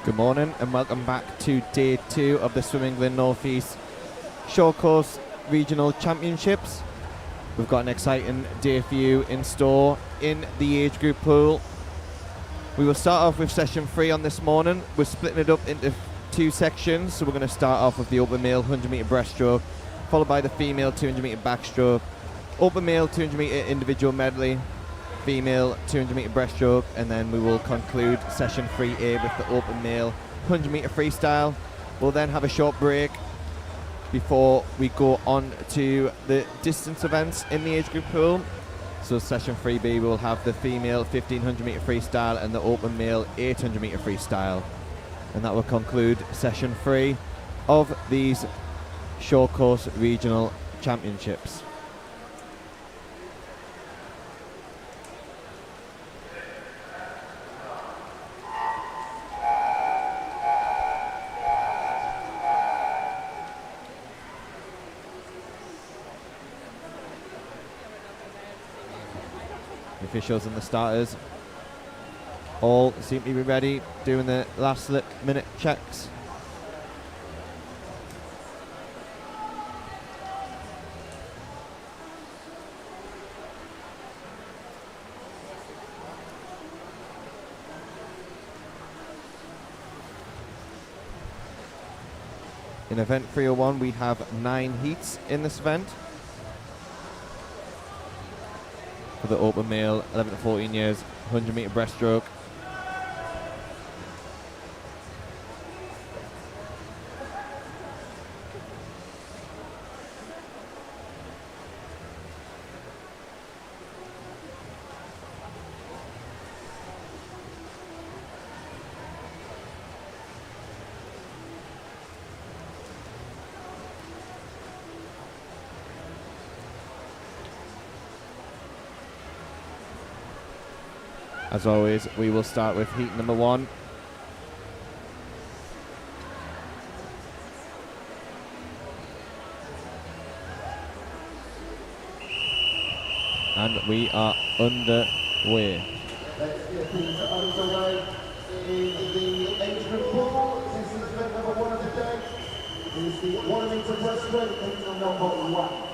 Good morning and welcome back to day 2 of the Swim England North East Short Course Regional Championships. We've got an exciting day for you in store in the age group pool. We will start off with session 3 on this morning. We're splitting it up into 2 sections, so we're going to start off with the open male 100 metre breaststroke, followed by the female 200 metre backstroke, open male 200 metre individual medley, female 200 metre breaststroke, and then we will conclude session 3A with the open male 100 metre freestyle. We'll then have a short break before we go on to the distance events in the age group pool. So session 3B, we will have the female 1500 metre freestyle and the open male 800 metre freestyle. And that will conclude session 3 of these short course regional championships. The officials and the starters all seem to be ready, doing the last minute checks. In event 301, we have 9 heats in this event. For the open male 11 to 14 years 100 metre breaststroke. As always, we will start with heat number 1. And we are underway. Let's get things underway in the age group pool. This is event number 1 of the day. It is the 1 metre breaststroke, heat number 1.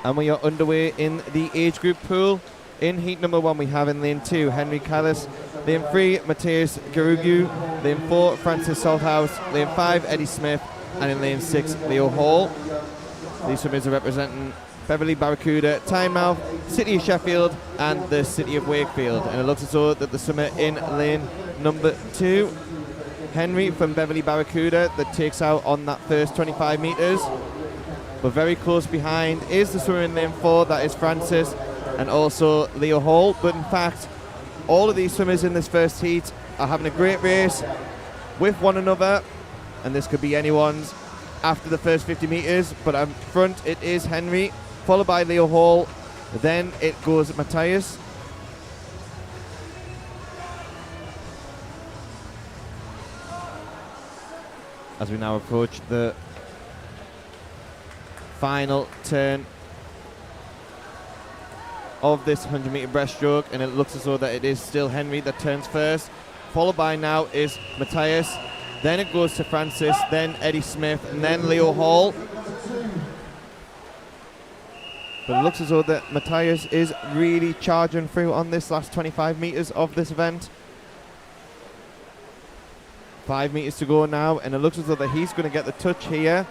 And we are underway in the age group pool. In heat number 1, we have in lane 2 Henry Callis, lane 3 Matthias Garugu, lane 4 Francis Salthouse, lane 5 Eddie Smith, and in lane 6 Leo Hall. These swimmers are representing Beverley Barracuda, Tynemouth, City of Sheffield, and the City of Wakefield. And it looks as though that the swimmer in lane number 2, Henry from Beverley Barracuda, that takes out on that first 25 metres. But very close behind is the swimmer in lane 4, that is Francis, and also Leo Hall. But in fact, all of these swimmers in this first heat are having a great race with one another, and this could be anyone's after the first 50 metres. But up front it is Henry, followed by Leo Hall, then it goes Matthias. As we now approach the final turn of this 100 metre breaststroke, and it looks as though that it is still Henry that turns first, followed by now is Matthias, then it goes to Francis, then Eddie Smith, and then Leo Hall. But it looks as though that Matthias is really charging through on this last 25 metres of this event. 5 metres to go now, and it looks as though that he's going to get the touch here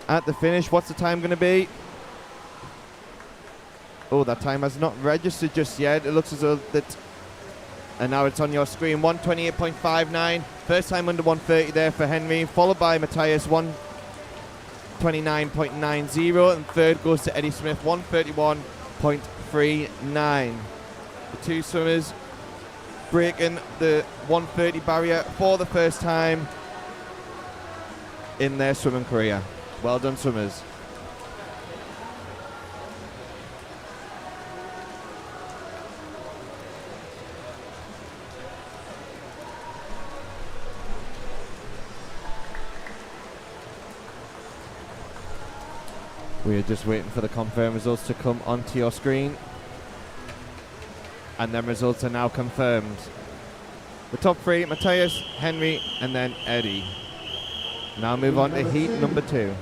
at the finish. What's the time going to be? Oh, that time has not registered just yet. It looks as though that, and now it's on your screen, 128.59. First time under 130 there for Henry, followed by Matthias, 129.90, and third goes to Eddie Smith, 131.39. The two swimmers breaking the 130 barrier for the first time in their swimming career. Well done, swimmers. We are just waiting for the confirmed results to come onto your screen. And then results are now confirmed. The top three, Matthias, Henry, and then Eddie. Now move on to heat number 2.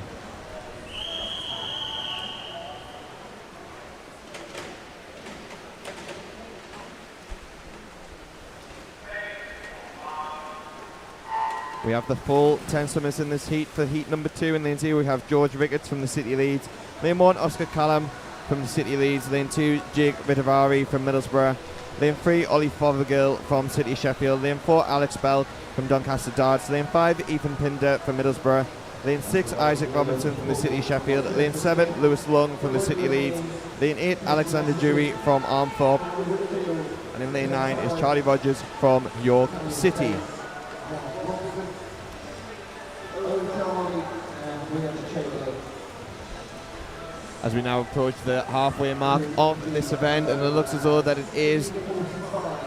We have the full 10 swimmers in this heat. For heat number 2 in lane 0, we have George Ricketts from the City Leeds. Lane 1, Oscar Callum from the City Leeds. Lane 2, Jake Vitavari from Middlesbrough. Lane 3, Ollie Fothergill from City Sheffield. Lane 4, Alex Bell from Doncaster Darts. Lane 5, Ethan Pinder from Middlesbrough. Lane 6, Isaac Robinson from the City Sheffield. Lane 7, Lewis Lung from the City Leeds. Lane 8, Alexander Jury from Armthorpe. And in lane 9 is Charlie Rogers from York City. As we now approach the halfway mark of this event, and it looks as though that it is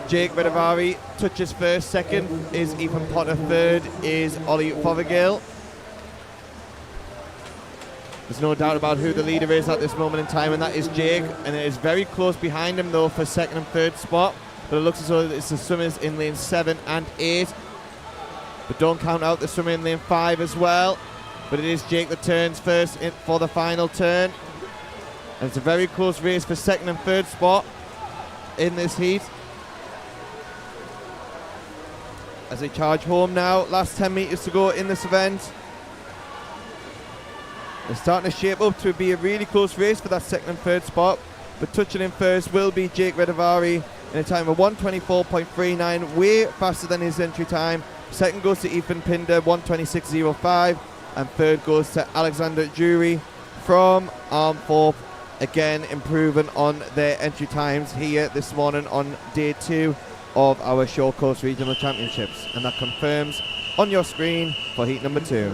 Jake Vitavari touches first, second is Ethan Potter, third is Ollie Fothergill. There's no doubt about who the leader is at this moment in time, and that is Jake, and it is very close behind him though for second and third spot, but it looks as though it's the swimmers in lane 7 and 8, but don't count out the swimmer in lane 5 as well, but it is Jake that turns first for the final turn. And it's a very close race for second and third spot in this heat. As they charge home now, last 10 metres to go in this event. They're starting to shape up to be a really close race for that second and third spot. But touching in first will be Jake Vitavari in a time of 1:24.39, way faster than his entry time. Second goes to Ethan Pinder, 1:26.05. And third goes to Alexander Jury from Armthorpe. Again, improving on their entry times here this morning on day 2 of our Short Course Regional Championships. And that confirms on your screen for heat number 2.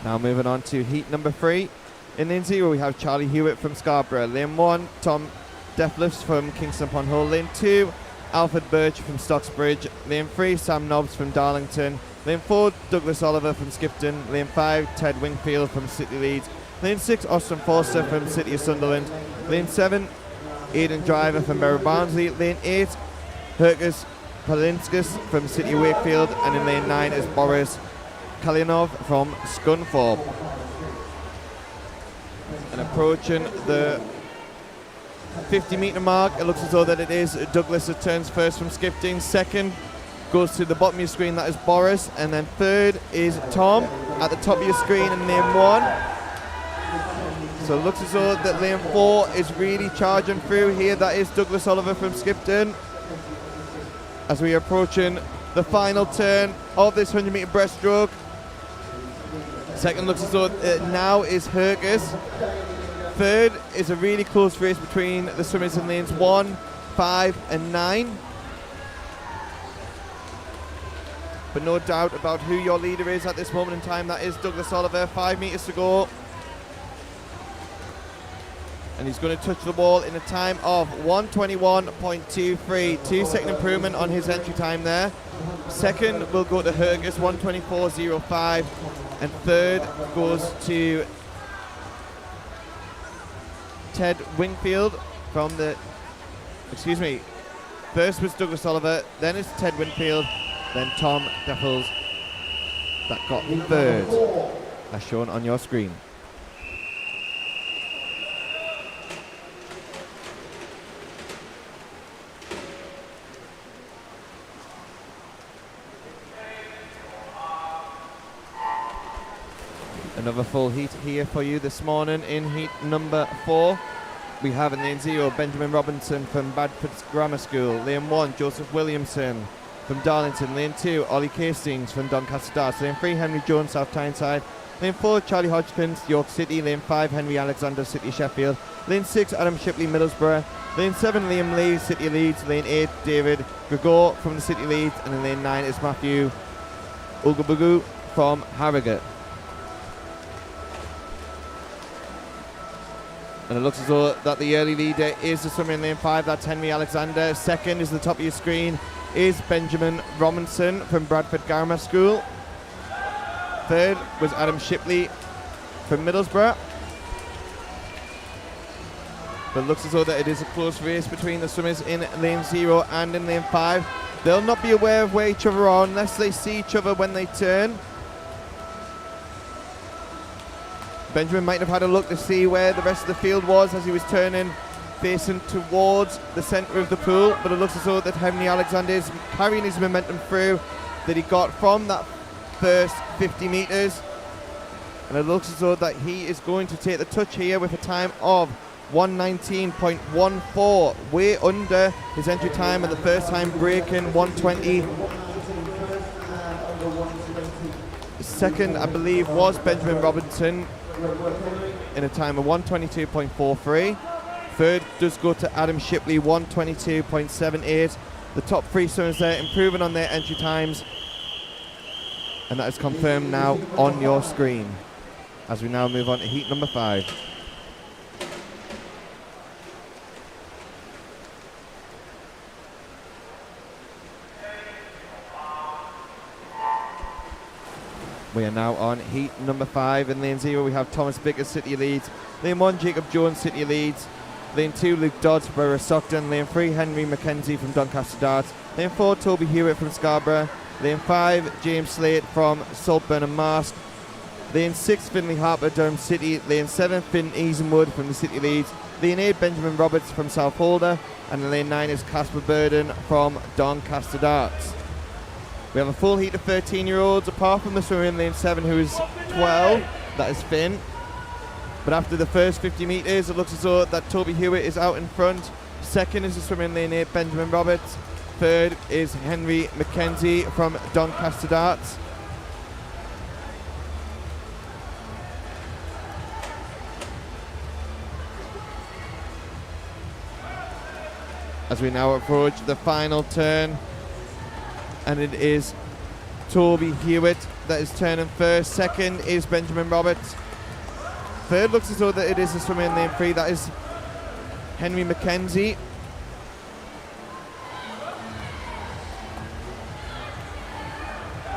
Now moving on to heat number 3. In lane 0, we have Charlie Hewitt from Scarborough. Lane 1, Tom Deflifs from Kingston upon Hull. Lane 2, Alfred Birch from Stocksbridge. Lane 3, Sam Nobbs from Darlington. Lane 4, Douglas Oliver from Skipton. Lane 5, Ted Wingfield from City Leeds. Lane 6, Austin Forster from City of Sunderland. Lane 7, Aidan Driver from Berry Barnsley. Lane 8, Herkus Palinskis from City of Wakefield. And in lane 9 is Boris Kalinov from Scunthorpe. And approaching the 50-metre mark, it looks as though that it is Douglas that turns first from Skipton. Second goes to the bottom of your screen, that is Boris. And then third is Tom at the top of your screen in lane 1. So it looks as though that lane 4 is really charging through here. That is Douglas Oliver from Skipton. As we are approaching the final turn of this 100-metre breaststroke. Second looks as though now is Herkus. Third is a really close race between the swimmers in lanes 1, 5 and 9. But no doubt about who your leader is at this moment in time. That is Douglas Oliver, 5 metres to go. And he's going to touch the wall in a time of 1:21.23. 2-second improvement on his entry time there. Second will go to Herkus, 1:24.05. And third goes to Ted Wingfield from the, first was Douglas Oliver, then it's Ted Wingfield, then Tom Deffels that got third, as shown on your screen. Another full heat here for you this morning in heat number 4. We have in lane 0 Benjamin Robinson from Badford Grammar School. Lane 1 Joseph Williamson from Darlington. Lane 2 Ollie Castings from Doncaster Darts. Lane 3 Henry Jones South Tyneside. Lane 4 Charlie Hodgkins York City. Lane 5 Henry Alexander City Sheffield. Lane 6 Adam Shipley Middlesbrough. Lane 7 Liam Lee City Leeds. Lane 8 David Gregor from the City Leeds. And in lane 9 is Matthew Ugabugu from Harrogate. And it looks as though that the early leader is the swimmer in lane 5. That's Henry Alexander. Second is the top of your screen is Benjamin Robinson from Bradford Grammar School. Third was Adam Shipley from Middlesbrough. But it looks as though that it is a close race between the swimmers in lane 0 and in lane 5. They'll not be aware of where each other are unless they see each other when they turn. Benjamin might have had a look to see where the rest of the field was as he was turning, facing towards the centre of the pool, but it looks as though that Henry Alexander is carrying his momentum through that he got from that first 50 metres, and it looks as though that he is going to take the touch here with a time of 119.14, way under his entry time at the first time, breaking 120. Second, I believe, was Benjamin Robinson in a time of 122.43. Third does go to Adam Shipley, 122.78. The top three swimmers there improving on their entry times, and that is confirmed now on your screen as we now move on to heat number 5. We are now on heat number 5. In lane 0 we have Thomas Vickers, City Leeds. Lane 1 Jacob Jones, City Leeds. Lane 2 Luke Dodds, Borough Stockton. Lane 3 Henry Mackenzie from Doncaster Darts. Lane 4 Toby Hewitt from Scarborough. Lane 5 James Slate from Saltburn and Marsk. Lane 6 Finley Harper, Durham City. Lane 7 Finn Easenwood from the City Leeds. Lane 8 Benjamin Roberts from South Holder. And in lane 9 is Casper Burden from Doncaster Darts. We have a full heat of 13-year-olds, apart from the swimmer in lane 7 who is 12, that is Finn. But after the first 50 metres, it looks as though that Toby Hewitt is out in front. Second is the swimmer in lane 8, Benjamin Roberts. Third is Henry Mackenzie from Doncaster Darts. As we now approach the final turn, and it is Toby Hewitt that is turning first. Second is Benjamin Roberts. Third looks as though that it is the swimmer in lane 3, that is Henry Mackenzie.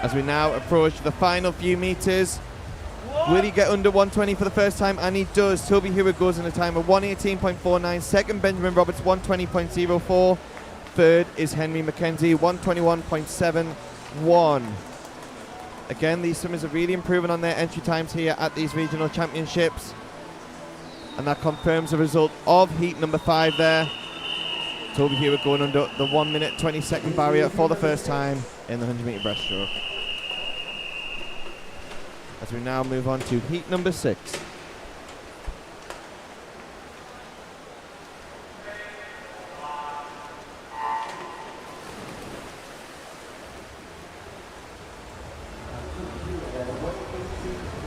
As we now approach the final few metres, will he get under 120 for the first time? And he does. Toby Hewitt goes in a time of 118.49. Second, Benjamin Roberts, 120.04. Third is Henry Mackenzie, 121.71. Again, these swimmers are really improving on their entry times here at these regional championships. And that confirms the result of heat number 5 there. Toby Hewitt going under the 1 minute 20 second barrier for the first time in the 100 metre breaststroke. As we now move on to heat number 6.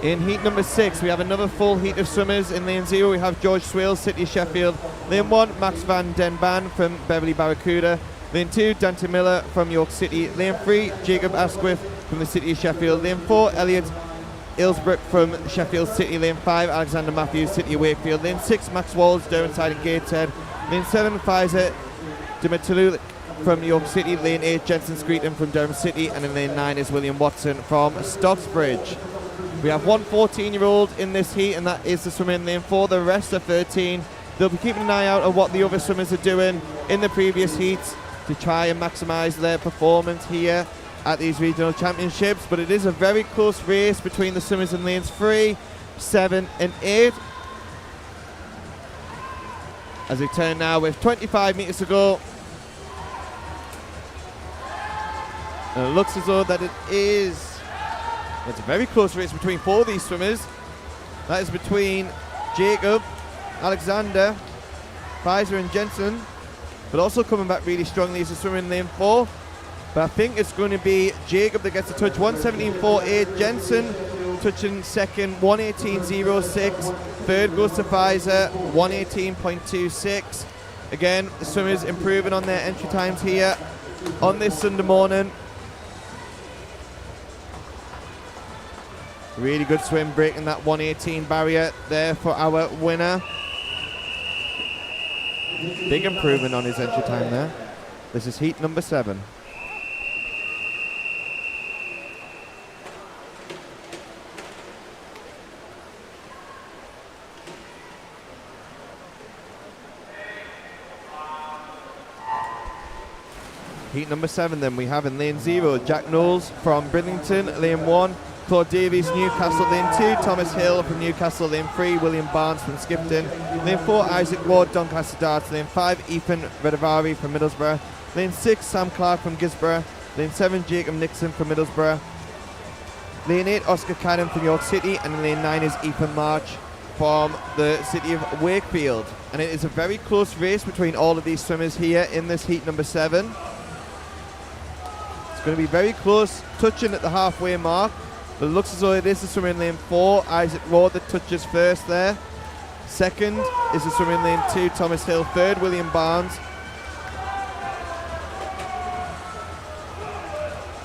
In heat number 6, we have another full heat of swimmers. In lane 0, we have George Swales, City of Sheffield. Lane 1, Max van den Ban from Beverley Barracuda. Lane 2, Dante Miller from York City. Lane 3, Jacob Asquith from the City of Sheffield. Lane 4, Elliot Ilsbrook from Sheffield City. Lane 5, Alexander Matthews, City of Wakefield. Lane 6, Max Walls, Derwenside and Gateshead. Lane 7, Pfizer Dimitulu from York City. Lane 8, Jensen Screeton from Durham City. And in lane 9 is William Watson from Stocksbridge. We have one 14-year-old in this heat, and that is the swimmer in lane 4. The rest are 13. They'll be keeping an eye out on what the other swimmers are doing in the previous heats to try and maximise their performance here at these regional championships. But it is a very close race between the swimmers in lanes 3, 7 and 8. As they turn now with 25 metres to go. And it looks as though that it's a very close race between 4 of these swimmers. That is between Jacob, Alexander, Pfizer and Jensen, but also coming back really strongly is the swimmer in lane 4. But I think it's going to be Jacob that gets a touch, 117.48. Jensen touching second, 118.06. Third goes to Pfizer, 118.26. Again, the swimmers improving on their entry times here on this Sunday morning. Really good swim, breaking that 118 barrier there for our winner. Big improvement on his entry time there. This is heat number 7. Heat number 7 then we have in lane 0, Jack Knowles from Bridlington, lane 1, Claude Davies, Newcastle, lane 2, Thomas Hill from Newcastle, lane 3, William Barnes from Skipton, lane 4, Isaac Ward, Doncaster Darts, lane 5, Ethan Redavari from Middlesbrough, lane 6, Sam Clark from Gisborough, lane 7, Jacob Nixon from Middlesbrough, lane 8, Oscar Cannon from York City, and lane 9 is Ethan March from the city of Wakefield. And it is a very close race between all of these swimmers here in this heat number 7. Going to be very close, touching at the halfway mark, but it looks as though it is the swimmer in lane 4, Isaac Ward, that touches first there. Second is the swimmer in lane 2, Thomas Hill. Third, William Barnes.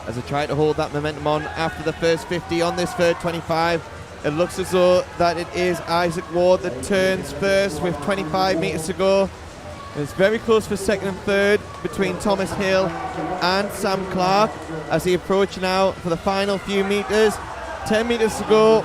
As I try to hold that momentum on after the first 50 on this third 25, it looks as though that it is Isaac Ward that turns first with 25 metres to go. It's very close for second and third between Thomas Hill and Sam Clark as they approach now for the final few metres. 10 metres to go.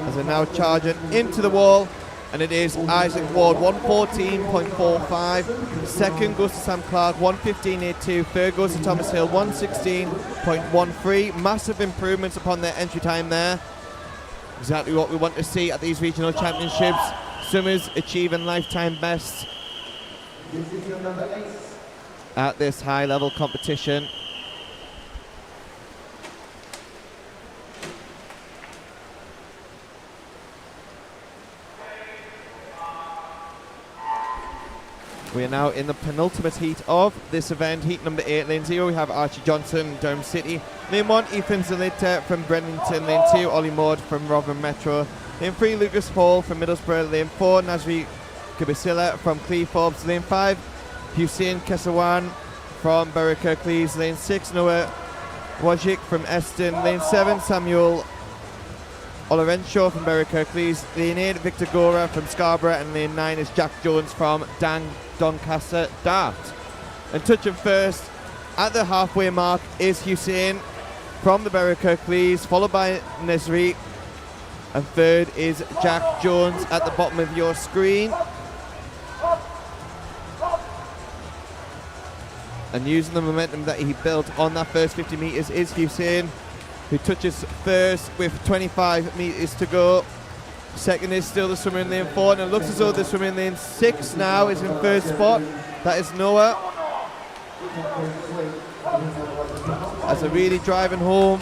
As they're now charging into the wall, and it is Isaac Ward, 1:14.45. Second goes to Sam Clark, 1:15.82. Third goes to Thomas Hill, 1:16.13. Massive improvements upon their entry time there. Exactly what we want to see at these regional championships. Swimmers achieving lifetime bests at this high level competition. We are now in the penultimate heat of this event, heat number 8. Lane 0, we have Archie Johnson, Durham City. Lane 1, Ethan Zalita from Brenington. Lane 2, Ollie Maud from Rotherham Metro. Lane 3, Lucas Hall from Middlesbrough. Lane 4, Nasri Kabasila from Cleethorpes. Lane 5, Hussein Kesawan from Bury Kirklees. Lane 6, Noah Wojcik from Eston. Lane 7, Samuel Olorenshaw from Bury Kirklees. Lane 8, Victor Gora from Scarborough. And lane 9 is Jack Jones from Doncaster Dart. And touching first at the halfway mark is Hussein from the Bury Kirklees, followed by Nesri, and third is Jack Jones at the bottom of your screen. And using the momentum that he built on that first 50 metres is Hussein, who touches first with 25 metres to go. Second is still the swimmer in lane 4, and it looks as though the swimmer in lane 6 now is in first spot. That is Noah. As they're really driving home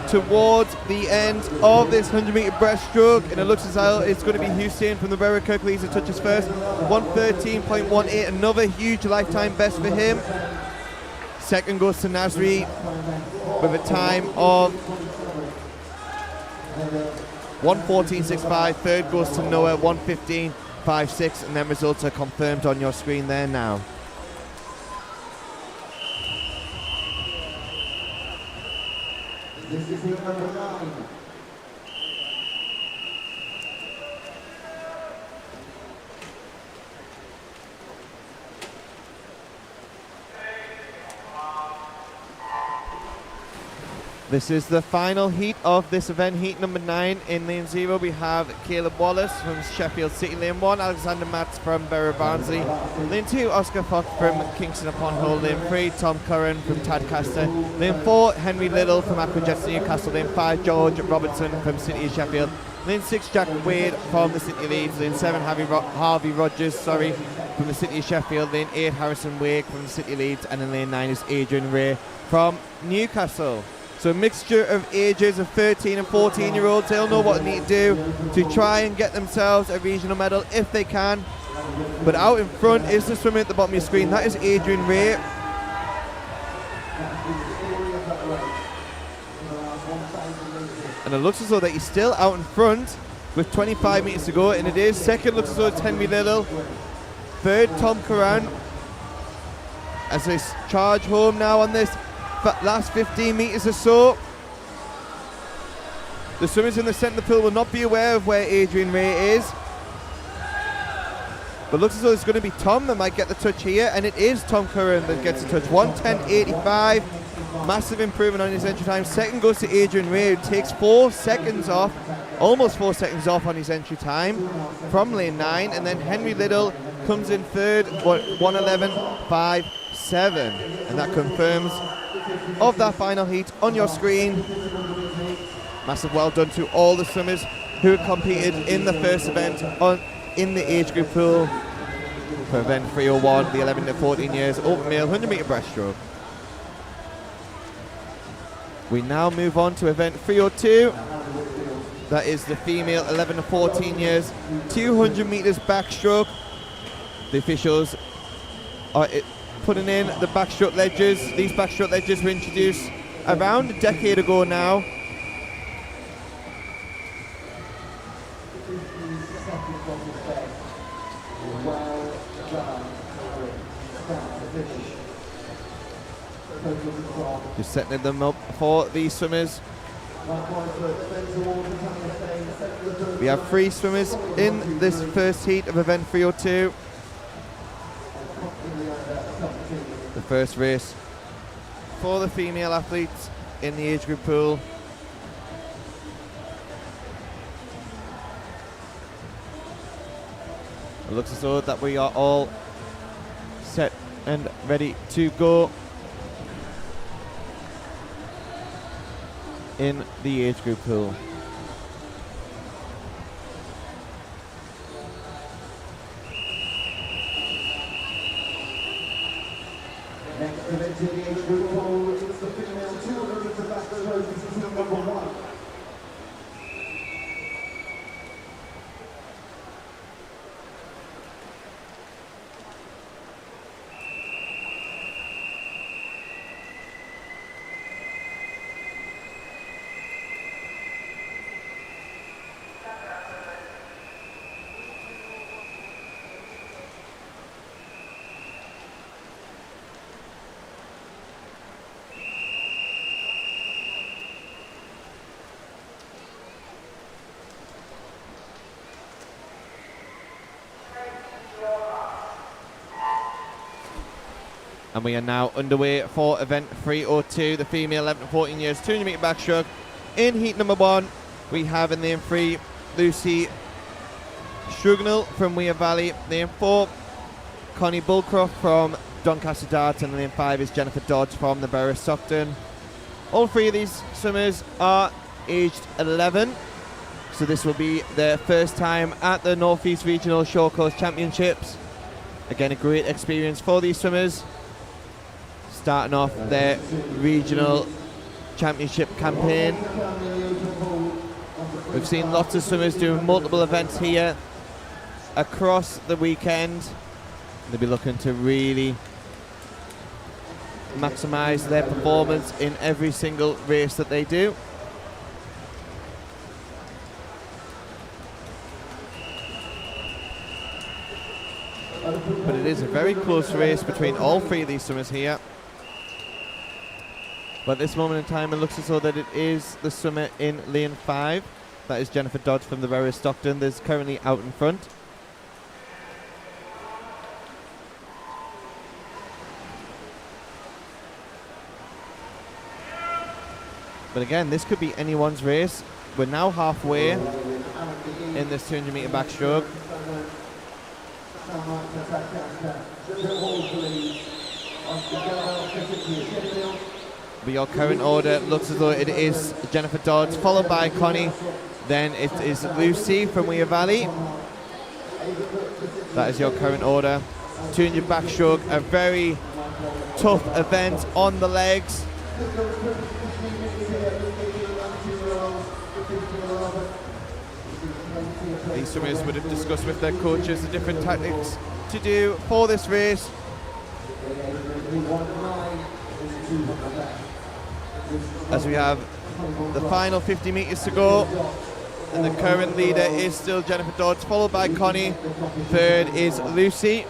towards the end of this 100-metre breaststroke, and it looks as though it's going to be Hussein from the Bury Kirklees that touches first. 1:13.18, another huge lifetime best for him. Second goes to Nasri with a time of 1:14.65. Third goes to Noah, 1:15.56, and then results are confirmed on your screen there now. This is heat number 9. This is the final heat of this event, heat number 9. In lane 0 we have Caleb Wallace from Sheffield City. Lane 1, Alexander Matz from Bury Barnsley. Lane 2, Oscar Fox from Kingston upon Hull. Lane 3, Tom Curran from Tadcaster. Lane 4, Henry Little from Aquajets Newcastle. Lane 5, George Robertson from City of Sheffield. Lane 6, Jack Wade from the City of Leeds. Lane 7, Harvey Rogers from the City of Sheffield. Lane 8, Harrison Wake from the City of Leeds. And in lane 9 is Adrian Ray from Newcastle. So a mixture of ages of 13 and 14-year-olds. They'll know what they need to do to try and get themselves a regional medal if they can. But out in front is the swimmer at the bottom of your screen. That is Adrian Ray. And it looks as though that he's still out in front with 25 metres to go, and it is. Second looks as though it's Henry Little. Third, Tom Curran. As they charge home now on this last 15 metres or so. The swimmers in the centre of the pool will not be aware of where Adrian Ray is. But looks as though it's going to be Tom that might get the touch here, and it is Tom Curran that gets the touch. 1:10.85, massive improvement on his entry time. Second goes to Adrian Ray, who takes 4 seconds off, almost 4 seconds off on his entry time from lane 9, and then Henry Little comes in third, 1:11.57, and that confirms of that final heat on your screen. Massive well done to all the swimmers who competed in the first event in the age group pool for event 301, the 11 to 14 years open male 100 meter breaststroke. We now move on to event 302. That is the female 11 to 14 years 200 meters backstroke. The officials are putting in the backstroke ledges. These backstroke ledges were introduced around a decade ago now. Just setting them up for these swimmers. We have 3 swimmers in this first heat of event 302. The first race for the female athletes in the age group pool. It looks as though that we are all set and ready to go in the age group pool. Next event in the age group pool is the female 200 meter backstroke. This is number 1. And we are now underway for event 302, the female 11 to 14 years 200 meter backstroke. In heat number 1, we have in lane 3 Lucy Strugnell from Weir Valley. Lane 4, Connie Bullcroft from Doncaster Darts, and lane 5 is Jennifer Dodds from the Borough of Stockton. All 3 of these swimmers are aged 11, so this will be their first time at the North East Regional Short Course Championships. Again, a great experience for these swimmers, starting off their regional championship campaign. We've seen lots of swimmers doing multiple events here across the weekend. They'll be looking to really maximise their performance in every single race that they do. But it is a very close race between all 3 of these swimmers here. But at this moment in time, it looks as though that it is the swimmer in lane 5. That is Jennifer Dodds from the Borough of Stockton. That's currently out in front. But again, this could be anyone's race. We're now halfway in this 200 meter backstroke. But your current order looks as though it is Jennifer Dodds, followed by Connie. Then it is Lucy from Weir Valley. That is your current order. 200 backstroke, a very tough event on the legs. These swimmers would have discussed with their coaches the different tactics to do for this race. As we have the final 50 metres to go, and the current leader is still Jennifer Dodds, followed by Connie. Third is Lucy.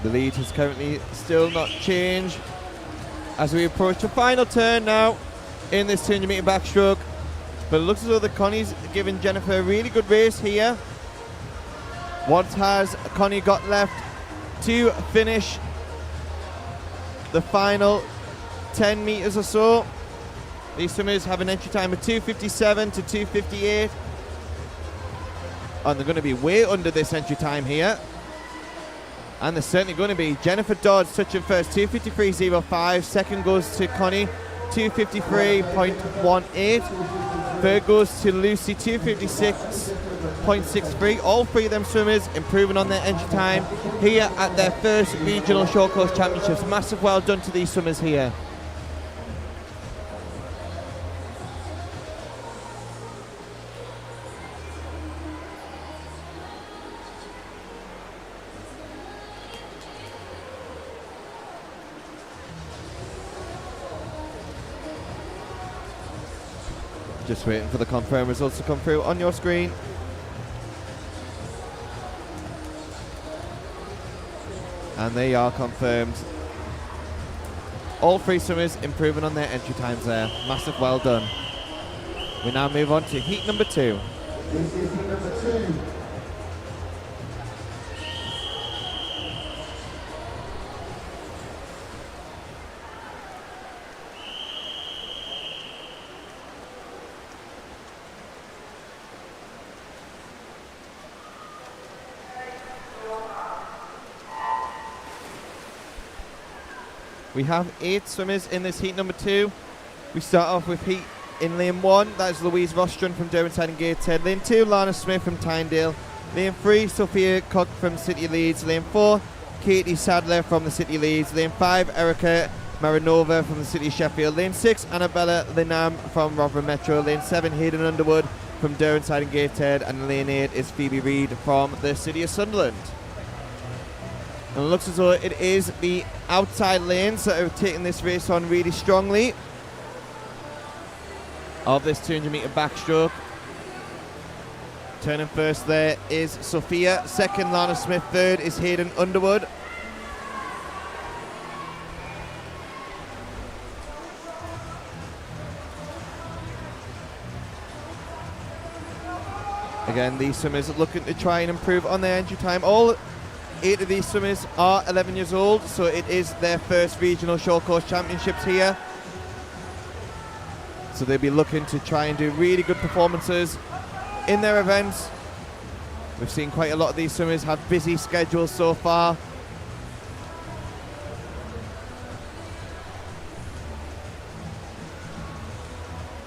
The lead has currently still not changed as we approach the final turn now in this 200 meter backstroke. But it looks as though the Connie's giving Jennifer a really good race here. What has Connie got left to finish the final 10 meters or so? These swimmers have an entry time of 2:57 to 2:58. And they're going to be way under this entry time here. And they're certainly going to be. Jennifer Dodds touching first, 2:53.05. Second goes to Connie, 2:53.18. Third goes to Lucy, 2:56.63. All three of them swimmers improving on their entry time here at their first regional short course championships. Massive well done to these swimmers here. Just waiting for the confirmed results to come through on your screen. And they are confirmed. All three swimmers improving on their entry times there. Massive well done. We now move on to heat number 2. This is heat number 2. We have 8 swimmers in this heat number 2. We start off with heat in lane 1. That is Louise Rostron from Derwentide and Gateshead. Lane 2, Lana Smith from Tynedale. Lane 3, Sophia Cock from City Leeds. Lane 4, Katie Sadler from the City Leeds. Lane 5, Erica Marinova from the City of Sheffield. Lane 6, Annabella Linam from Rotherham Metro. Lane 7, Hayden Underwood from Derwentide and Gateshead. And lane 8 is Phoebe Reid from the City of Sunderland. And it looks as though it is the outside lanes that are taking this race on really strongly of this 200 meter backstroke. Turning first there is Sophia. Second, Lana Smith. Third is Hayden Underwood. Again, these swimmers are looking to try and improve on their entry time. All 8 of these swimmers are 11 years old, so it is their first regional short course championships here. So they'll be looking to try and do really good performances in their events. We've seen quite a lot of these swimmers have busy schedules so far.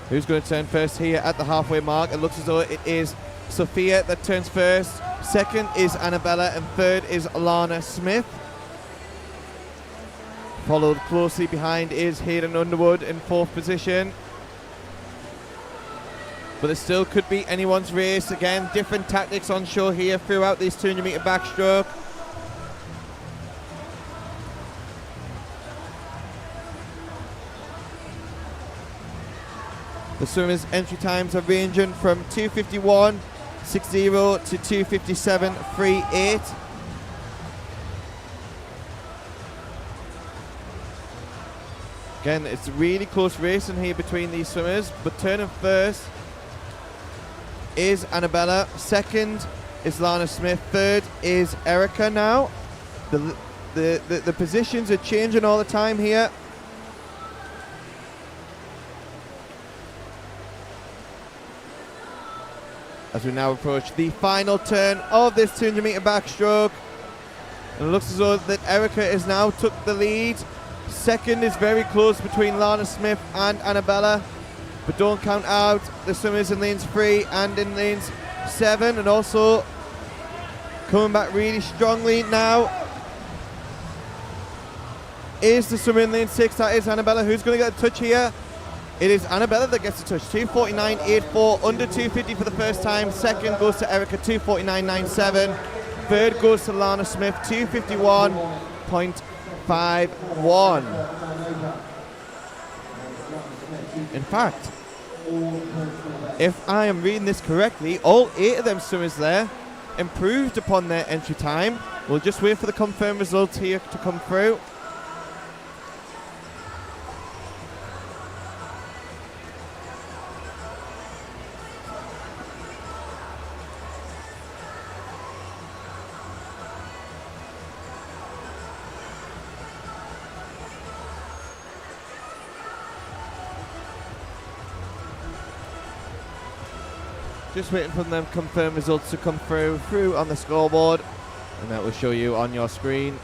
Who's going to turn first here at the halfway mark? It looks as though it is Sophia that turns first. Second is Annabella, and third is Lana Smith. Followed closely behind is Hayden Underwood in 4th position. But it still could be anyone's race. Again, different tactics on show here throughout this 200 meter backstroke. The swimmers' entry times are ranging from 2:51.60 to 2:57.38. Again, it's a really close racing here between these swimmers, but turning first is Annabella. Second is Lana Smith. Third is Erica now. The positions are changing all the time here. As we now approach the final turn of this 200 meter backstroke. And it looks as though that Erica has now took the lead. Second is very close between Lana Smith and Annabella. But don't count out the swimmers in lanes 3 and in lanes 7. And also coming back really strongly now is the swimmer in lane 6. That is Annabella. Who's going to get a touch here? It is Annabella that gets a touch. 2:49.84, under 2:50 for the first time. Second goes to Erica, 2:49.97. Third goes to Lana Smith, 2:51.51. In fact, if I am reading this correctly, all 8 of them swimmers there improved upon their entry time. We'll just wait for the confirmed results here to come through. Just waiting for them confirmed results to come through on the scoreboard, and that will show you on your screen.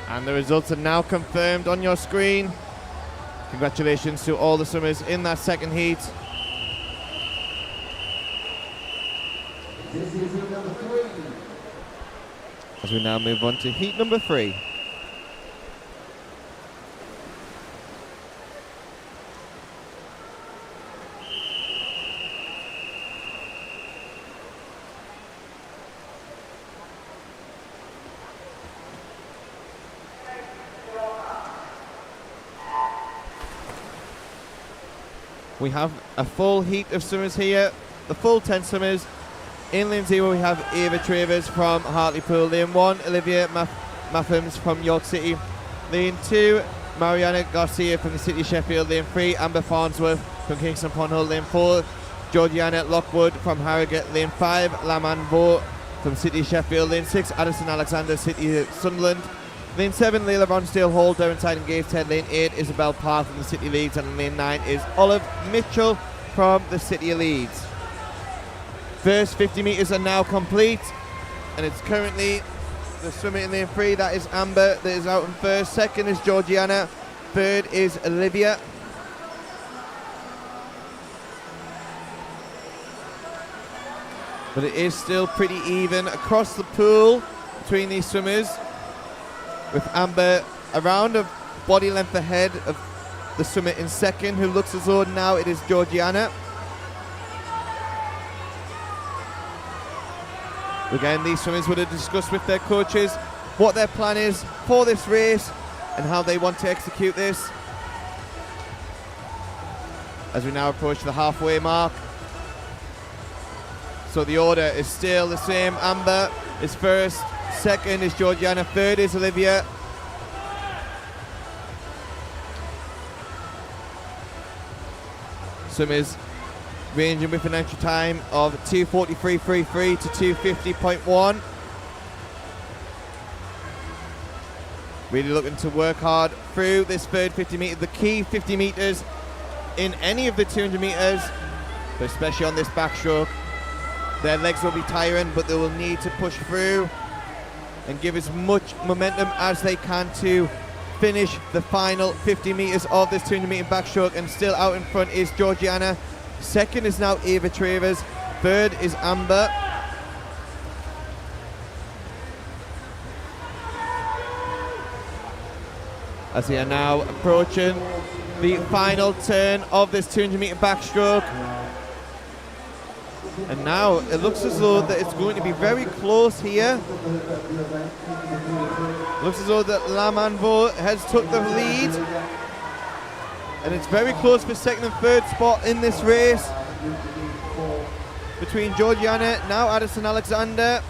And the results are now confirmed on your screen. Congratulations to all the swimmers in that second heat. This is heat number 3. As we now move on to heat number 3. We have a full heat of swimmers here, the full 10 swimmers. In lane 0 we have Ava Travers from Hartlepool. Lane 1, Olivia Mathams from York City. Lane 2, Mariana Garcia from the City of Sheffield. Lane 3, Amber Farnsworth from Kingston Upon Hull. Lane 4, Georgiana Lockwood from Harrogate. Lane 5, Laman Vo from City of Sheffield. Lane 6, Addison Alexander, City of Sunderland. Lane 7, Layla Ronsdale Hall, Derrenside and Gateshead. Lane 8, Isabel Parr from the City of Leeds. And lane 9 is Olive Mitchell from the City of Leeds. First 50 metres are now complete, and it's currently the swimmer in lane 3, that is Amber, that is out in first. Second is Georgiana. Third is Olivia. But it is still pretty even across the pool between these swimmers, with Amber around a body length ahead of the swimmer in second, who looks as though now it is Georgiana. Again, these swimmers would have discussed with their coaches what their plan is for this race and how they want to execute this. As we now approach the halfway mark. So the order is still the same. Amber is first, second is Georgiana, third is Olivia. Swimmers ranging with an entry time of 2:43.33 to 2:50.1. Really looking to work hard through this third 50 metre, the key 50 metres in any of the 200 metres, but especially on this backstroke. Their legs will be tiring, but they will need to push through and give as much momentum as they can to finish the final 50 metres of this 200 metre backstroke. And still out in front is Georgiana. Second is now Ava Travers. Third is Amber. As we are now approaching the final turn of this 200 metre backstroke. And now it looks as though that it's going to be very close here. Looks as though that Lamanvo has took the lead. And it's very close for second and third spot in this race between Georgiana, now Addison Alexander.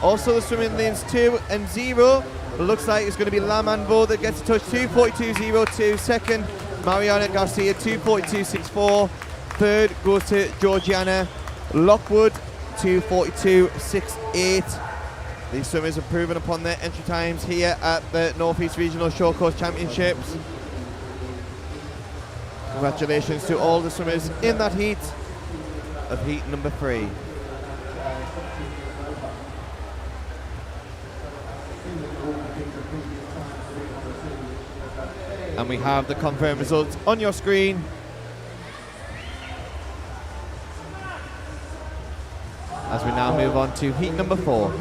Also the swimming lanes 2 and 0. It looks like it's going to be Lamanvo that gets a touch. 2:42.02. Second, Mariana Garcia, 2:42.64. Third goes to Georgiana Lockwood, 2:42.68. These swimmers have proven upon their entry times here at the North East Regional Short Course Championships. Congratulations to all the swimmers in that heat of heat number 3. And we have the confirmed results on your screen. As we now move on to heat number 4.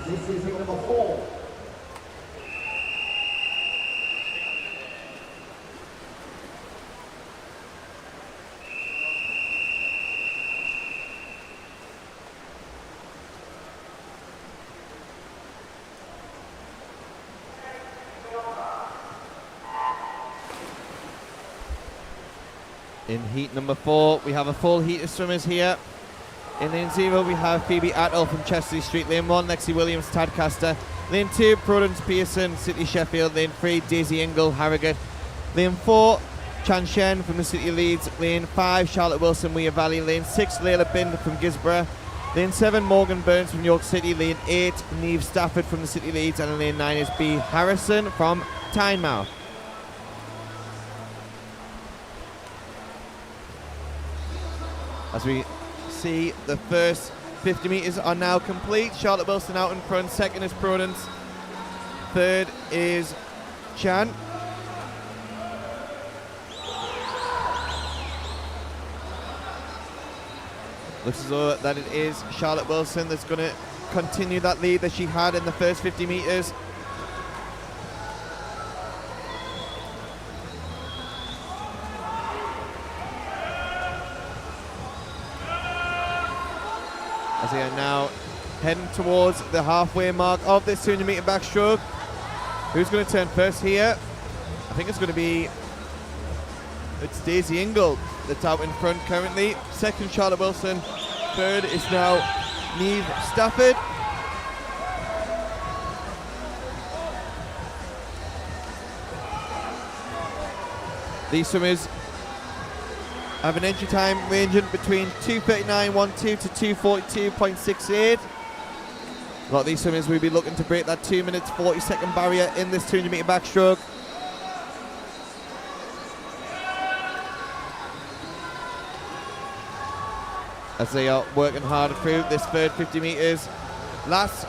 This is number 4. In heat number 4, we have a full heat of swimmers here. In lane 0, we have Phoebe Attle from Chesley Street. Lane 1, Lexi Williams, Tadcaster. Lane 2, Prudence Pearson, City Sheffield. Lane 3, Daisy Ingle, Harrogate. Lane 4, Chan Shen from the City Leeds. Lane 5, Charlotte Wilson, Weir Valley. Lane 6, Layla Bind from Gisborough. Lane 7, Morgan Burns from York City. Lane 8, Neve Stafford from the City Leeds. And in lane 9 is B. Harrison from Tynemouth. As we see, the first 50 metres are now complete. Charlotte Wilson out in front. Second is Prudence. Third is Chan. Looks as though that it is Charlotte Wilson that's going to continue that lead that she had in the first 50 metres. As they are now heading towards the halfway mark of this 200 metre backstroke. Who's going to turn first here? I think it's going to be, it's Daisy Ingle that's out in front currently. Second, Charlotte Wilson. Third is now Neve Stafford. These swimmers have an entry time ranging between 2:39.12 to 2:42.68. A lot of these swimmers will be looking to break that 2 minutes 40 second barrier in this 200 metre backstroke. As they are working hard through this third 50 metres. Last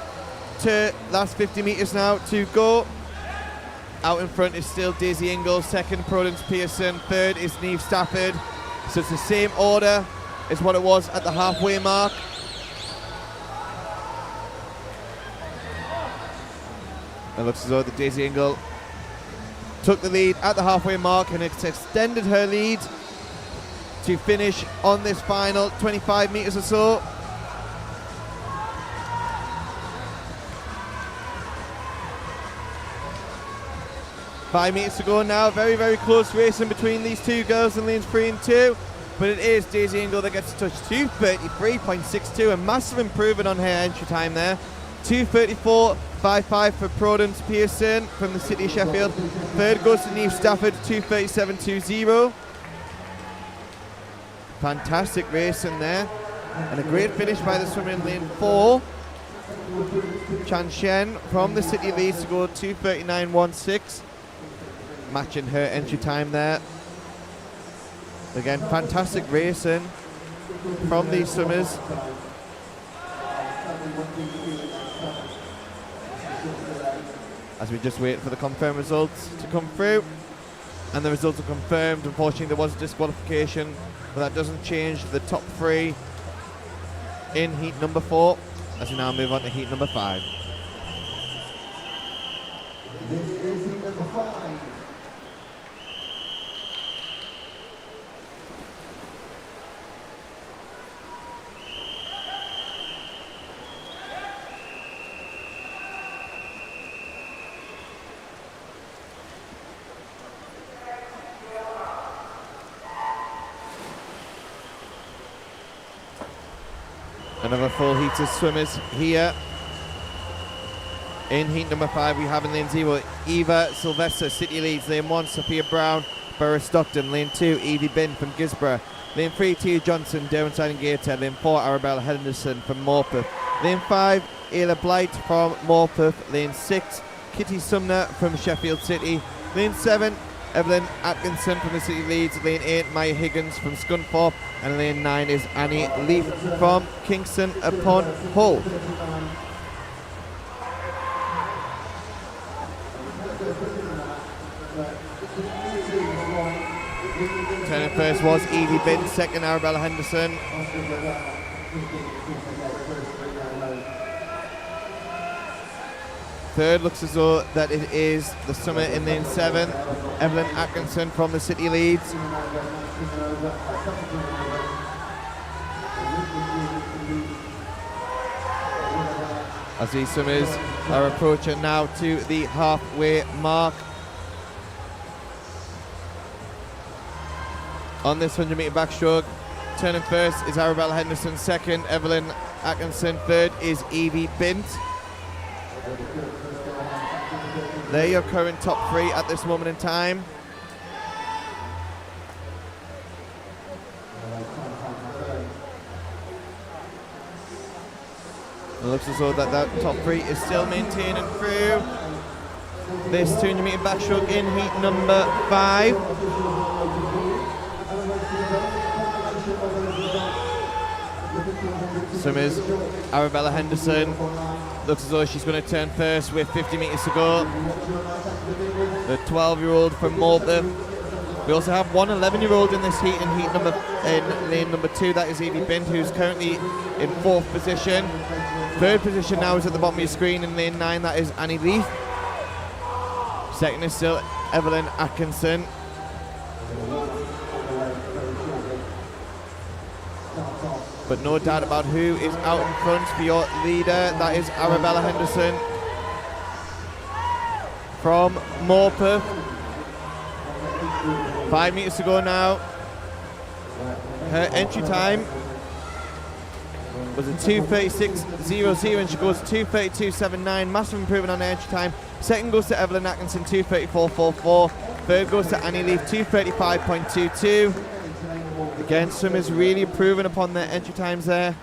50 metres now to go. Out in front is still Daisy Ingle. Second, Prudence Pearson. Third is Neve Stafford. So it's the same order as what it was at the halfway mark. It looks as though the Daisy Ingle took the lead at the halfway mark, and it's extended her lead to finish on this final 25 metres or so. Five metres to go now. Very, very close racing between these two girls in lanes 3 and 2. But it is Daisy Ingle that gets to touch 2:33.62. A massive improvement on her entry time there. 2:34.55 for Prudence Pearson from the City of Sheffield. Third goes to Neve Stafford, 2:37.20. Fantastic racing there. And a great finish by the swimmer in lane 4. Chan Shen from the City Leeds to go 2:39.16. Matching her entry time there. Again, fantastic racing from these swimmers. As we just wait for the confirmed results to come through. And the results are confirmed. Unfortunately, there was a disqualification, but that doesn't change the top 3 in heat number 4, as we now move on to heat number 5. This is heat number 5. Another full heat of swimmers here. In heat number 5, we have in lane 0, Eva Sylvester, City Leeds. Lane 1, Sophia Brown, Borough Stockton. Lane 2, Evie Bin from Gisborough. Lane 3, Tia Johnson, Derwentide and Gateshead. Lane 4, Arabella Henderson from Morpeth. Lane 5, Ayla Blight from Morpeth. Lane 6, Kitty Sumner from Sheffield City. Lane 7, Evelyn Atkinson from the City Leeds. Lane 8, Maya Higgins from Scunthorpe. And lane 9 is Annie Leaf from Kingston upon Hull. Turning first was Evie Bin, second Arabella Henderson. third. Looks as though that it is the swimmer in lane 7, Evelyn Atkinson from the City Leeds. As these swimmers are approaching now to the halfway mark. On this 100-metre backstroke, turning first is Arabella Henderson, second Evelyn Atkinson, third is Evie Bint. They're your current top 3 at this moment in time. It looks as though that top 3 is still maintaining through this 200-metre backstroke in heat number 5. Swimmers, Arabella Henderson looks as though she's going to turn first with 50 metres to go. The 12-year-old from Malta. We also have one 11-year-old in this heat in lane number 2. That is Evie Bint, who's currently in 4th position. 3rd position now is at the bottom of your screen in lane 9. That is Annie Leith. Second is still Evelyn Atkinson. But no doubt about who is out in front for your leader. That is Arabella Henderson from Morpeth. 5 metres to go now. Her entry time was a 2:36.00 and she goes 2:32.79. Massive improvement on her entry time. Second goes to Evelyn Atkinson, 2:34.44. Third goes to Annie Leith, 2:35.22. Again, swimmers really improving upon their entry times there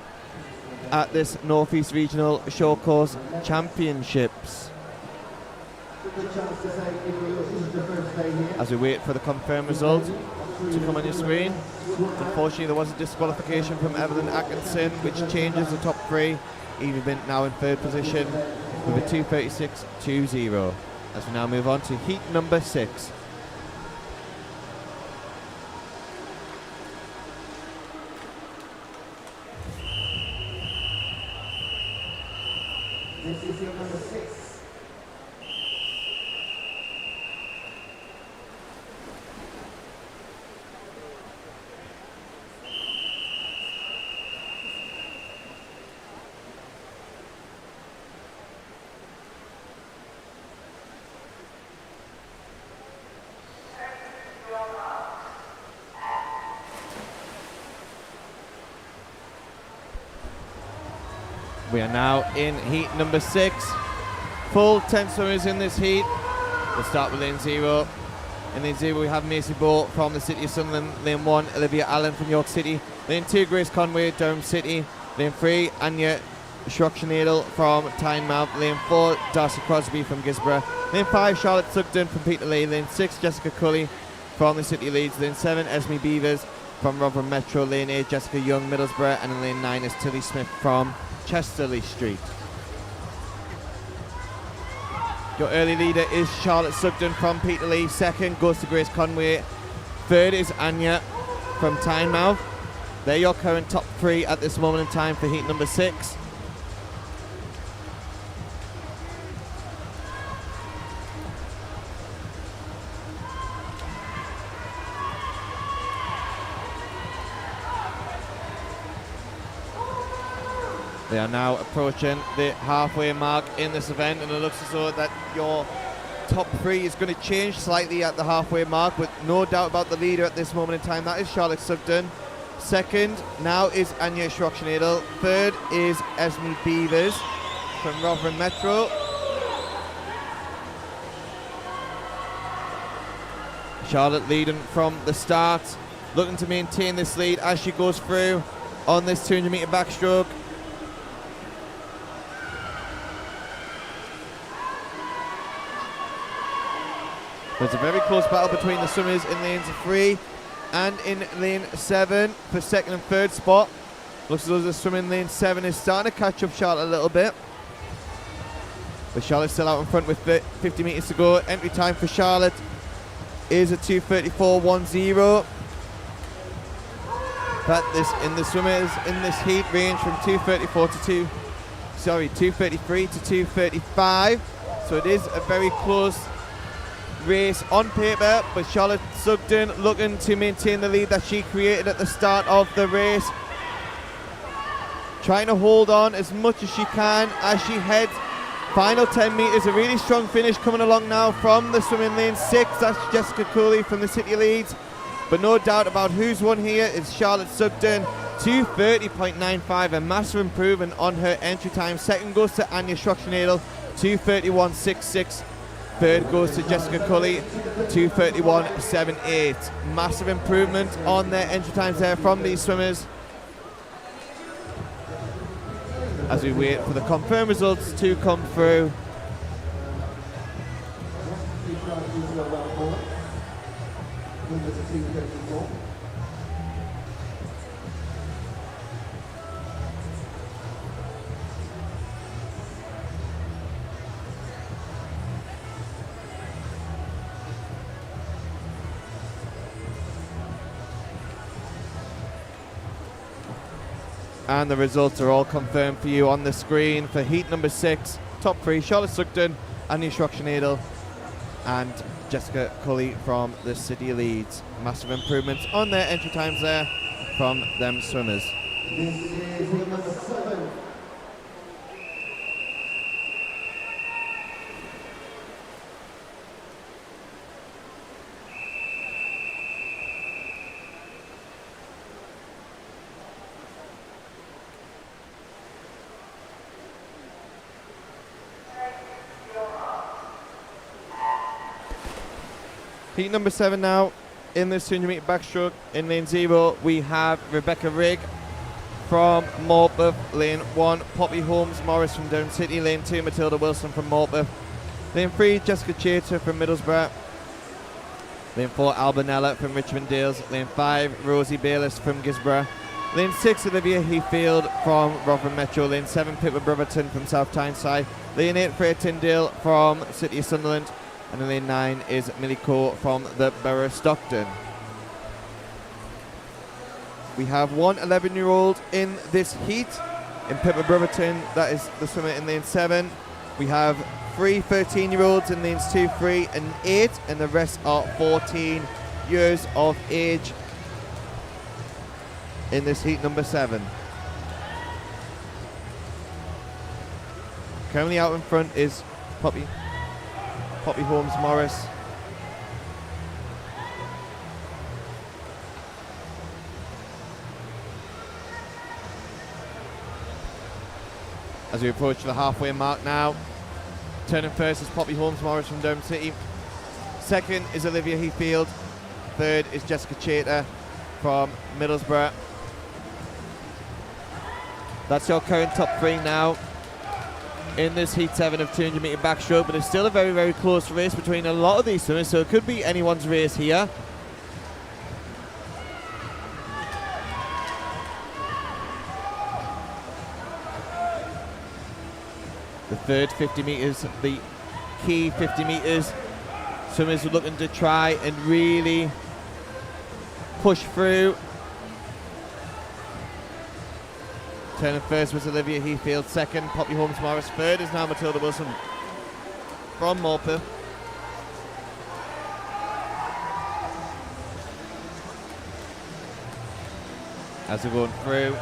at this North East Regional Short Course Championships. As we wait for the confirmed result to come on your screen, unfortunately there was a disqualification from Evelyn Atkinson, which changes the top 3. Evie Bint now in 3rd position with a 2:36.20. As we now move on to heat number 6. This is your number 6. We are now in heat number 6. Full 10 swimmers in this heat. We'll start with lane 0. In lane 0 we have Macy Bolt from the City of Sunderland. Lane 1, Olivia Allen from York City. Lane 2, Grace Conway, Durham City. Lane 3, Anya Shrockshnadel from Tynemouth. Lane 4, Darcy Crosby from Gisborough. Lane 5, Charlotte Sugden from Peterlee. Lane 6, Jessica Cully from the City of Leeds. Lane 7, Esme Beavers from Rotherham Metro. Lane 8, Jessica Young, Middlesbrough. And in lane 9 is Tilly Smith from Chesterley Street. Your early leader is Charlotte Sugden from Peterlee. Second goes to Grace Conway. Third is Anya from Tynemouth. They're your current top 3 at this moment in time for heat number 6. They are now approaching the halfway mark in this event, and it looks as though that your top 3 is going to change slightly at the halfway mark, but no doubt about the leader at this moment in time. That is Charlotte Sugden. Second now is Anya Shrockshnadel. Third is Esme Beavers from Rotherham Metro. Charlotte leading from the start, looking to maintain this lead as she goes through on this 200-metre backstroke. There's a very close battle between the swimmers in lanes 3 and in lane 7 for second and third spot. Looks as though the swimmer in lane 7 is starting to catch up Charlotte a little bit. But Charlotte's still out in front with 50 metres to go. Entry time for Charlotte is a 2:34.10. But the swimmers in this heat range from 2:33 to 2:35. So it is a very close race on paper, but Charlotte Sugden looking to maintain the lead that she created at the start of the race. Trying to hold on as much as she can as she heads. Final 10 metres, a really strong finish coming along now from the swimming lane 6. That's Jessica Cooley from the City Leeds. But no doubt about who's won here. It's Charlotte Sugden, 2:30.95, a massive improvement on her entry time. Second goes to Anya Schrockschnadel, 2:31.66. Third goes to Jessica Cooley, 2:31.78. Massive improvement on their entry times there from these swimmers. As we wait for the confirmed results to come through. And the results are all confirmed for you on the screen for heat number 6. Top 3, Charlotte Sugden, Anya Schrockschnadel and Jessica Cooley from the City Leeds. Massive improvements on their entry times there from them swimmers. This is number 7. Heat number 7 now. In this 200 metre backstroke in lane 0, we have Rebecca Rigg from Morpeth. Lane 1, Poppy Holmes Morris from Down City. Lane 2, Matilda Wilson from Morpeth. Lane 3, Jessica Chater from Middlesbrough. Lane 4, Albanella from Richmond Dales. Lane 5, Rosie Bayliss from Gisborough. Lane 6, Olivia Heathfield from Rotherham Metro. Lane 7, Pippa Brotherton from South Tyneside. Lane 8, Freya Tyndale from City of Sunderland. And in lane 9 is Millie Coe from the Borough of Stockton. We have one 11-year-old in this heat in Pippa Brotherton. That is the swimmer in lane 7. We have 3 13-year-olds in lanes 2, 3 and 8, and the rest are 14 years of age in this heat number 7. Currently out in front is Poppy Holmes Morris. As we approach the halfway mark now, turning first is Poppy Holmes Morris from Durham City. Second is Olivia Heathfield. Third is Jessica Chater from Middlesbrough. That's your current top 3 now in this heat 7 of 200 metre backstroke, but it's still a very, very close race between a lot of these swimmers, so it could be anyone's race here. The third 50 metres, the key 50 metres, swimmers are looking to try and really push through. Turning first was Olivia Heathfield. Second, Poppy Holmes Morris. Third is now Matilda Wilson from Morpeth. As we're going through.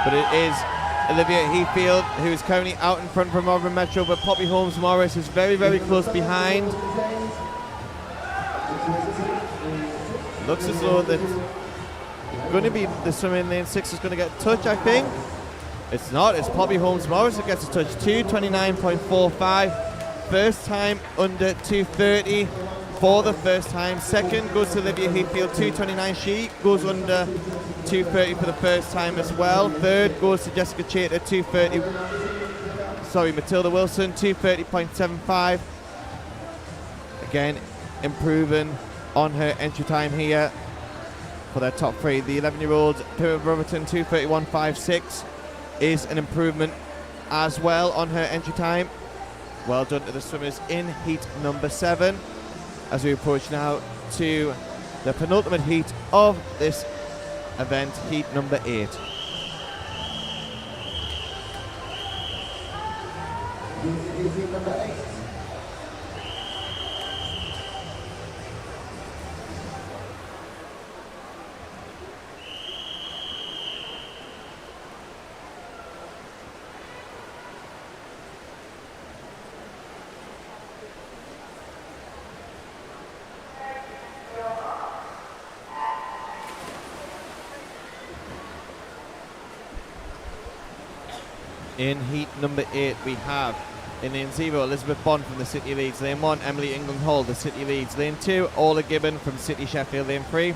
But it is Olivia Heathfield who is currently out in front from Rotherham Metro, but Poppy Holmes Morris is very, very close behind. Looks as though that going to be the swimmer in lane 6 is going to get a touch, I think. It's not, it's Poppy Holmes Morris that gets a touch. 2:29.45. First time under 2:30 for the first time. Second goes to Olivia Heathfield, 2:29. She goes under 2:30 for the first time as well. Third goes to Jessica Chater, 2:30. Sorry, Matilda Wilson, 2:30.75. Again, improving on her entry time here for their top 3. The 11-year-old Pippa Brotherton, 2:31.56, is an improvement as well on her entry time. Well done to the swimmers in heat number 7. As we approach now to the penultimate heat of this event, heat number 8. This is heat number 8. In heat number 8, we have in lane 0, Elizabeth Bond from the City Leeds. Lane 1, Emily England Hall, the City Leeds. Lane 2, Orla Gibbon from City Sheffield. Lane 3,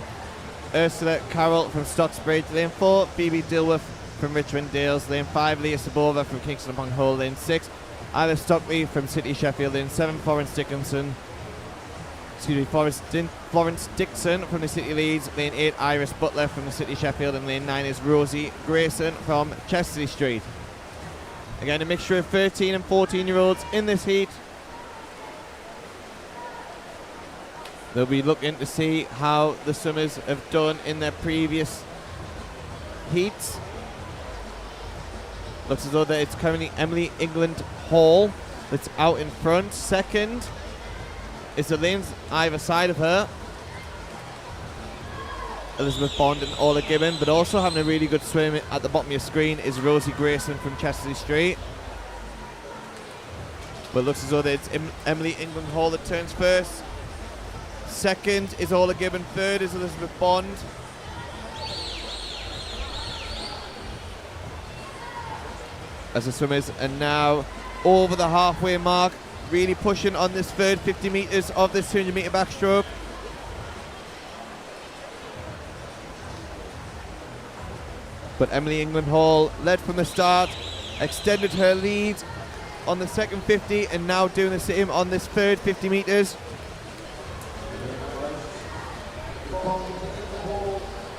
Ursula Carroll from Stocksbridge. Lane 4, Phoebe Dilworth from Richmond Dales. Lane 5, Leah Sabova from Kingston upon Hull. Lane 6, Isla Stockley from City Sheffield. Lane 7, Florence Dixon from the City Leeds. Lane 8, Iris Butler from the City Sheffield. And lane 9 is Rosie Grayson from Chesterley Street. Again, a mixture of 13 and 14-year-olds in this heat. They'll be looking to see how the swimmers have done in their previous heats. Looks as though that it's currently Emily England Hall that's out in front. Second is the lanes either side of her, Elizabeth Bond and Orla Gibbon, but also having a really good swim at the bottom of your screen is Rosie Grayson from Chesterley Street. But it looks as though that it's Emily England Hall that turns first. Second is Orla Gibbon. Third is Elizabeth Bond. As the swimmers are now over the halfway mark, really pushing on this third 50 metres of this 200 metre backstroke. But Emily England Hall led from the start, extended her lead on the second 50 and now doing the same on this third 50 metres.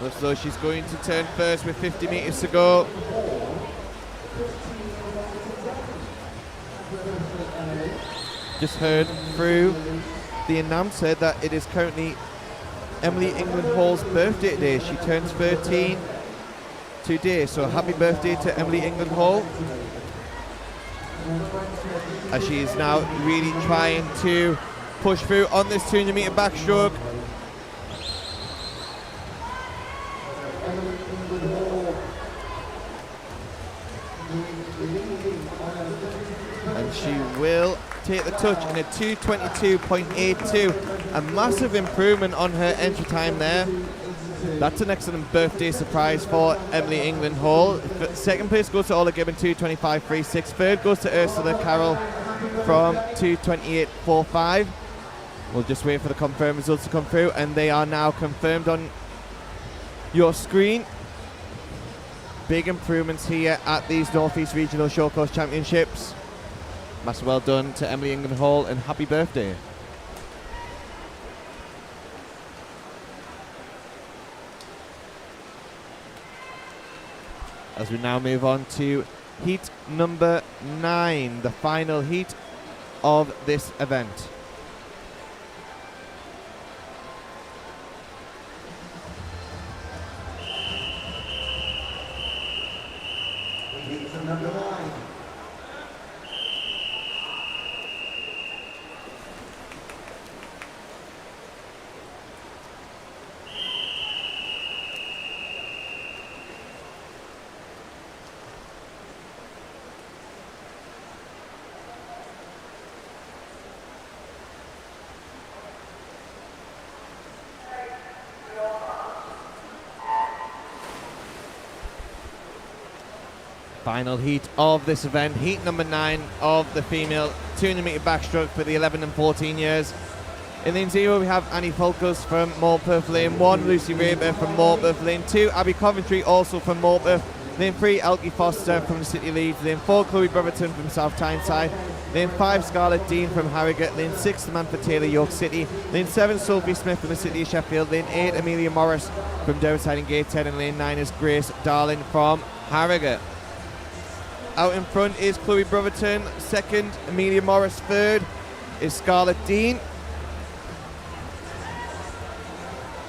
Looks as though she's going to turn first with 50 metres to go. Just heard through the announcer that it is currently Emily England Hall's birthday today. She turns 13 today, so happy birthday to Emily England Hall, as she is now really trying to push through on this 200 metre backstroke. And she will take the touch in a 2:22.82, a massive improvement on her entry time there. That's an excellent birthday surprise for Emily England Hall. Second place goes to Orla Gibbon, 2:25.36. Third goes to Ursula Carroll from 2:28.45. We'll just wait for the confirmed results to come through, and they are now confirmed on your screen. Big improvements here at these North East Regional Short Course Championships. Massive well done to Emily England Hall, and happy birthday. As we now move on to heat number 9, the final heat of this event. Heat number 9. Final heat of this event, heat number 9 of the female 200 metre backstroke for the 11 and 14 years. In lane 0 we have Annie Fulkers from Morpeth. Lane 1, Lucy Raber from Morpeth. Lane 2, Abby Coventry also from Morpeth. Lane 3, Elkie Foster from the City Leeds. Lane 4, Chloe Brotherton from South Tyneside. Lane 5, Scarlett Dean from Harrogate. Lane 6, Samantha Taylor, York City. Lane 7, Sophie Smith from the City of Sheffield. Lane 8, Amelia Morris from Derryside and Gateshead. And lane 9 is Grace Darling from Harrogate. Out in front is Chloe Brotherton. Second, Amelia Morris. Third is Scarlett Dean.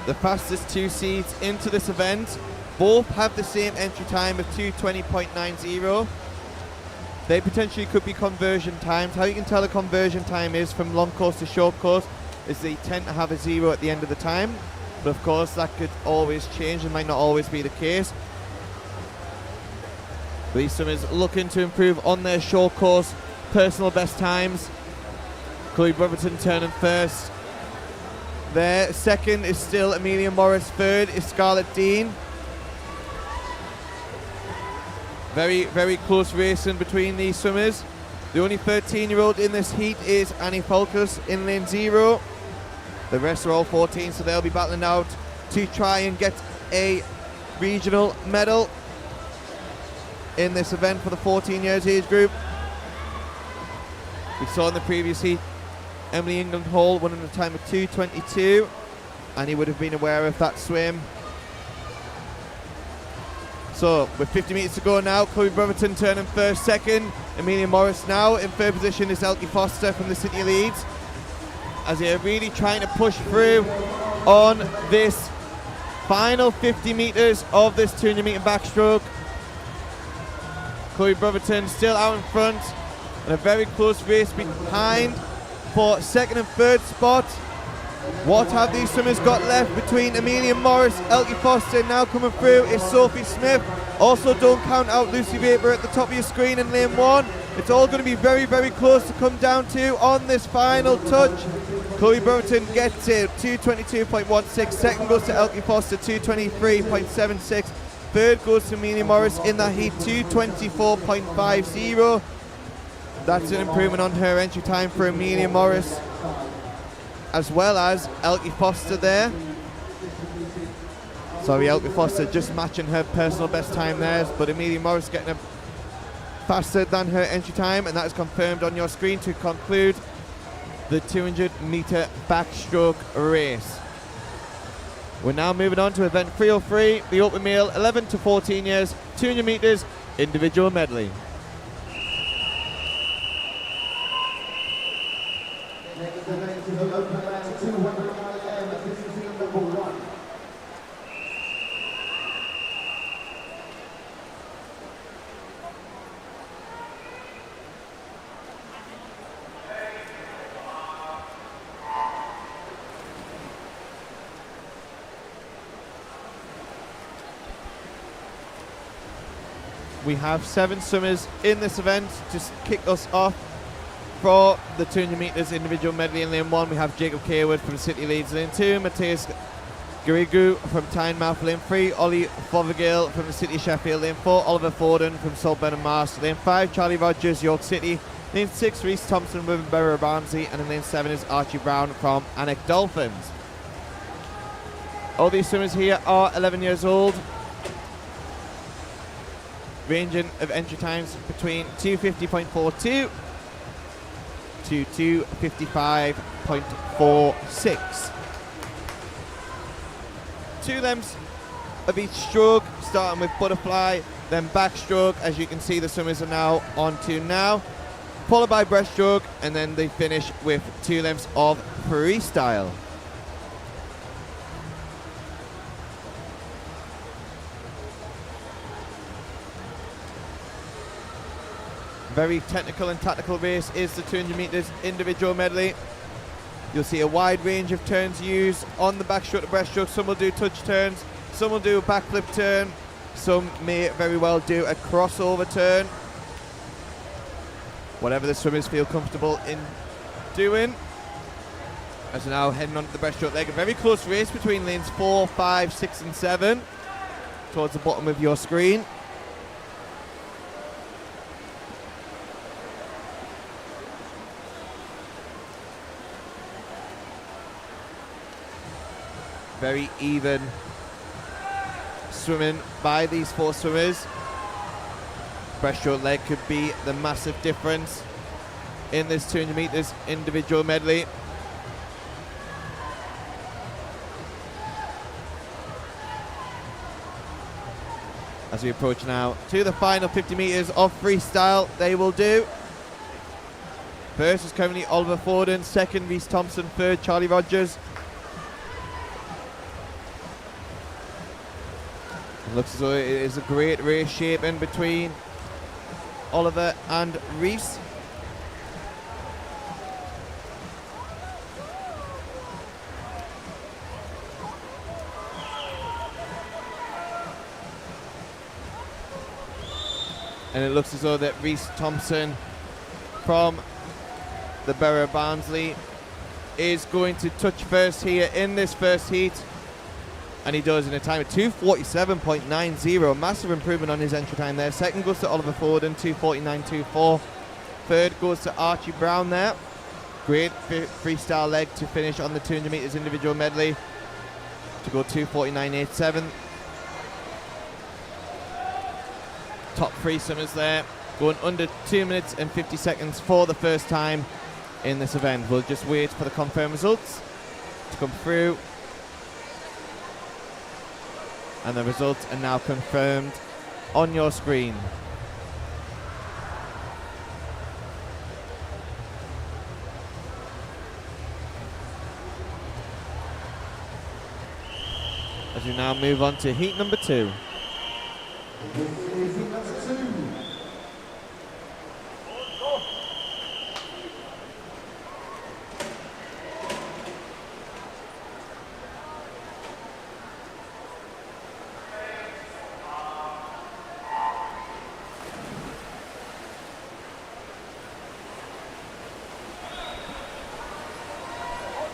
The fastest 2 seeds into this event Both have the same entry time of 2:20.90. They potentially could be conversion times. How you can tell a conversion time is from long course to short course is they tend to have a 0 at the end of the time. But of course that could always change and might not always be the case. These swimmers looking to improve on their short course personal best times. Chloe Brotherton turning first. There, second is still Amelia Morris. Third is Scarlett Dean. Very, very close racing between these swimmers. The only 13-year-old in this heat is Annie Falkus in lane 0. The rest are all 14, so they'll be battling out to try and get a regional medal in this event for the 14 years age group. We saw in the previous heat Emily England Hall won in a time of 2:22, and he would have been aware of that swim. So with 50 metres to go now, Chloe Brotherton turning first, second. Amelia Morris now in third position is Elkie Foster from the City of Leeds, as they're really trying to push through on this final 50 metres of this 200 metre backstroke. Chloe Brotherton still out in front, and a very close race behind for second and third spot. What have these swimmers got left between Amelia Morris, Elkie Foster? Now coming through is Sophie Smith. Also don't count out Lucy Vapor at the top of your screen in lane 1. It's all going to be very, very close to come down to on this final touch. Chloe Brotherton gets it, 2:22.16. Second goes to Elkie Foster, 2:23.76. Third goes to Amelia Morris in that heat, 2:24.50. That's an improvement on her entry time for Amelia Morris, as well as Elkie Foster there. Sorry, Elkie Foster just matching her personal best time there, but Amelia Morris getting a faster than her entry time, and that is confirmed on your screen to conclude the 200 metre backstroke race. We're now moving on to event 303, the open male 11 to 14 years, 200 metres individual medley. Next event is the open round 200 m. This is heat number 1. We have 7 swimmers in this event to kick us off. For the 200 metres individual medley in lane 1, we have Jacob Carewood from City Leeds lane 2, Matthias Garigu from Tynemouth lane 3, Ollie Fothergill from the City of Sheffield lane 4, Oliver Forden from Saltburn and Mars lane 5, Charlie Rogers, York City lane 6, Reece Thompson with Borough Barnsley, and in lane 7 is Archie Brown from Anik Dolphins. All these swimmers here are 11 years old, ranging of entry times between 2:50.42 to 2:55.46. 2 lengths of each stroke, starting with butterfly, then backstroke, as you can see the swimmers are now on to now, followed by breaststroke, and then they finish with 2 lengths of freestyle. Very technical and tactical race is the 200 metres individual medley. You'll see a wide range of turns used on the backstroke to breaststroke. Some will do touch turns, some will do a backflip turn, some may very well do a crossover turn. Whatever the swimmers feel comfortable in doing. As we're now heading onto the breaststroke leg, a very close race between lanes 4, 5, 6 and 7 towards the bottom of your screen. Very even swimming by these 4 swimmers. Breaststroke leg could be the massive difference in this 200 metres individual medley. As we approach now to the final 50 metres of freestyle, they will do. First is currently Oliver Forden, second Reece Thompson, third Charlie Rogers. Looks as though it is a great race shape in between Oliver and Reese. And it looks as though that Reese Thompson from the Borough of Barnsley is going to touch first here in this first heat. And he does in a time of 2:47.90. Massive improvement on his entry time there. Second goes to Oliver Foden, 2:49.24. Third goes to Archie Brown there. Great freestyle leg to finish on the 200 metres individual medley to go 2:49.87. Top three swimmers there, going under 2 minutes and 50 seconds for the first time in this event. We'll just wait for the confirmed results to come through. And the results are now confirmed on your screen. As we now move on to heat number 2.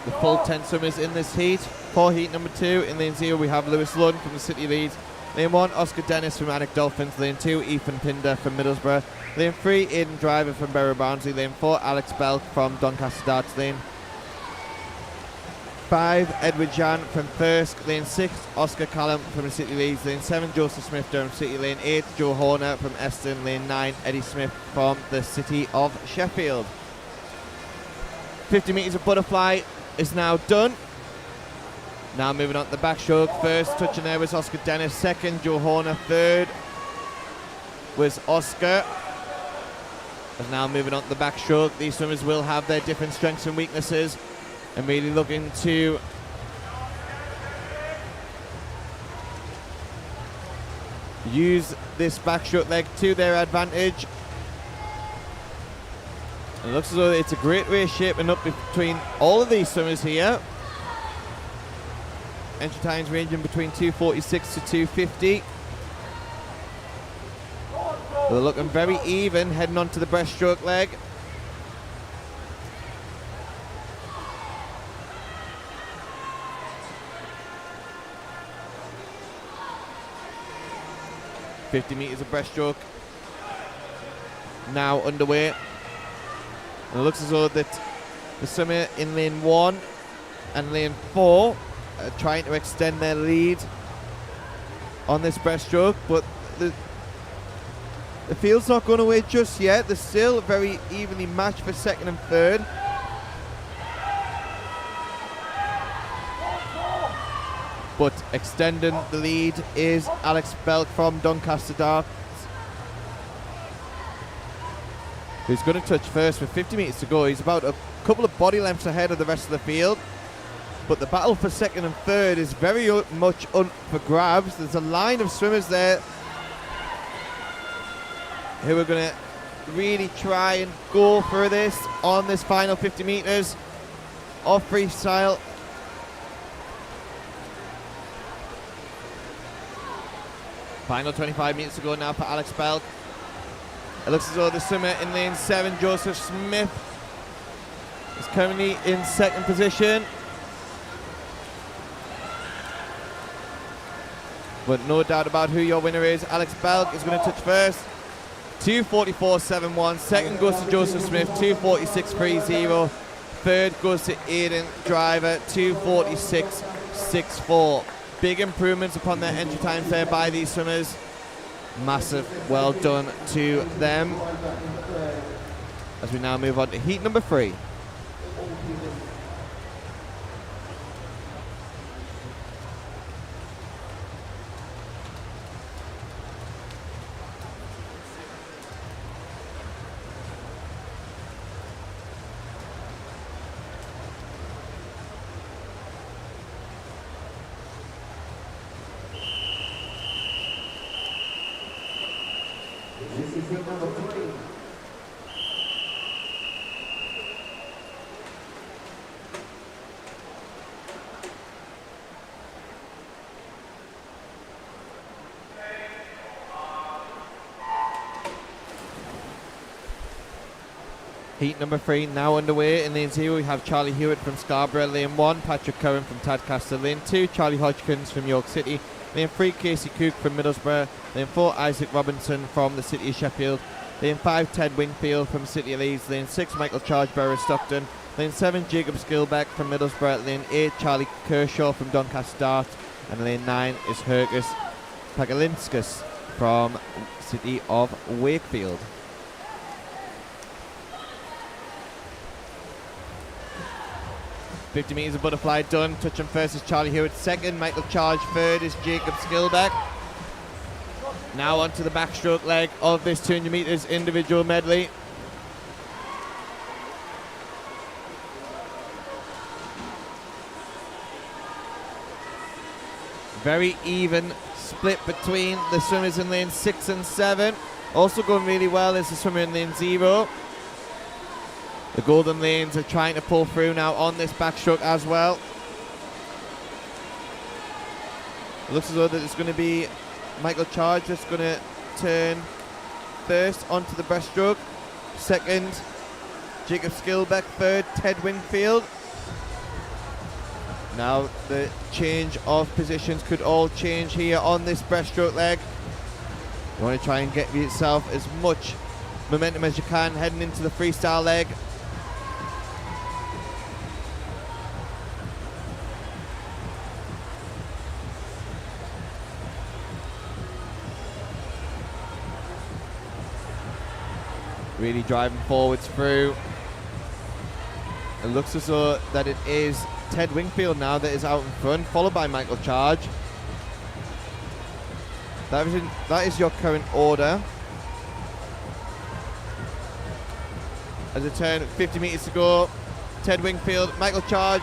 The full 10 swimmers in this heat. For heat number 2, in lane 0 we have Lewis Lunn from the City Leeds. Lane 1, Oscar Dennis from Alnwick Dolphins. Lane 2, Ethan Pinder from Middlesbrough. Lane 3, Aidan Driver from Borough Barnsley. Lane 4, Alex Belk from Doncaster Darts. Lane 5, Edward Jan from Thirsk. Lane 6, Oscar Callum from the City Leeds. Lane 7, Joseph Smith, Durham City. Lane 8, Joe Horner from Eston. Lane 9, Eddie Smith from the City of Sheffield. 50 metres of butterfly is now done. Now moving on to the backstroke. First touching there was Oscar Dennis. Second, Joe Horner. Third was Oscar. And now moving on to the backstroke. These swimmers will have their different strengths and weaknesses, and really looking to use this backstroke leg to their advantage. And it looks as though it's a great race shaping up between all of these swimmers here. Entry times ranging between 2:46 to 2:50. They're looking very even heading on to the breaststroke leg. .50 metres of breaststroke now underway. And it looks as though that the swimmer in lane 1 and lane 4 are trying to extend their lead on this breaststroke, but the field's not going away just yet. They're still very evenly matched for second and third. But extending the lead is Alex Belk from Doncaster Darts, who's going to touch first with 50 metres to go. He's about a couple of body lengths ahead of the rest of the field. But the battle for second and third is very much up for grabs. There's a line of swimmers there who are going to really try and go for this on this final 50 metres of freestyle. Final 25 metres to go now for Alex Belk. It looks as though the swimmer in lane 7, Joseph Smith, is currently in second position. But no doubt about who your winner is. Alex Belk is going to touch first. 2:44.71. Second goes to Joseph Smith, 2:46.30. Third goes to Aidan Driver, 2:46.64. Big improvements upon their entry times there by these swimmers. Massive well done to them. As we now move on to heat number 3. is heat number 3. Heat number 3 now underway. In lane 0 we have Charlie Hewitt from Scarborough. Lane 1 Patrick Curran from Tadcaster. Lane 2 Charlie Hodgkins from York City. Lane 3 Casey Cook from Middlesbrough. Lane 4 Isaac Robinson from the City of Sheffield. Lane 5 Ted Wingfield from City of Leeds. Lane 6 Michael Chargeborough Stockton. Lane 7 Jacob Skillbeck from Middlesbrough. Lane 8 Charlie Kershaw from Doncaster Dart. And lane 9 is Herkus Pagalinskas from City of Wakefield. $50 meters of butterfly done. Touch and first is Charlie Hewitt. Second, Michael Charge. Third is Jacob Skillbeck. Now onto the backstroke leg of this 200 meters individual medley. Very even split between the swimmers in lane 6 and 7. Also going really well is the swimmer in lane 0. The golden lanes are trying to pull through now on this backstroke as well. It looks as though that it's going to be Michael Charge that's going to turn first onto the breaststroke. Second, Jacob Skillbeck. Third, Ted Wingfield. Now the change of positions could all change here on this breaststroke leg. You want to try and get yourself as much momentum as you can heading into the freestyle leg. Really driving forwards through. It looks as though that it is Ted Wingfield now that is out in front, followed by Michael Charge. That is your current order. As it turn, 50 meters to go. Ted Wingfield, Michael Charge,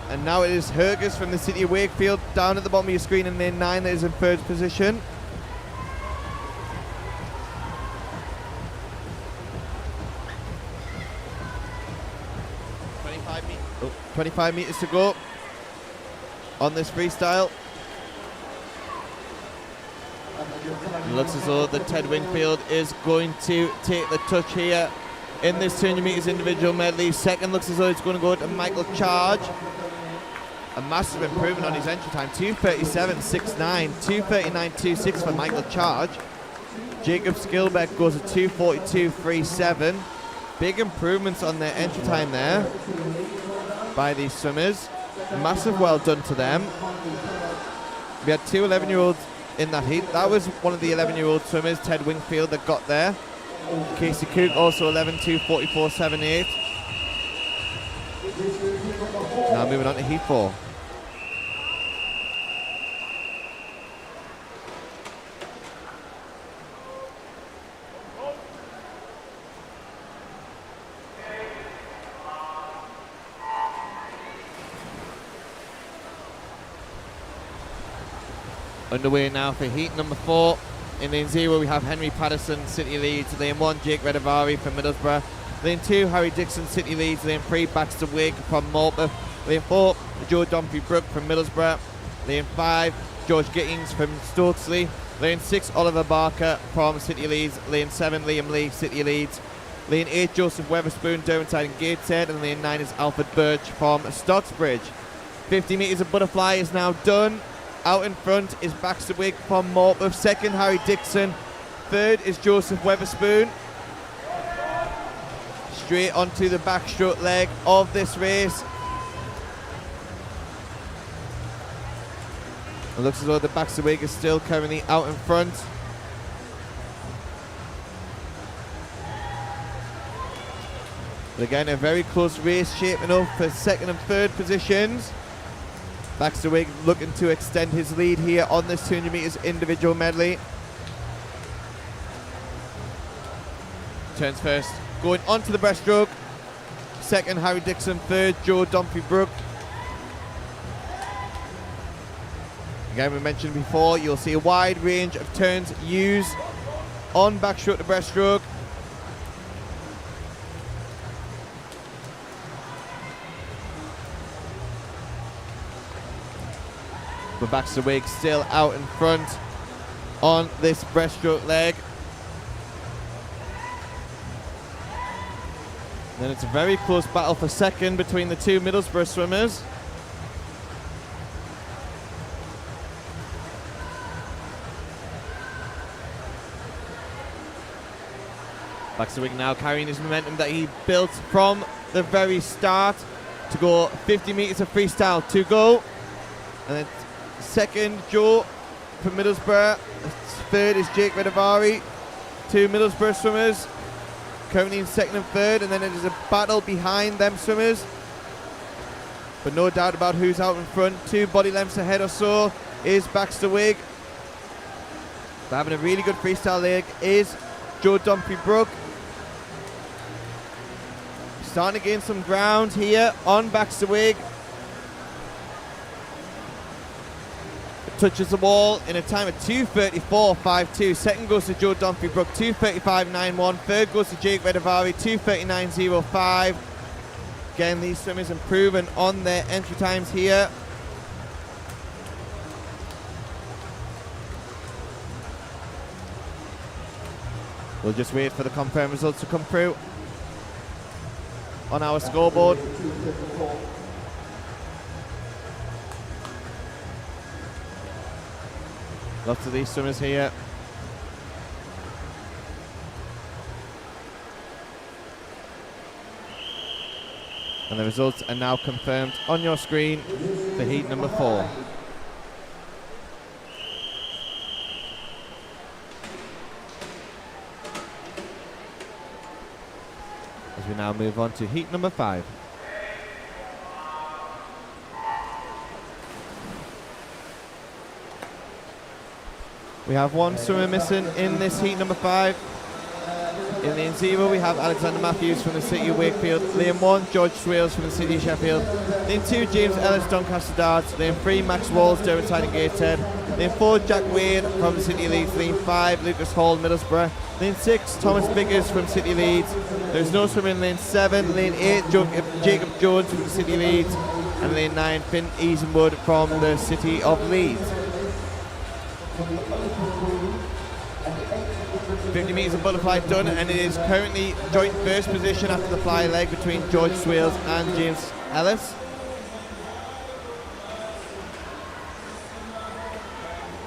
and now it is Hergus from the City of Wakefield down at the bottom of your screen in lane 9 that is in third position. 25 meters to go on this freestyle. It looks as though that Ted Wingfield is going to take the touch here in this 200 meters individual medley. Second looks as though it's going to go to Michael Charge. A massive improvement on his entry time. 2:37.69, 2:39.26 for Michael Charge. Jacob Skillbeck goes at 2:42.37. Big improvements on their entry time there by these swimmers. Massive well done to them. We had two 11-year-olds in that heat. That was one of the 11-year-old swimmers, Ted Wingfield, that got there. Casey Cook also 11, 2:44.78. Now moving on to heat 4. Underway now for heat number 4. In lane 0 we have Henry Patterson, City Leeds. Lane 1 Jake Redavari from Middlesbrough. Lane 2 Harry Dixon, City Leeds. Lane 3 Baxter Wig from Malta. Lane 4 Joe Dumpy Brook from Middlesbrough. Lane 5 George Gittings from Stokesley. Lane 6 Oliver Barker from City Leeds. Lane 7 Liam Lee, City Leeds. Lane 8 Joseph Weatherspoon, Derwentide and Gateshead. And lane 9 is Alfred Birch from Stocksbridge. 50 metres of butterfly is now done. Out in front is Baxter Wig from Morpeth. Second, Harry Dixon. Third is Joseph Weatherspoon. Straight onto the backstroke leg of this race. It looks as though the Baxter Wig is still currently out in front. But again, a very close race shaping up for second and third positions. Baxter Wig looking to extend his lead here on this 200 metres individual medley. Turns first, going onto the breaststroke. Second, Harry Dixon. Third, Joe Dumpy Brook. Again, we mentioned before, you'll see a wide range of turns used on backstroke to breaststroke. But Backstroke still out in front on this breaststroke leg. Then it's a very close battle for second between the two Middlesbrough swimmers. Backstroke now carrying his momentum that he built from the very start to go 50 metres of freestyle to go. And then second, Joe from Middlesbrough. Third is Jake Redavari. Two Middlesbrough swimmers currently in second and third, and then it is a battle behind them swimmers. But no doubt about who's out in front. 2 body lengths ahead or so is Backstroke. But having a really good freestyle leg is Joe Dumfries-Brooke. Starting to gain some ground here on Backstroke. Touches the wall in a time of 2:34.52. Second goes to Joe Dumfries-Brooke, 2:35.91. Third goes to Jake Redavari, 2:39.05. Again, these swimmers improving on their entry times here. We'll just wait for the confirmed results to come through on our scoreboard. Lots of these swimmers here. And the results are now confirmed on your screen for heat number 4. As we now move on to heat number 5. We have one swimmer missing in this heat number 5. In lane 0 we have Alexander Matthews from the city of Wakefield. Lane 1 George Swales from the city of Sheffield. Lane 2 James Ellis, Doncaster Darts. Lane 3 Max Walls, Derrenside and Gateshead. Lane 4 Jack Wade from the city of Leeds. Lane 5 Lucas Hall, Middlesbrough. Lane 6 Thomas Biggers from city of Leeds. There's no swimmer in lane 7. Lane 8 Jacob Jones from the city of Leeds. And lane 9 Finn Easenwood from the city of Leeds. 50 metres of butterfly done, and it is currently joint first position after the fly leg between George Swales and James Ellis.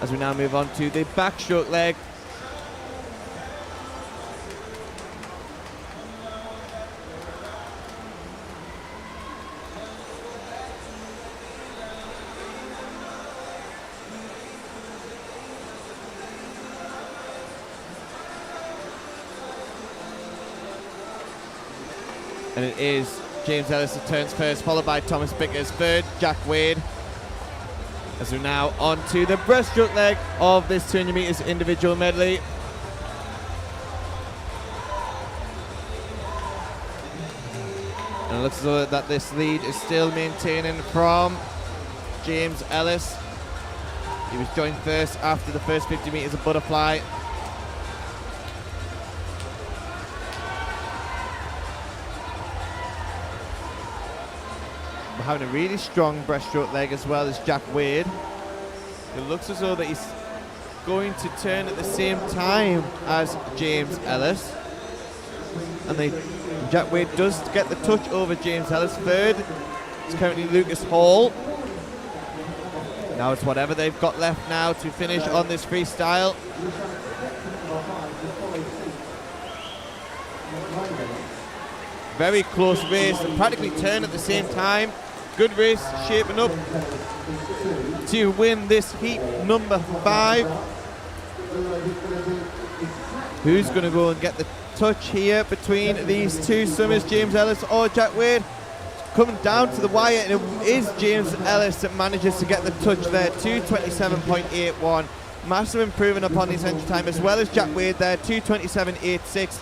As we now move on to the backstroke leg. And it is James Ellis that turns first, followed by Thomas Bickers third, Jack Wade. As we're now on to the breaststroke leg of this 200 metres individual medley. And it looks as though that this lead is still maintaining from James Ellis. He was joined first after the first 50 metres of butterfly. Having a really strong breaststroke leg as well as Jack Wade. It looks as though that he's going to turn at the same time as James Ellis. And Jack Wade does get the touch over James Ellis. Third is currently Lucas Hall. Now it's whatever they've got left now to finish on this freestyle. Very close race and practically turn at the same time. Good race shaping up to win this heat number 5. Who's going to go and get the touch here between these two swimmers, James Ellis or Jack Wade? Coming down to the wire, and it is James Ellis that manages to get the touch there, 2:27.81. Massive improvement upon his entry time, as well as Jack Wade there, 2:27.86.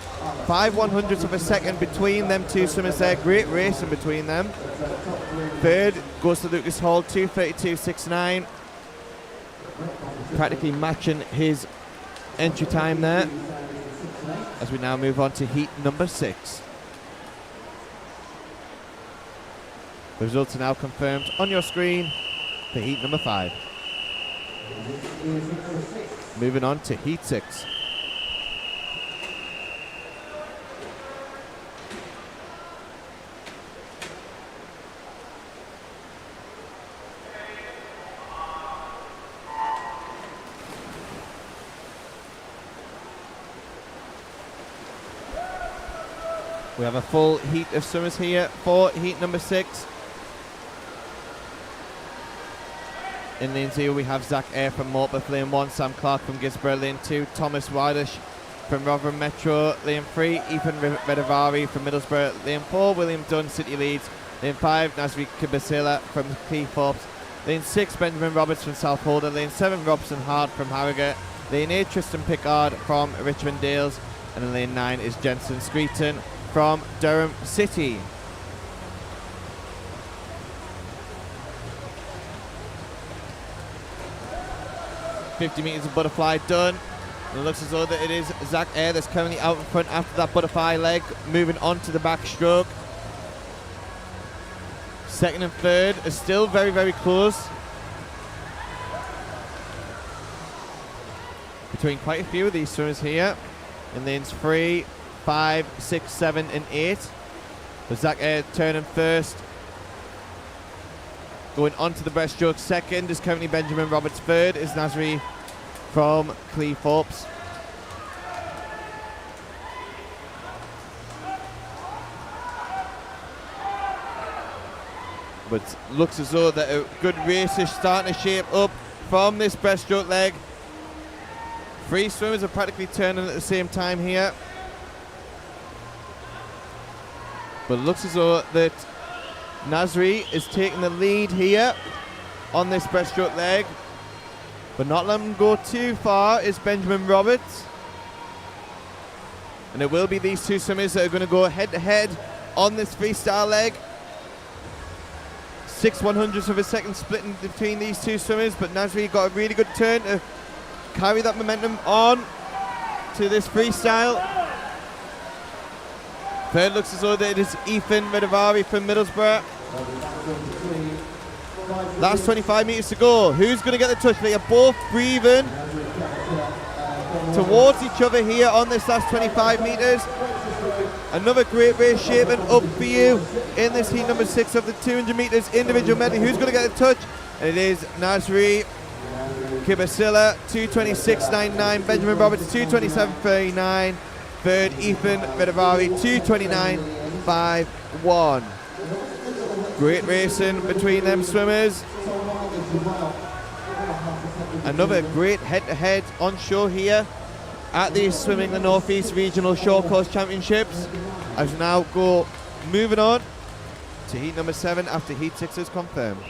5/100ths of a second between them two swimmers there. Great racing between them. Third goes to Lucas Hall, 2:32.69. Practically matching his entry time there. as we now move on to heat number 6. The results are now confirmed on your screen for heat number 5. Moving on to heat 6. We have a full heat of swimmers here for heat number 6. In lane 0 we have Zach Eyre from Morpeth, lane 1, Sam Clark from Gisborough, lane 2, Thomas Wydish from Rotherham Metro, lane 3, Ethan Redavari from Middlesbrough, lane 4, William Dunn, City Leeds, lane 5, Nasri Kibasila from Cleethorpes, lane 6, Benjamin Roberts from South Holder, lane 7, Robson Hard from Harrogate, lane 8, Tristan Pickard from Richmond Dales, and in lane 9 is Jensen Screeton from Durham City. $50 meters of butterfly done. And it looks as though that it is Zach Eyre that's currently out in front after that butterfly leg, moving on to the backstroke. Second and third are still very, very close between quite a few of these swimmers here in lanes 3, 5, 6, 7 and 8. So Zach Eyre turning first. Going on to the breaststroke second is currently Benjamin Roberts. Third is Nasri from Cleethorpes. But looks as though that a good race is starting to shape up from this breaststroke leg. 3 swimmers are practically turning at the same time here. But it looks as though that Nasri is taking the lead here on this breaststroke leg. But not letting him go too far is Benjamin Roberts. And it will be these 2 swimmers that are going to go head to head on this freestyle leg. 6 100ths of a second split in between these 2 swimmers, but Nasri got a really good turn to carry that momentum on to this freestyle. Third looks as though that it is Ethan Redavari from Middlesbrough. Last 25 meters to go. Who's going to get the touch? They are both breathing towards each other here on this last 25 meters. Another great race shaping up for you in this heat number 6 of the 200 meters individual medley. Who's going to get the touch? And it is Nasri Kibasila, 2:26.99. Benjamin Roberts, 2:27.39. Third, Ethan Redavari, 2:29.51. Great racing between them swimmers. Another great head-to-head on show here at the Swimming the North East Regional Short Course Championships. As we now go moving on to heat number 7 after heat 6 is confirmed.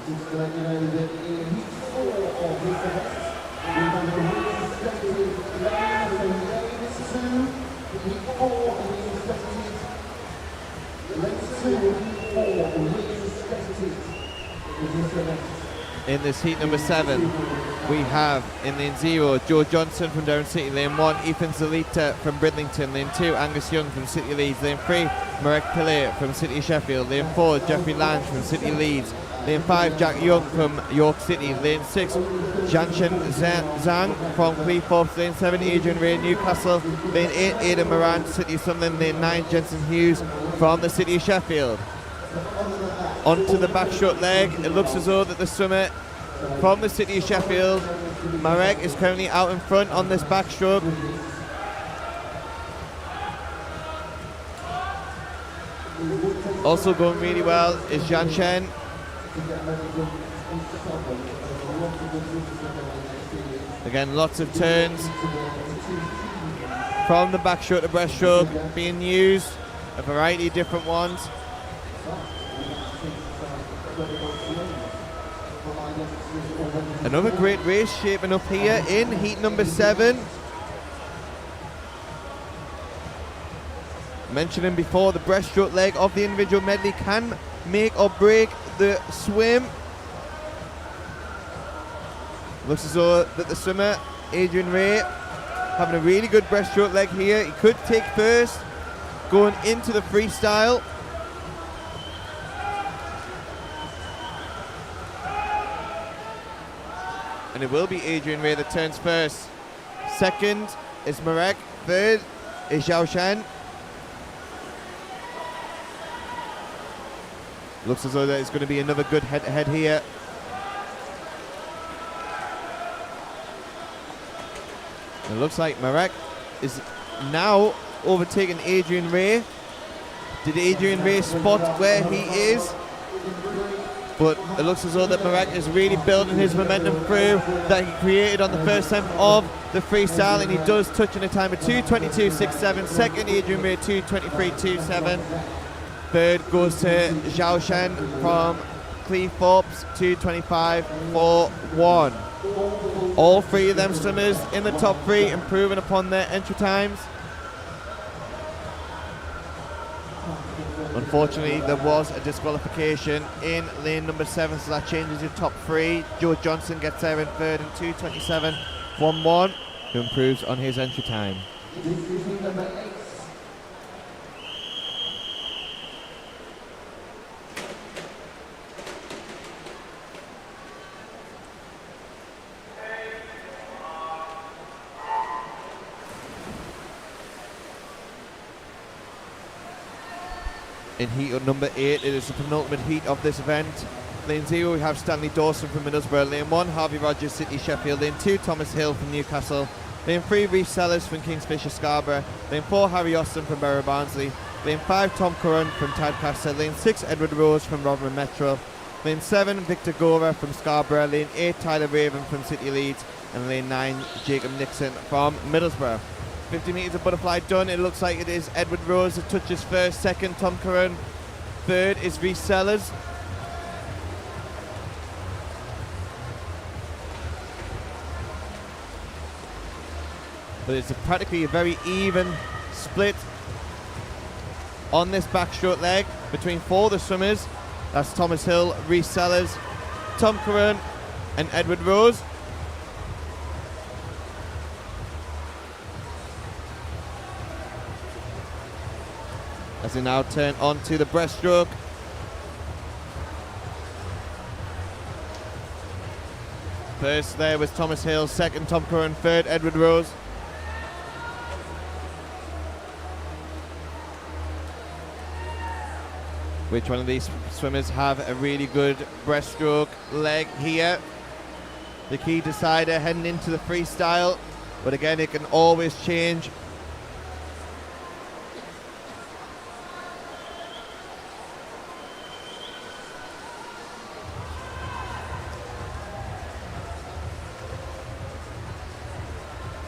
Just to let you know that in heat 4 of this event, we have a respected lane from lanes 2, heat 4 of the respected lanes 2 of heat 4 of the respected in this event. In this heat number 7, we have in lane 0 Joe Johnson from Durham City, lane 1 Ethan Zalita from Bridlington, lane 2 Angus Young from City Leeds, lane 3 Marek Pillay from City Sheffield, lane 4 Jeffrey Lange from City Leeds, lane 5 Jack Young from York City, lane 6 Janshen Zhang from Cleethorpes, lane 7 Adrian Ray Newcastle, lane 8 Aidan Moran City Sunderland, lane 9 Jensen Hughes from the City of Sheffield. Onto the backstroke leg, it looks as though that the swimmer from the City of Sheffield, Marek, is currently out in front on this backstroke. Also going really well is Janshen. Again, lots of turns from the backstroke to breaststroke being used, a variety of different ones. Another great race shaping up here in heat number 7. Mentioning before, the breaststroke leg of the individual medley can make or break the swim. Looks as though that the swimmer, Adrian Ray, having a really good breaststroke leg here. He could take first going into the freestyle. And it will be Adrian Ray that turns first. Second is Marek. Third is Zhao Shan. Looks as though that it's going to be another good head-to-head here. It looks like Marek is now overtaking Adrian Ray. Did Adrian Ray spot where he is? But it looks as though that Marek is really building his momentum through that he created on the first time of the freestyle, and he does touch in a time of 2:22.67. Second, Adrian Ray 2:23.27. Third goes to Zhao Shan from Cleethorpes 2:25.41. All three of them swimmers in the top 3, improving upon their entry times. Unfortunately, there was a disqualification in lane number 7, so that changes your top 3. Joe Johnson gets there in third in 2:27.11, who improves on his entry time. In heat number 8, it is the penultimate heat of this event. Lane 0, we have Stanley Dawson from Middlesbrough. Lane 1, Harvey Rogers, City Sheffield. Lane 2, Thomas Hill from Newcastle. Lane 3, Reece Sellers from Kingsfisher Scarborough. Lane 4, Harry Austin from Barrow Barnsley. Lane 5, Tom Curran from Tadcaster. Lane 6, Edward Rose from Rotherham Metro. Lane 7, Victor Gora from Scarborough. Lane 8, Tyler Raven from City Leeds. And lane 9, Jacob Nixon from Middlesbrough. 50 metres of butterfly done. It looks like it is Edward Rose that touches first. Second, Tom Curran. Third is Reece Sellers. But it's practically a very even split on this backstroke leg between 4 of the swimmers. That's Thomas Hill, Reece Sellers, Tom Curran and Edward Rose. As they now turn on to the breaststroke. First there was Thomas Hill, second Tom Curran, third Edward Rose. Which one of these swimmers have a really good breaststroke leg here? The key decider heading into the freestyle, but again it can always change.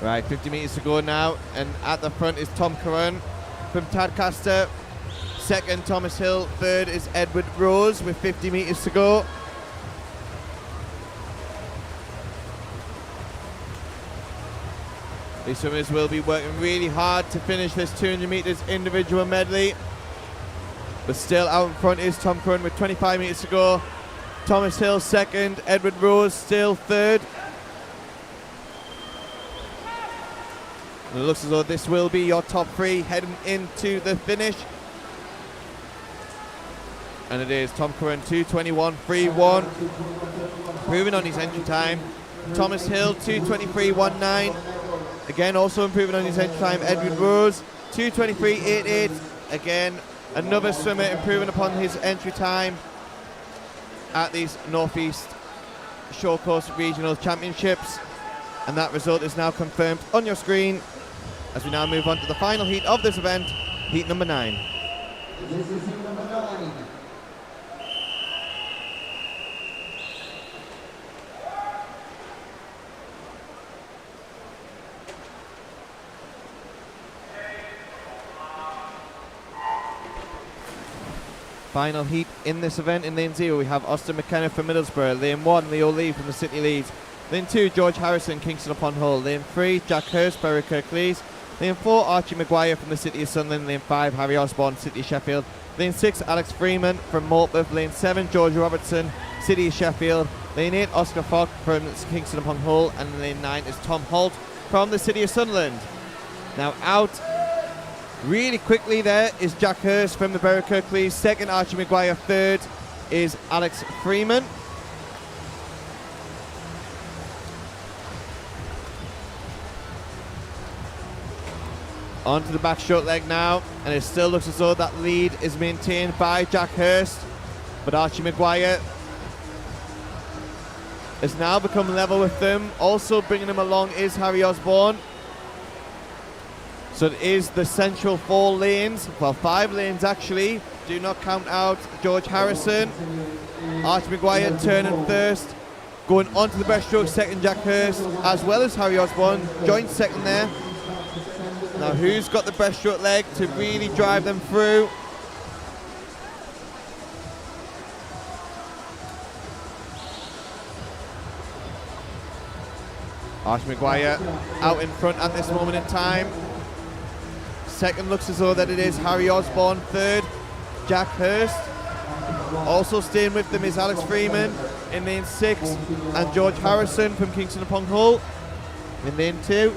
Right, 50 metres to go now, and at the front is Tom Curran from Tadcaster. Second, Thomas Hill. Third is Edward Rose with 50 metres to go. These swimmers will be working really hard to finish this 200 metres individual medley. But still out in front is Tom Curran with 25 metres to go. Thomas Hill second, Edward Rose still third. And it looks as though this will be your top 3 heading into the finish. And it is Tom Curran 2:21.31, improving on his entry time. Thomas Hill 2:23.19, again also improving on his entry time. Edward Rose 2:23.88, again another swimmer improving upon his entry time at these North East Short Course Regional Championships. And that result is now confirmed on your screen as we now move on to the final heat of this event, heat number 9. This is heat number 9. Final heat in this event. In lane 0 we have Austin McKenna from Middlesbrough. Lane 1, Leo Lee from the City Leeds. Lane 2, George Harrison, Kingston upon Hull. Lane 3, Jack Hurst, Berwick Kirklees. Lane 4, Archie Maguire from the City of Sunderland. Lane 5, Harry Osborne, City of Sheffield. Lane 6, Alex Freeman from Morpeth. Lane 7, George Robertson, City of Sheffield. Lane 8, Oscar Fogg from Kingston upon Hull. And lane 9 is Tom Holt from the City of Sunderland. Now out really quickly there is Jack Hurst from the Berwick Kirklees. Second, Archie Maguire. Third is Alex Freeman. Onto the backstroke leg now, and it still looks as though that lead is maintained by Jack Hurst, but Archie Maguire has now become level with them. Also bringing him along is Harry Osborne. So it is the central 4 lanes, well 5 lanes actually, do not count out George Harrison. Archie Maguire turning first, going onto the breaststroke, second Jack Hurst, as well as Harry Osborne, joint second there. Now who's got the breaststroke leg to really drive them through? Archie Maguire out in front at this moment in time. Second looks as though that it is Harry Osborne. Third, Jack Hurst. Also staying with them is Alex Freeman in lane 6 and George Harrison from Kingston upon Hull in lane 2.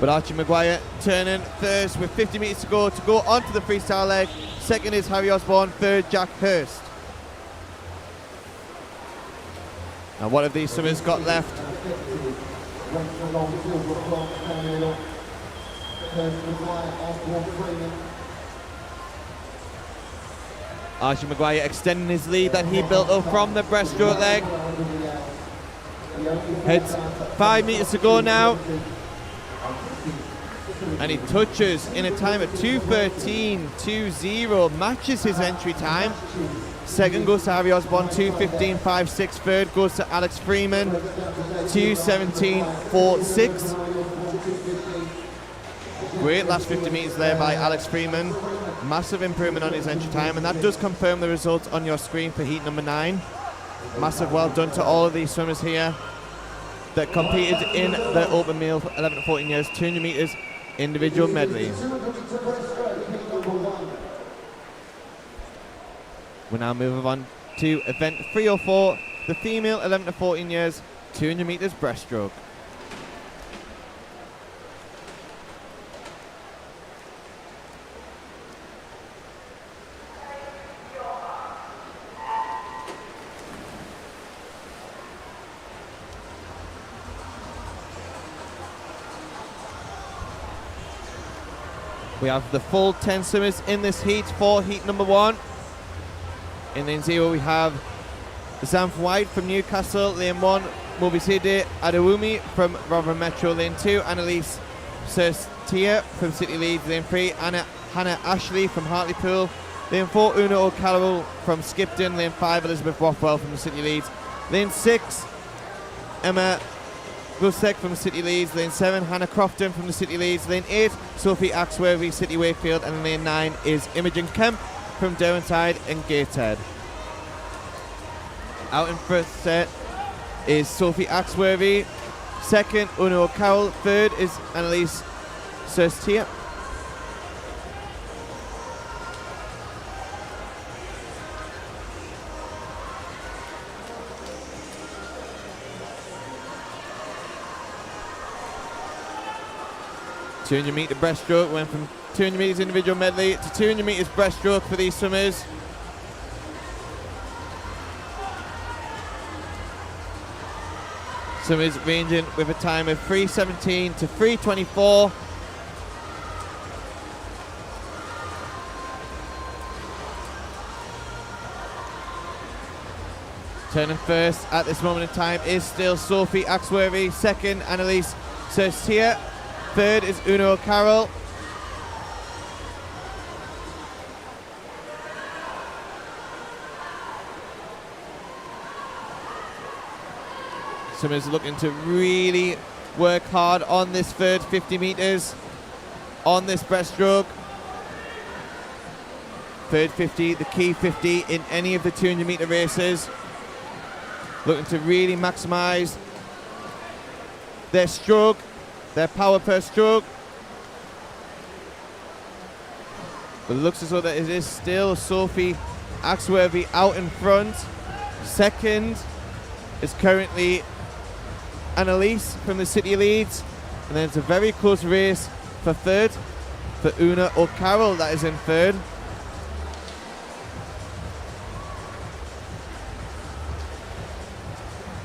But Archie Maguire turning first with 50 metres to go onto the freestyle leg. Second is Harry Osborne. Third, Jack Hurst. Now what have these swimmers got left? Archie Maguire extending his lead that he built up from the breaststroke leg. Heads 5 metres to go now. And he touches in a time of 2:13.20, matches his entry time. Second goes to Harry Osborne, 2:15.56. Third goes to Alex Freeman, 2:17.46. Great last 50 metres there by Alex Freeman. Massive improvement on his entry time, and that does confirm the results on your screen for heat number 9. Massive well done to all of these swimmers here that competed in the open meal for 11 to 14 years, 200 metres individual medley. We're now moving on to event 304, the female 11 to 14 years, 200 metres breaststroke. We have the full 10 swimmers in this heat for heat number 1. In lane 0 we have Zamf White from Newcastle. Lane 1, Mobisede Adewumi from Rotherham Metro. Lane 2, Annalise Sirstia from City Leeds. Lane 3, Hannah Ashley from Hartlepool. Lane 4, Una O'Carroll from Skipton. Lane 5, Elizabeth Rothwell from the City Leeds. Lane 6, Emma Gusek from City Leeds. Lane 7, Hannah Crofton from the City Leeds. Lane 8, Sophie Axworthy, City Wakefield. And lane 9 is Imogen Kemp from Derwentide and Gateshead. Out in first set is Sophie Axworthy. Second, Una O'Carroll. Third is Annalise Sirstia. .200 metre breaststroke, went from 200 metres individual medley to 200 metres breaststroke for these swimmers. Swimmers ranging with a time of 3:17 to 3:24. Turning first at this moment in time is still Sophie Axworthy. Second, Annalise Sirstia. Third is Una O'Carroll. Swimmers looking to really work hard on this third 50 metres on this breaststroke. Third 50, the key 50 in any of the 200 metre races. looking to really maximise their stroke, their power per stroke. But it looks as though that it is still Sophie Axworthy out in front. Second is currently Annalise from the City of Leeds. And then it's a very close race for third for Una O'Carroll, that is in third.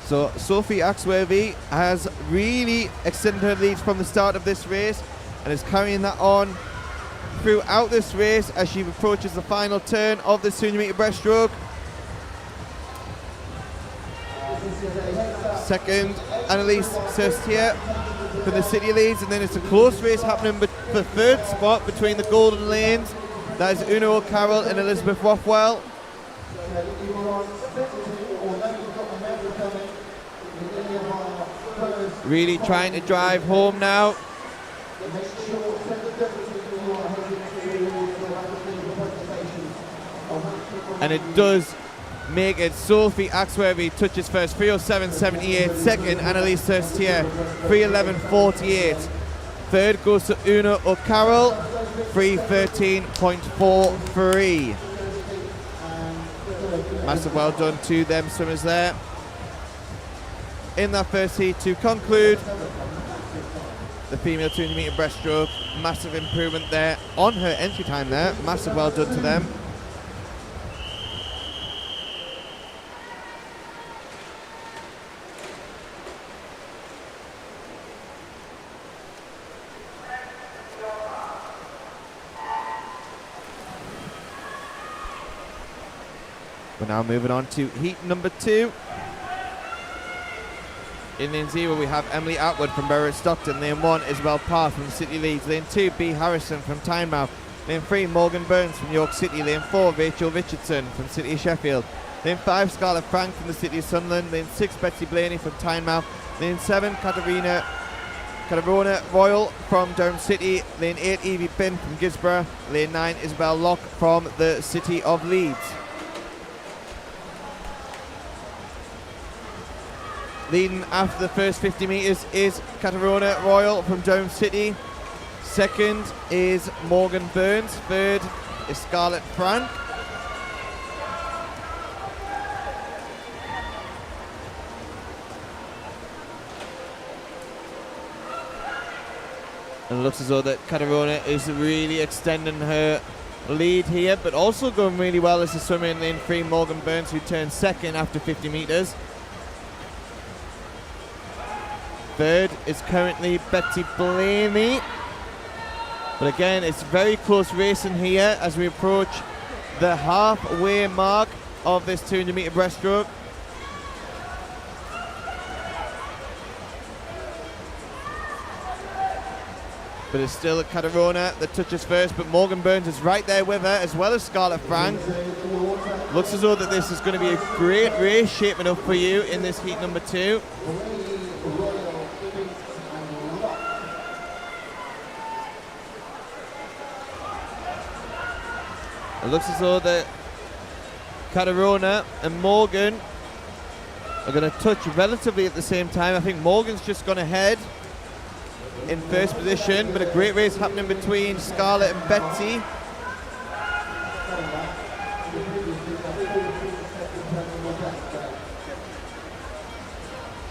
So Sophie Axworthy has really extended her lead from the start of this race and is carrying that on throughout this race as she approaches the final turn of the 200 metre breaststroke. Second, Annalise Serstier for the City of Leeds, and then it's a close race happening for third spot between the golden lanes. That is Una O'Carroll and Elizabeth Rothwell. Really trying to drive home now. And it does make it. Sophie Axworthy touches first, 3:07.78. Second, Annalise Serstier, 3:11.48. Third goes to Una O'Carroll, 3:13.43. Massive well done to them swimmers there. In that first heat to conclude the female 200 metre breaststroke. Massive improvement there on her entry time there. Massive well done to them. We're now moving on to heat number 2. In lane 0 we have Emily Atwood from Berwick Stockton. Lane 1 Isabel Parr from the City Leeds. Lane 2 B Harrison from Tynemouth. Lane 3 Morgan Burns from York City. Lane 4 Rachel Richardson from City of Sheffield. Lane 5 Scarlett Frank from the City of Sunderland. Lane 6 Betsy Blaney from Tynemouth. Lane 7 Caterona Royal from Durham City. Lane 8 Evie Bin from Gisborough. Lane 9 Isabel Locke from the City of Leeds. Leading after the first 50 metres is Caterona Royal from Durham City. Second is Morgan Burns. Third is Scarlett Frank. And it looks as though that Caterona is really extending her lead here, but also going really well as the swimmer in lane 3, Morgan Burns, who turns second after 50 metres. Third is currently Betsy Blaney. But again, it's very close racing here as we approach the halfway mark of this 200 metre breaststroke. But it's still Caterona that touches first, but Morgan Burns is right there with her, as well as Scarlett Frank. Looks as though that this is going to be a great race shaping up for you in this heat number 2. It looks as though that Caterona and Morgan are going to touch relatively at the same time. I think Morgan's just gone ahead in first position, but a great race happening between Scarlett and Betsy.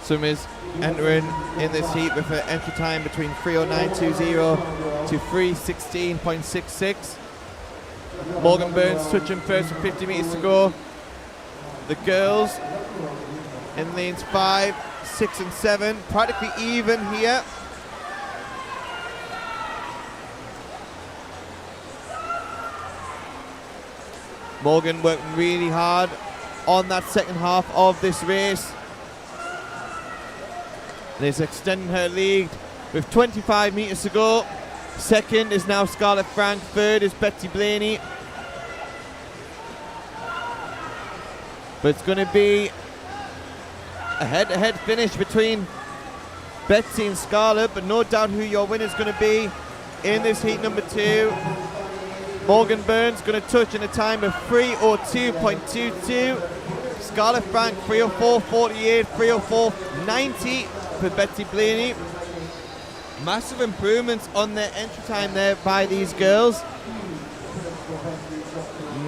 Swimmers entering in this heat with an entry time between 3:09.20 to 3:16.66. Morgan Burns touching first with 50 metres to go. The girls in lanes 5, 6 and 7 practically even here. Morgan working really hard on that second half of this race. And is extending her lead with 25 metres to go. Second is now Scarlett Frank. Third is Betsy Blaney. But it's going to be a head-to-head finish between Betsy and Scarlett, but no doubt who your winner is going to be in this heat number 2. Morgan Burns going to touch in a time of 3:02.22. Scarlett Frank, 3:04.48, 3:04.90 for Betsy Blaney. Massive improvements on their entry time there by these girls.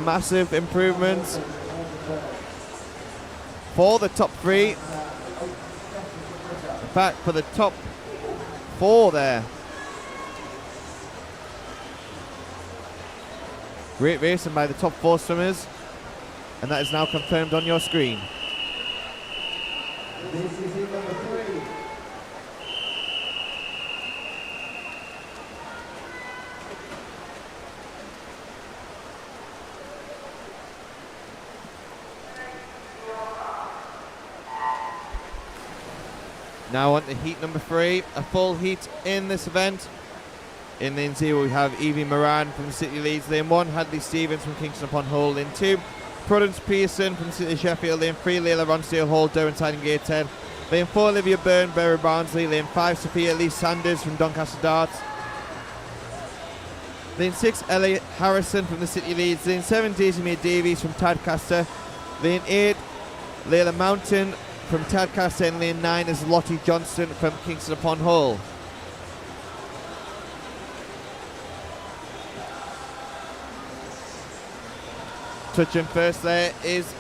Massive improvements for the top three. In fact, for the top four there. Great racing by the top four swimmers, and that is now confirmed on your screen. This is heat number 3. Now on to heat number 3, a full heat in this event. In lane 0 we have Evie Moran from the City Leeds, lane 1 Hadley Stevens from Kingston upon Hull, lane 2 Prudence Pearson from the City of Sheffield, lane 3 Layla Ronsdale Hall, Durham-Side and Gateshead, lane 4 Olivia Byrne, Berry Barnsley, lane 5 Sophia Elise Sanders from Doncaster Darts, lane 6 Ellie Harrison from the City Leeds, lane 7 Daisy Mae Davies from Tadcaster, lane 8 Layla Mountain from Tadcaster, and lane 9 is Lottie Johnston from Kingston upon Hull. Touching first there is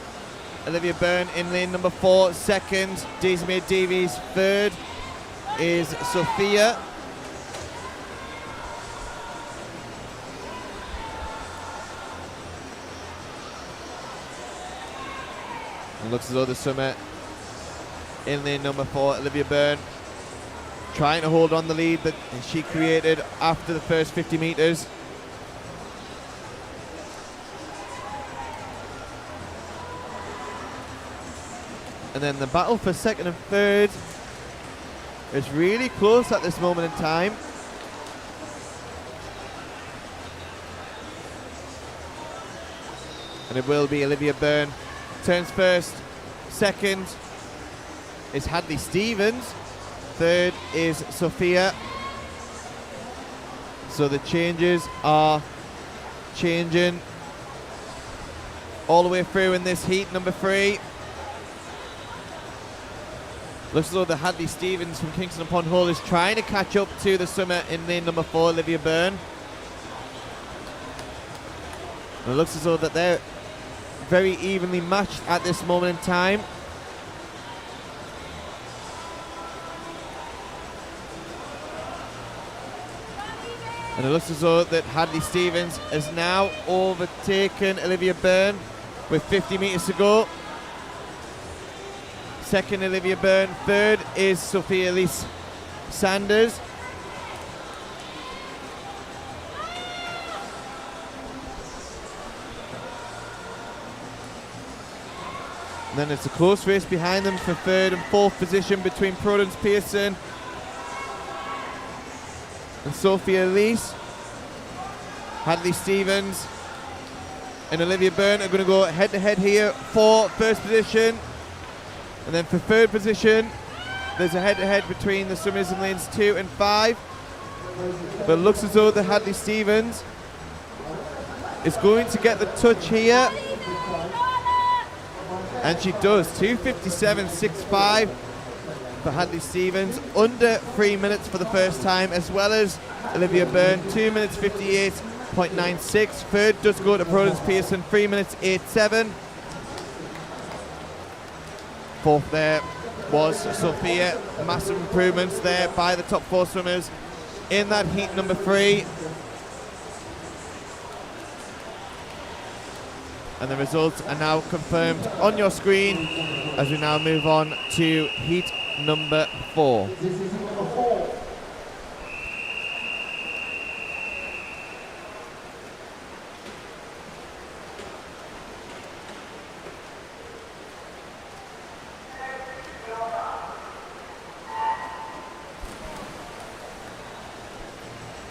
Olivia Byrne in lane number 4. Second, Daisy Mae Davies. Third is Sophia. It looks as though the swimmer in lane number 4, Olivia Byrne, trying to hold on the lead that she created after the first 50 metres. And then the battle for second and third is really close at this moment in time. And it will be Olivia Byrne turns first. Second is Hadley Stevens. Third is Sophia. So the changes are changing all the way through in this heat number 3. Looks as though the Hadley Stevens from Kingston upon Hull is trying to catch up to the swimmer in lane number 4, Olivia Byrne. And it looks as though that they're very evenly matched at this moment in time. And it looks as though that Hadley Stevens has now overtaken Olivia Byrne with 50 metres to go. Second, Olivia Byrne. Third is Sophia Elise Sanders. And then it's a close race behind them for third and fourth position between Prudence Pearson and Sophia Elise. Hadley Stevens and Olivia Byrne are going to go head to head here for first position. And then for third position, there's a head-to-head between the swimmers in lanes 2 and 5. But it looks as though the Hadley Stevens is going to get the touch here. And she does. 2:57.65 for Hadley Stevens. Under 3 minutes for the first time, as well as Olivia Byrne. 2 minutes 58.96. Third does go to Prudence Pearson. 3 minutes 87. Fourth there was Sophia. Massive improvements there by the top 4 swimmers in that heat number 3. And the results are now confirmed on your screen as we now move on to heat number 4. This is heat number 4.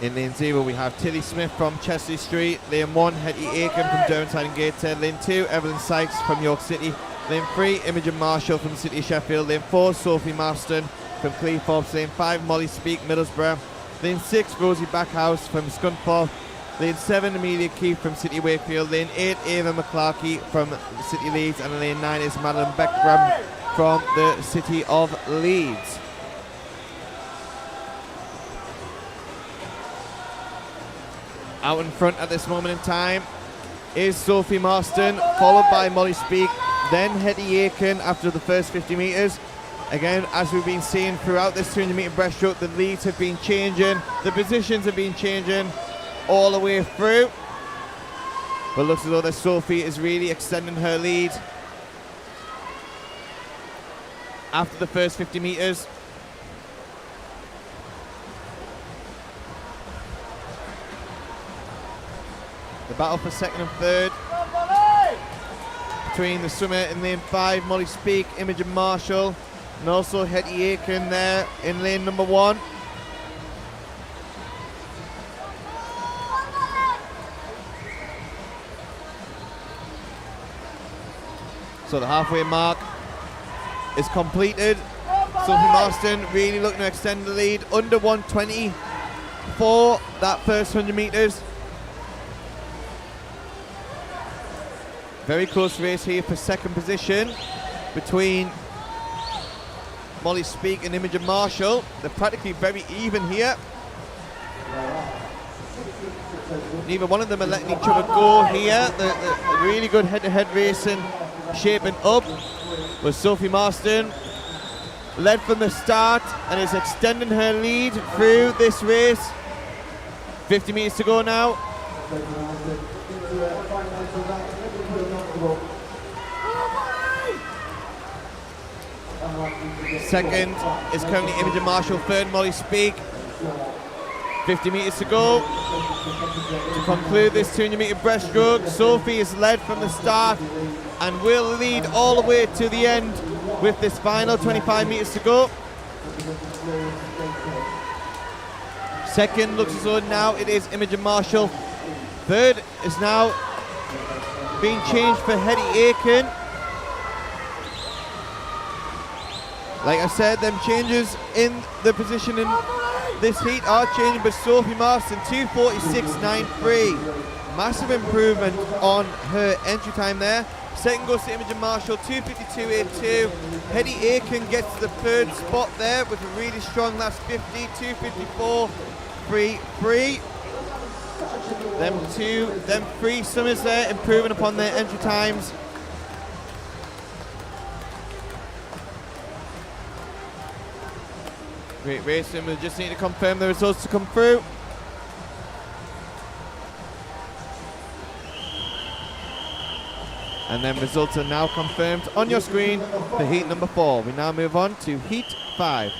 In lane 0 we have Tilly Smith from Chesley Street. Lane 1 Hetty Aiken from Durham-Side and Gateshead. Lane 2 Evelyn Sykes from York City. Lane 3 Imogen Marshall from the City of Sheffield. Lane 4 Sophie Marston from Cleethorpes. Lane 5 Molly Speak, Middlesbrough. Lane 6 Rosie Backhouse from Scunthorpe. Lane 7, Amelia Keith from City Wakefield. Lane 8, Ava McClarkey from City Leeds. And lane 9 is Madeline Beckram from the City of Leeds. Out in front at this moment in time is Sophie Marston, followed by Molly Speak, then Hetty Aiken after the first 50 metres. Again, as we've been seeing throughout this 200 metre breaststroke, the leads have been changing, the positions have been changing all the way through. But looks as though that Sophie is really extending her lead after the first 50 metres. The battle for second and third between the swimmer in lane 5, Molly Speak, Imogen Marshall, and also Hetty Aiken there in lane number 1. So the halfway mark is completed. Sophie Marston really looking to extend the lead, under 120 for that first 100 metres. Very close race here for second position between Molly Speak and Imogen Marshall. They're practically very even here. Neither one of them are letting each other go here. The really good head-to-head racing shaping up. With Sophie Marston led from the start and is extending her lead through this race. 50 metres to go now. Second is currently Imogen Marshall, third Molly Speak. 50 metres to go to conclude this 200 metre breaststroke. Sophie is led from the start and will lead all the way to the end with this final 25 metres to go. Second looks as though now it is Imogen Marshall. Third is now being changed for Hetty Aiken. Like I said, them changes in the position in this heat are changing, but Sophie Marston 2:46.93. Massive improvement on her entry time there. Second goes to Imogen Marshall, 2:52.82. Hetty Aiken gets the third spot there with a really strong last 50, 2:54.33. Them three swimmers there improving upon their entry times. Great racing, we just need to confirm the results to come through. And then results are now confirmed on your screen for heat number 4. We now move on to heat 5.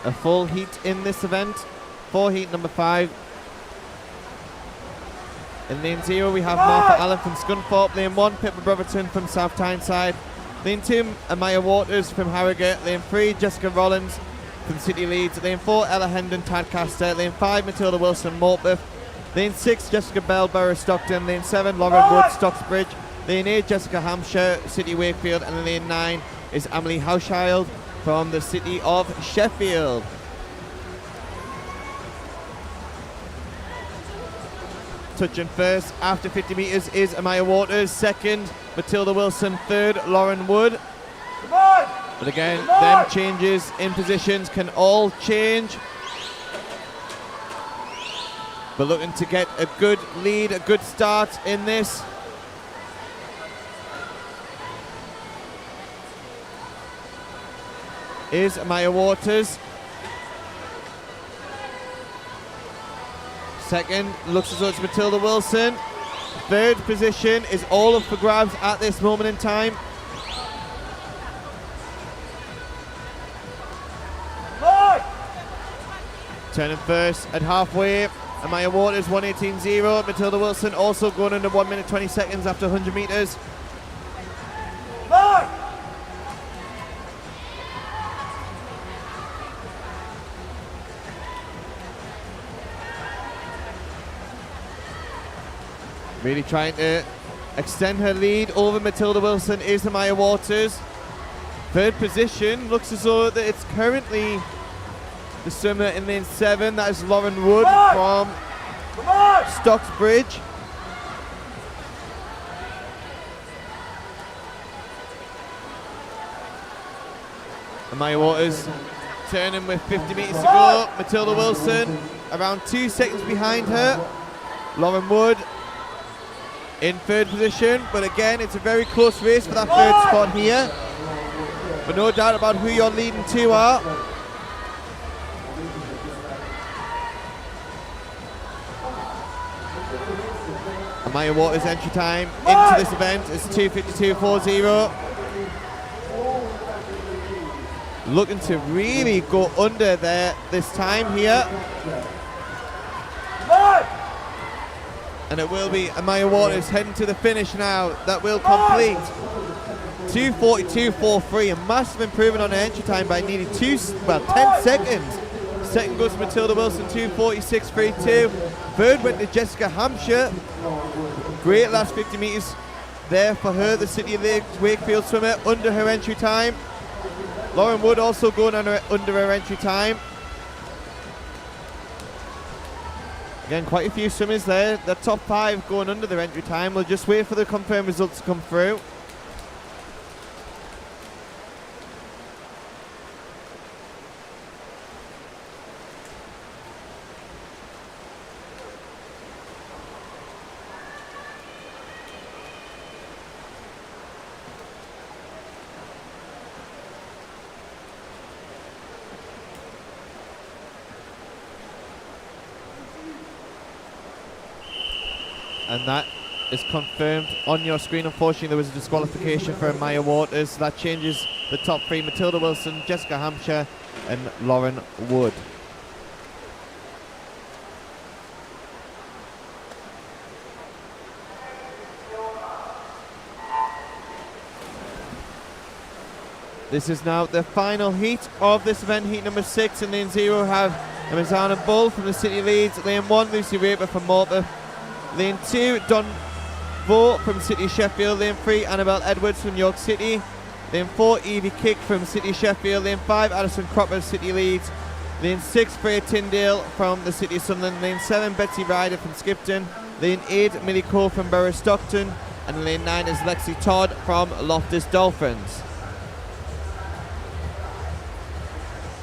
A full heat in this event for heat number 5. In lane 0 we have Martha Allen from Scunthorpe. Lane 1 Pippa Brotherton from South Tyneside. Lane 2 Amaya Waters from Harrogate. Lane 3 Jessica Rollins from City Leeds. Lane 4 Ella Hendon Tadcaster. Lane 5 Matilda Wilson Morpeth. Lane 6 Jessica Bell Borough Stockton. Lane 7 Lauren Wood Stocksbridge. Lane 8 Jessica Hampshire City Wakefield. And lane 9 is Emily Hauschild from the City of Sheffield. Touching first after 50 metres is Amaya Waters. Second, Matilda Wilson. Third, Lauren Wood. But again, them changes in positions can all change. But looking to get a good lead, a good start in this. Is Amaya Waters. Second looks as though it's Matilda Wilson. Third position is all up for grabs at this moment in time. Turning first at halfway. Amaya Waters 1:18.0. Matilda Wilson also going under 1 minute 20 seconds after 100 metres. Really trying to extend her lead over Matilda Wilson is Amaya Waters. Third position, looks as though that it's currently the swimmer in lane 7. That is Lauren Wood from Stocksbridge. Amaya Waters turning with 50 metres to go. Matilda Wilson around 2 seconds behind her. Lauren Wood in third position, but again it's a very close race for that third spot here. But no doubt about who your leading two are. Amaya Waters' entry time into this event is 2:52.40. Looking to really go under there this time here. And it will be Amaya Waters heading to the finish now. That will complete 2:42.43, a massive improvement on her entry time by nearly 10 seconds. Second goes to Matilda Wilson, 2:46.32. Third went to Jessica Hampshire. Great last 50 metres there for her, the City of Wakefield swimmer, under her entry time. Lauren Wood also going under her entry time. Again, quite a few swimmers there. The top 5 going under their entry time. We'll just wait for the confirmed results to come through. And that is confirmed on your screen. Unfortunately, there was a disqualification for Amaya Waters. So that changes the top 3: Matilda Wilson, Jessica Hampshire, and Lauren Wood. This is now the final heat of this event. Heat number 6 in lane 0 have Amazana Bull from the City Leeds. Lane 1, Lucy Raper from Malta. Lane 2, Don Vo from City Sheffield. Lane 3, Annabelle Edwards from York City. Lane 4, Evie Kick from City Sheffield. Lane 5, Addison Cropper, City Leeds. Lane 6, Freya Tyndale from the City of Sunderland. Lane 7, Betsy Ryder from Skipton. Lane 8, Millie Cole from Borough Stockton. And lane 9 is Lexi Todd from Loftus Dolphins.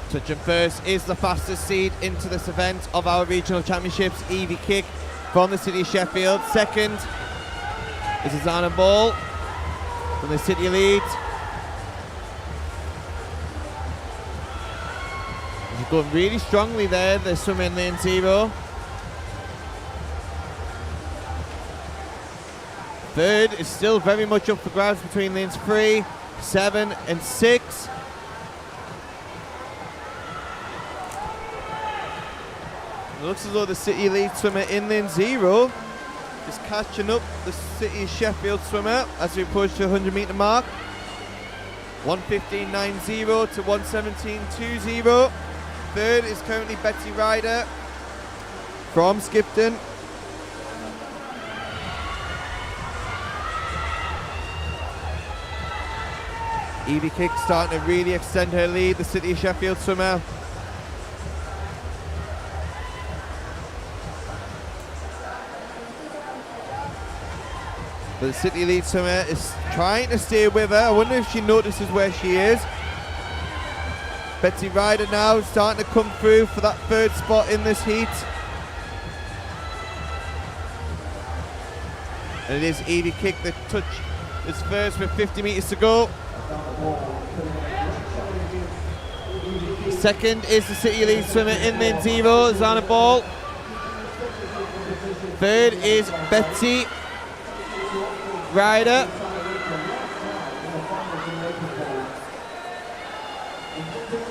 Touching first is the fastest seed into this event of our regional championships, Evie Kick from the City of Sheffield. Second is Azana Ball from the City of Leeds. She's going really strongly there, the swimmer in lane 0. Third is still very much up for grabs between lanes 3, 7 and 6. It looks as though the City Lead swimmer in lane 0 is catching up the City Sheffield swimmer as we approach the 100 metre mark. 1:15.90 to 1:17.20. Third is currently Betsy Ryder from Skipton. Evie Kick starting to really extend her lead, the City Sheffield swimmer. But the City Lead swimmer is trying to stay with her. I wonder if she notices where she is. Betsy Ryder now starting to come through for that third spot in this heat. And it is Evie Kick that touch is first with 50 metres to go. Second is the City Lead swimmer in lane 0, Zana Ball. Third is Betsy Ryder.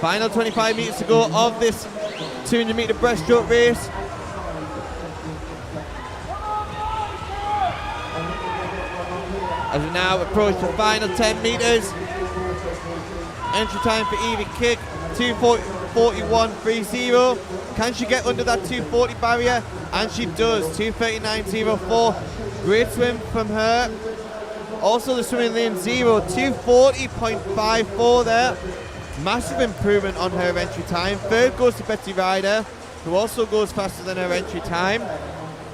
Final 25 metres to go of this 200 metre breaststroke race. As we now approach the final 10 metres. Entry time for Evie Kick, 2:41.30. Can she get under that 2:40 barrier And she does. 2:39.04. Great swim from her. Also the swimming lane 0. 2:40.54 there. Massive improvement on her entry time. Third goes to Betsy Ryder, who also goes faster than her entry time.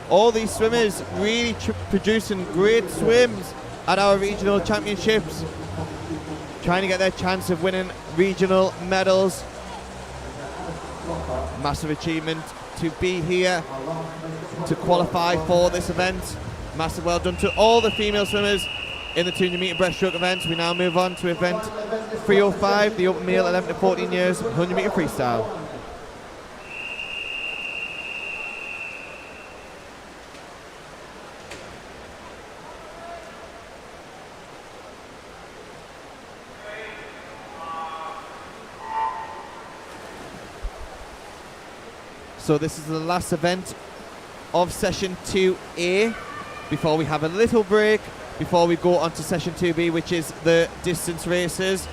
All these swimmers really producing great swims at our regional championships, trying to get their chance of winning regional medals. Massive achievement to be here, to qualify for this event. Massive well done to all the female swimmers in the 200 metre breaststroke events. We now move on to event 305, the open male 11 to 14 years, 100 metre freestyle. So this is the last event of session 2A before we have a little break, before we go on to session 2B, which is the distance races.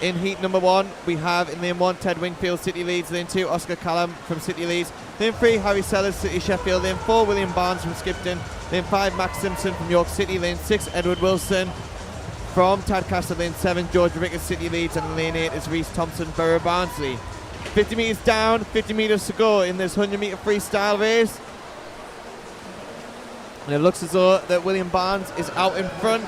In heat number 1, we have in lane 1, Ted Wingfield, City Leeds. Lane 2, Oscar Callum from City Leeds. Lane 3, Harry Sellers, City Sheffield. Lane 4, William Barnes from Skipton. Lane 5, Max Simpson from York City. Lane 6, Edward Wilson from Tadcaster. Lane 7, George Ricketts, City Leeds. And lane 8 is Reece Thompson, Borough Barnsley. 50 metres down, 50 metres to go in this 100 metre freestyle race. And it looks as though that William Barnes is out in front.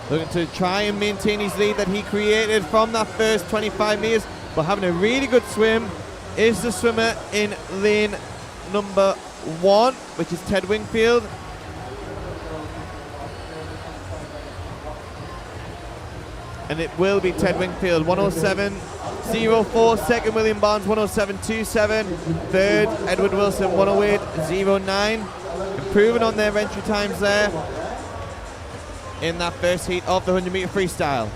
Looking to try and maintain his lead that he created from that first 25 metres, but having a really good swim is the swimmer in lane number 1, which is Ted Wingfield. And it will be Ted Wingfield, 107.04. Second, William Barnes, 107.27. Third, Edward Wilson, 108.09. Improving on their entry times there in that first heat of the 100 metre freestyle.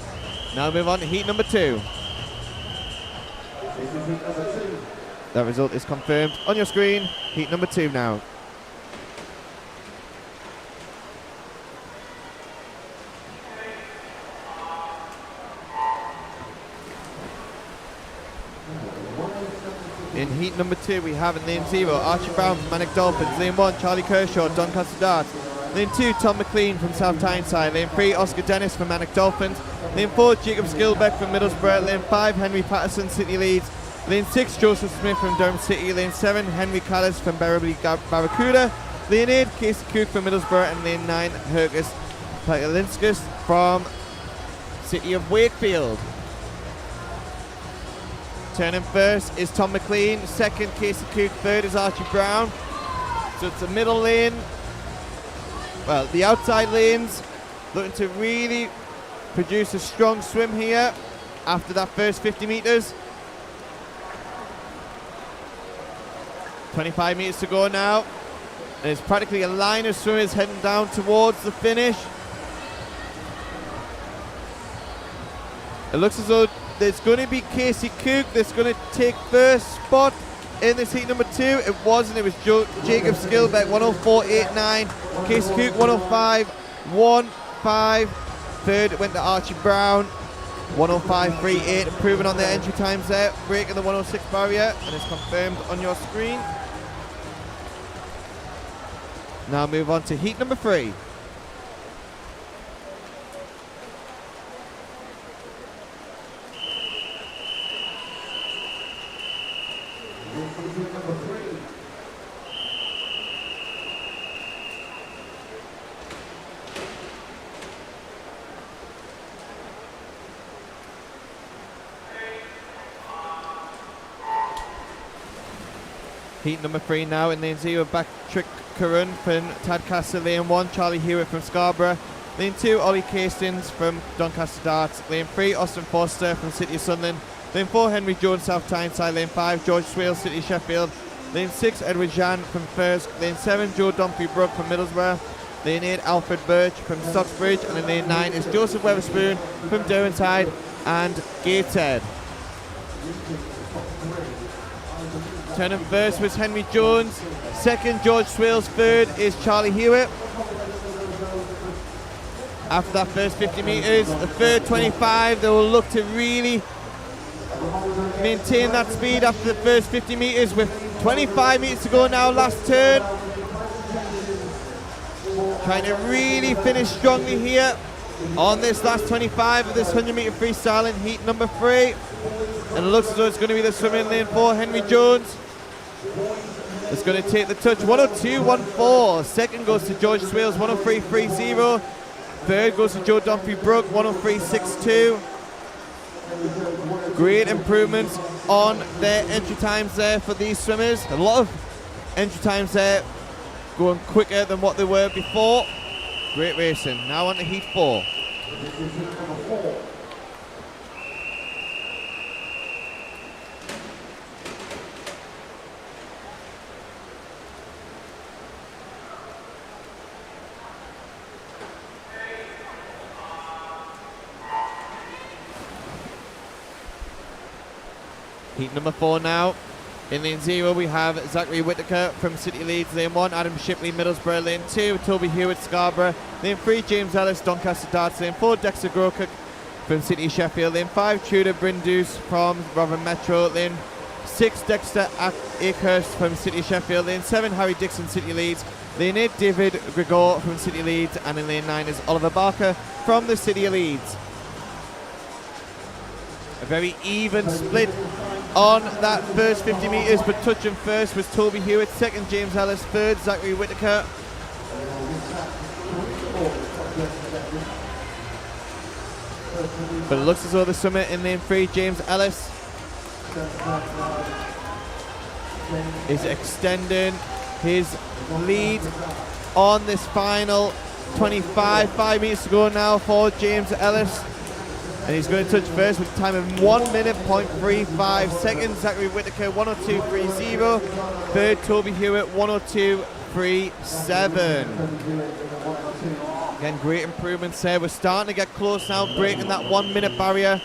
Now move on to heat number 2. That result is confirmed on your screen. Heat number 2 now. In heat number 2, we have in lane 0, Archie Brown from Manic Dolphins. Lane 1, Charlie Kershaw, Doncaster Darts. Lane 2, Tom McLean from South Tyneside. Lane 3, Oscar Dennis from Manic Dolphins. Lane 4, Jacob Skilbeck from Middlesbrough. Lane 5, Henry Patterson, City Leeds. Lane 6, Joseph Smith from Durham City. Lane 7, Henry Callis from Berrablee Barracuda. Lane 8, Casey Cook from Middlesbrough. And lane 9, Herkus Pagalinskas from City of Wakefield. Turning first is Tom McLean. Second, Casey Cook. Third is Archie Brown. So it's a middle lane. Well, the outside lanes looking to really produce a strong swim here after that first 50 metres. 25 metres to go now. There's practically a line of swimmers heading down towards the finish. It looks as though there's going to be Casey Cook that's going to take first spot in this heat number 2. It wasn't, it was Jacob Skilbeck, 104.89. Casey Cook, 105.15. Third went to Archie Brown, 105.38. Improving on their entry times there, breaking the 106 barrier, and it's confirmed on your screen. Now move on to heat number 3. Heat number 3 now in lane 0, Backstroke from Tadcaster. Lane 1, Charlie Hewitt from Scarborough. Lane 2, Ollie Castings from Doncaster Darts. Lane 3, Austin Foster from City of Sunderland. Lane 4, Henry Jones, South Tyneside. Lane 5, George Swale, City Sheffield. Lane 6, Edward Jean from First. Lane 7, Joe Dunphy Brook from Middlesbrough. Lane 8, Alfred Birch from Stocksbridge. And in lane 9 is Joseph Weatherspoon from Derwentide and Gateshead. Turning first was Henry Jones. Second, George Swales. Third is Charlie Hewitt. after that first 50 metres. The third 25, they will look to really maintain that speed after the first 50 metres with 25 metres to go now, last turn. Trying to really finish strongly here on this last 25 of this 100-metre freestyle in heat number 3. And it looks as though it's going to be the swimmer in lane 4, Henry Jones. It's going to take the touch, 102.14. Second goes to George Swales, 103.30. Third goes to Joe Dunphy Brook, 103.62. Great improvements on their entry times there for these swimmers. A lot of entry times there, going quicker than what they were before. Great racing. Now on to heat 4. Heat number 4 now. In lane 0 we have Zachary Whittaker from City Leeds. Lane 1, Adam Shipley, Middlesbrough. Lane 2, Toby Hewitt, Scarborough. Lane 3, James Ellis, Doncaster Darts. Lane 4, Dexter Grocock from City Sheffield. Lane 5, Tudor Brindus from Rotherham Metro. Lane 6, Dexter Akehurst from City Sheffield. Lane 7, Harry Dixon, City Leeds. Lane 8, David Gregor from City Leeds. And in lane 9 is Oliver Barker from the City of Leeds. A very even split on that first 50 metres, but touching first was Toby Hewitt, second James Ellis, third Zachary Whittaker. But it looks as though the swimmer in lane 3, James Ellis, is extending his lead on this final 25. 5 metres to go now for James Ellis. And he's going to touch first with a time of 1 minute, 0.35 seconds. Zachary Whittaker, 102.30. Third, Toby Hewitt, 102.37. Again, great improvements there. We're starting to get close now, breaking that 1 minute barrier.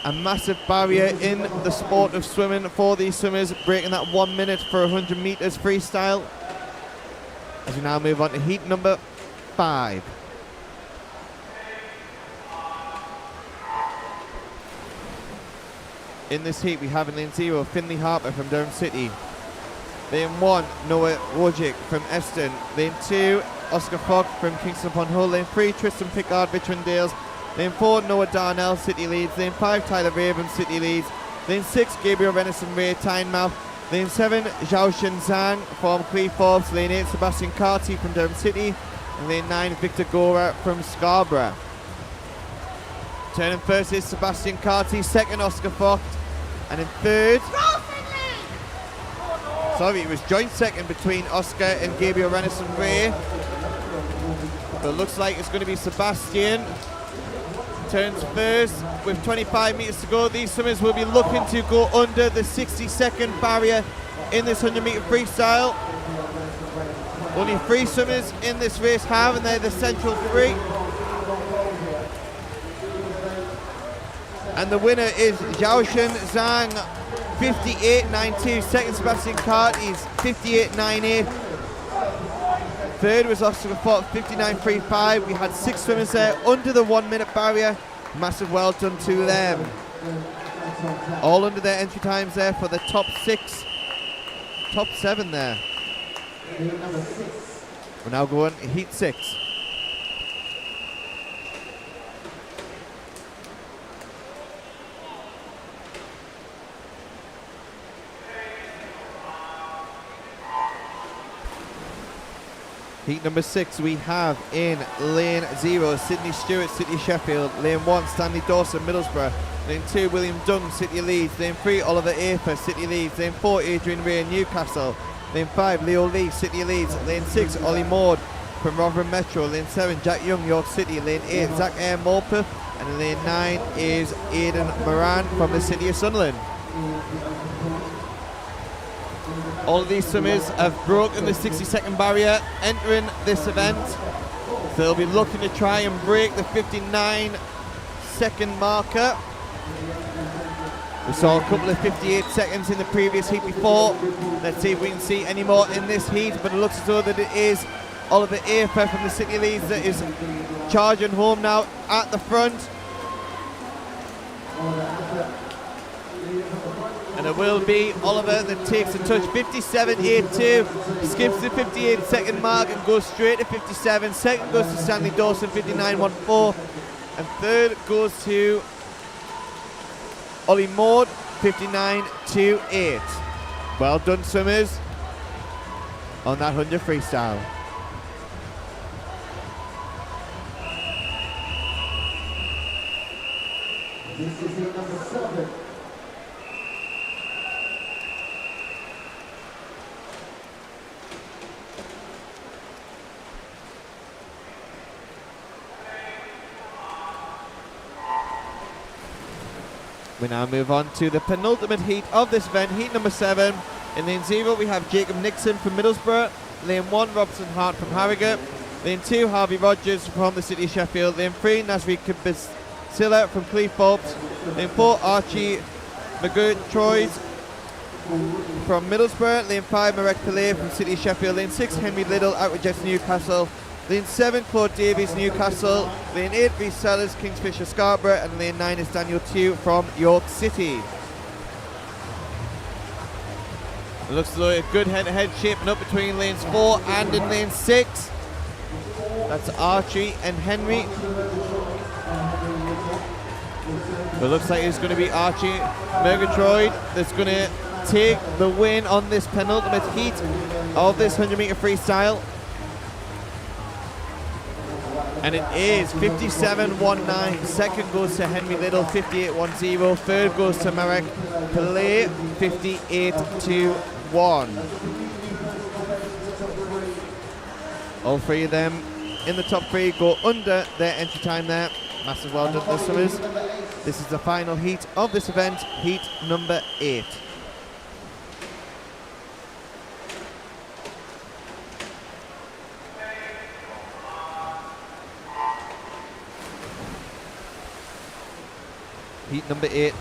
A massive barrier in the sport of swimming for these swimmers, breaking that 1 minute for 100 metres freestyle. As we now move on to heat number 5. In this heat, we have in lane 0, Finley Harper from Durham City. Lane 1, Noah Wojcik from Eston. Lane 2, Oscar Fogg from Kingston upon Hull. Lane 3, Tristan Pickard, Richmond Dales. Lane 4, Noah Darnell, City Leeds. Lane 5, Tyler Raven, City Leeds. Lane 6, Gabriel Renison Ray, Tynemouth. Lane 7, Zhao Shen Zhang from Cleethorpes. Lane 8, Sebastian Carty from Durham City. And lane 9, Victor Gora from Scarborough. Turning first is Sebastian Carty, second Oscar Fogg. And in third, it was joint second between Oscar and Gabriel Renison Ray. But it looks like it's going to be Sebastian. Turns first with 25 metres to go. These swimmers will be looking to go under the 60-second barrier in this 100-metre freestyle. Only 3 swimmers in this race have, and they're the central 3. And the winner is Zhao Shen Zhang, 58.92. Second, Sebastian Carty's 58.98. Third was Oscar Fogg, 59.35. We had 6 swimmers there under the 1 minute barrier. Massive well done to them. All under their entry times there for the top 7 there. We're now going to heat 6. Heat number 6, we have in lane 0, Sydney Stewart, City Sheffield. Lane 1, Stanley Dawson, Middlesbrough. Lane 2, William Dunn, City Leeds. Lane 3, Oliver Afer, City Leeds. Lane 4, Adrian Ray, Newcastle. Lane 5, Leo Lee, City Leeds. Lane 6, Ollie Maud from Rotherham Metro. Lane 7, Jack Young, York City. Lane 8, Zach Air, Morpeth. And in lane 9 is Aidan Moran from the City of Sunderland. All of these swimmers have broken the 60-second barrier entering this event. So they'll be looking to try and break the 59-second marker. We saw a couple of 58 seconds in the previous heat before. Let's see if we can see any more in this heat, but it looks as though that it is Oliver Afer from the City Leeds that is charging home now at the front. And it will be Oliver that takes the touch. 57.82, skips the 58-second mark and goes straight to 57. Second goes to Stanley Dawson, 59.14. And third goes to Ollie Maud, 59.28. Well done, swimmers, on that 100 freestyle. This is the number 7. We now move on to the penultimate heat of this event, heat number 7. In lane 0 we have Jacob Nixon from Middlesbrough. Lane 1 Robson Hart from Harrogate. Lane 2 Harvey Rogers from the city of Sheffield. Lane 3 Nasri Kabisilla from Cleethorpes. Lane 4 Archie McGurtroyd from Middlesbrough. Lane 5 Marek Pillay from city of Sheffield. Lane 6 Henry Little Outridge Newcastle. Lane 7 Claude Davies Newcastle. Lane 8 Reece Sellers Kingsfisher Scarborough. And lane 9 is Daniel Tew from York City. It looks like a good head-to-head shaping up between lanes 4 and in lane 6. That's Archie and Henry. It looks like it's going to be Archie Murgatroyd that's going to take the win on this penultimate heat of this 100-meter freestyle. And it is 57.19. Second goes to Henry Little, 58.10. Third goes to Marek Pillay, 58.21. All three of them in the top 3 go under their entry time there. Massive well done, the swimmers. This is the final heat of this event, heat number 8. Heat number 8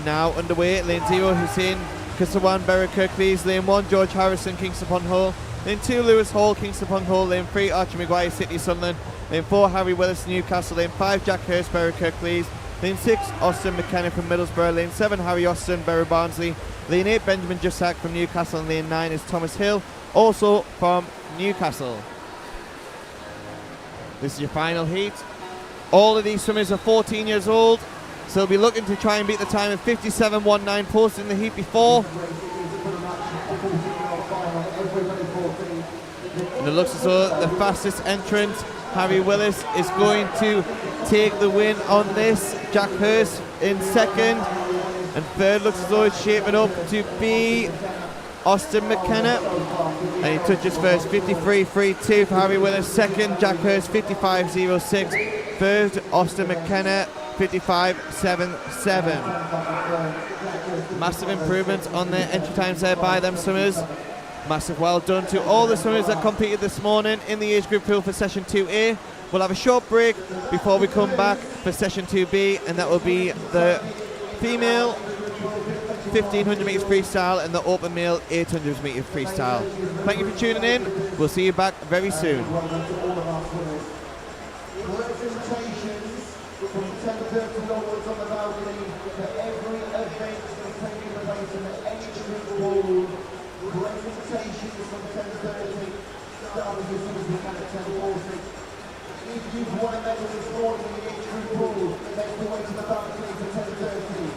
now underway. Lane 0 Hussein Kasawan Berry Kirklees. Lane 1 George Harrison Kingston upon Hull. Lane 2 Lewis Hall Kingston upon Hull. Lane 3 Archie Maguire City Sunderland. Lane 4 Harry Willis Newcastle. Lane 5 Jack Hurst Berry Kirklees. Lane 6 Austin McKenna from Middlesbrough. Lane 7 Harry Austin Berry Barnsley. Lane 8 Benjamin Jussack from Newcastle. And lane 9 is Thomas Hill, also from Newcastle. This is your final heat. All of these swimmers are 14 years old, so they'll be looking to try and beat the time of 57.19 posted in the heat before. And it looks as though the fastest entrant, Harry Willis, is going to take the win on this. Jack Hurst in second. And third looks as though it's shaping up to be Austin McKenna. And he touches first, 53.32 for Harry Willis. Second, Jack Hurst, 55.06. Third, Austin McKenna, 55.77. Massive improvement on their entry times there by them swimmers. Massive well done to all the swimmers that competed this morning in the age group pool for session 2A. We'll have a short break before we come back for session 2B, and that will be the female 1500 metres freestyle and the open male 800 metres freestyle. Thank you for tuning in. We'll see you back very soon. Representations from 10:30 onwards on the balcony for every event that's taking place in the age group pool. Representations from 10:30, starting as soon as we can at 10:40. If you've won a medal this morning in the age group pool, make your way to the balcony for 10:30.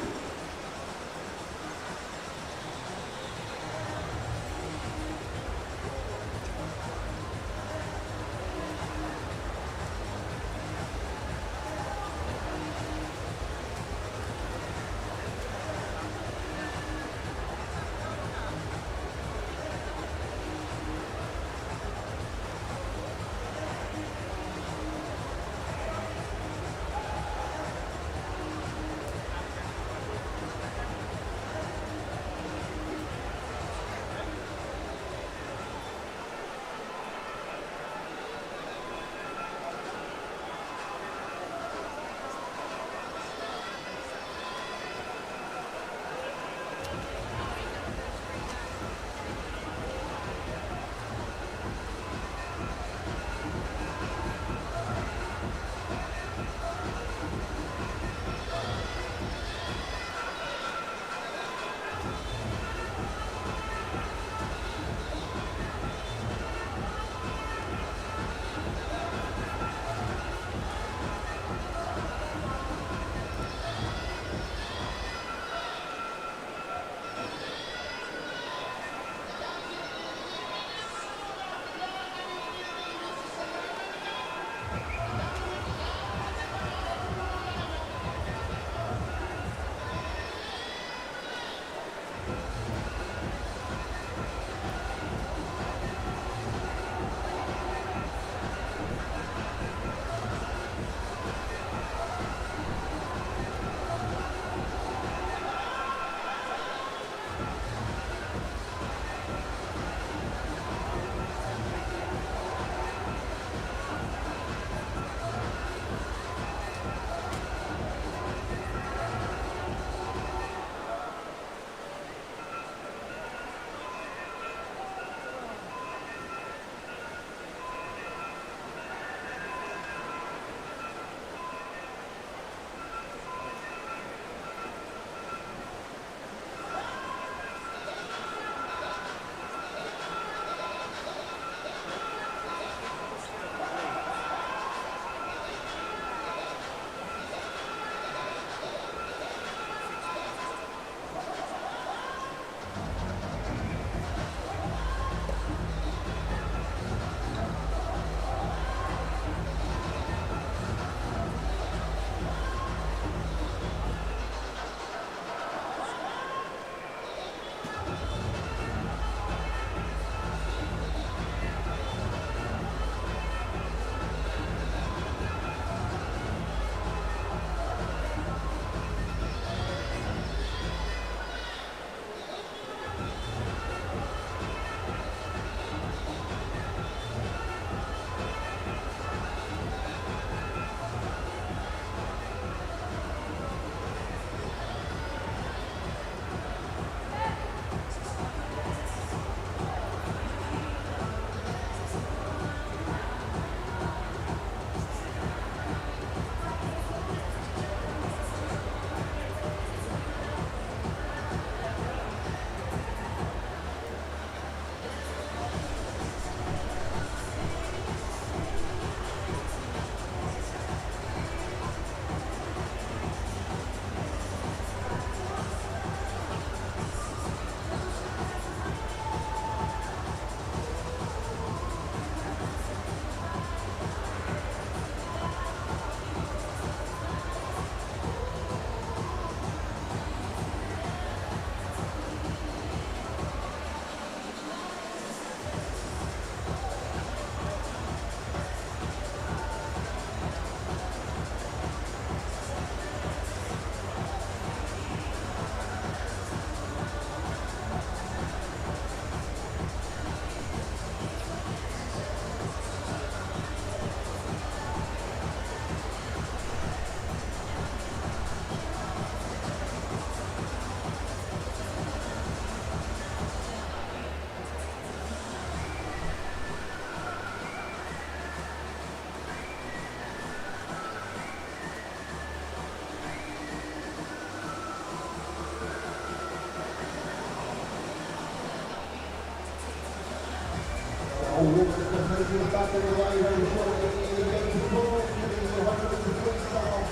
woman that just making it back in the way very shortly in the 84, giving the 100 to freestyle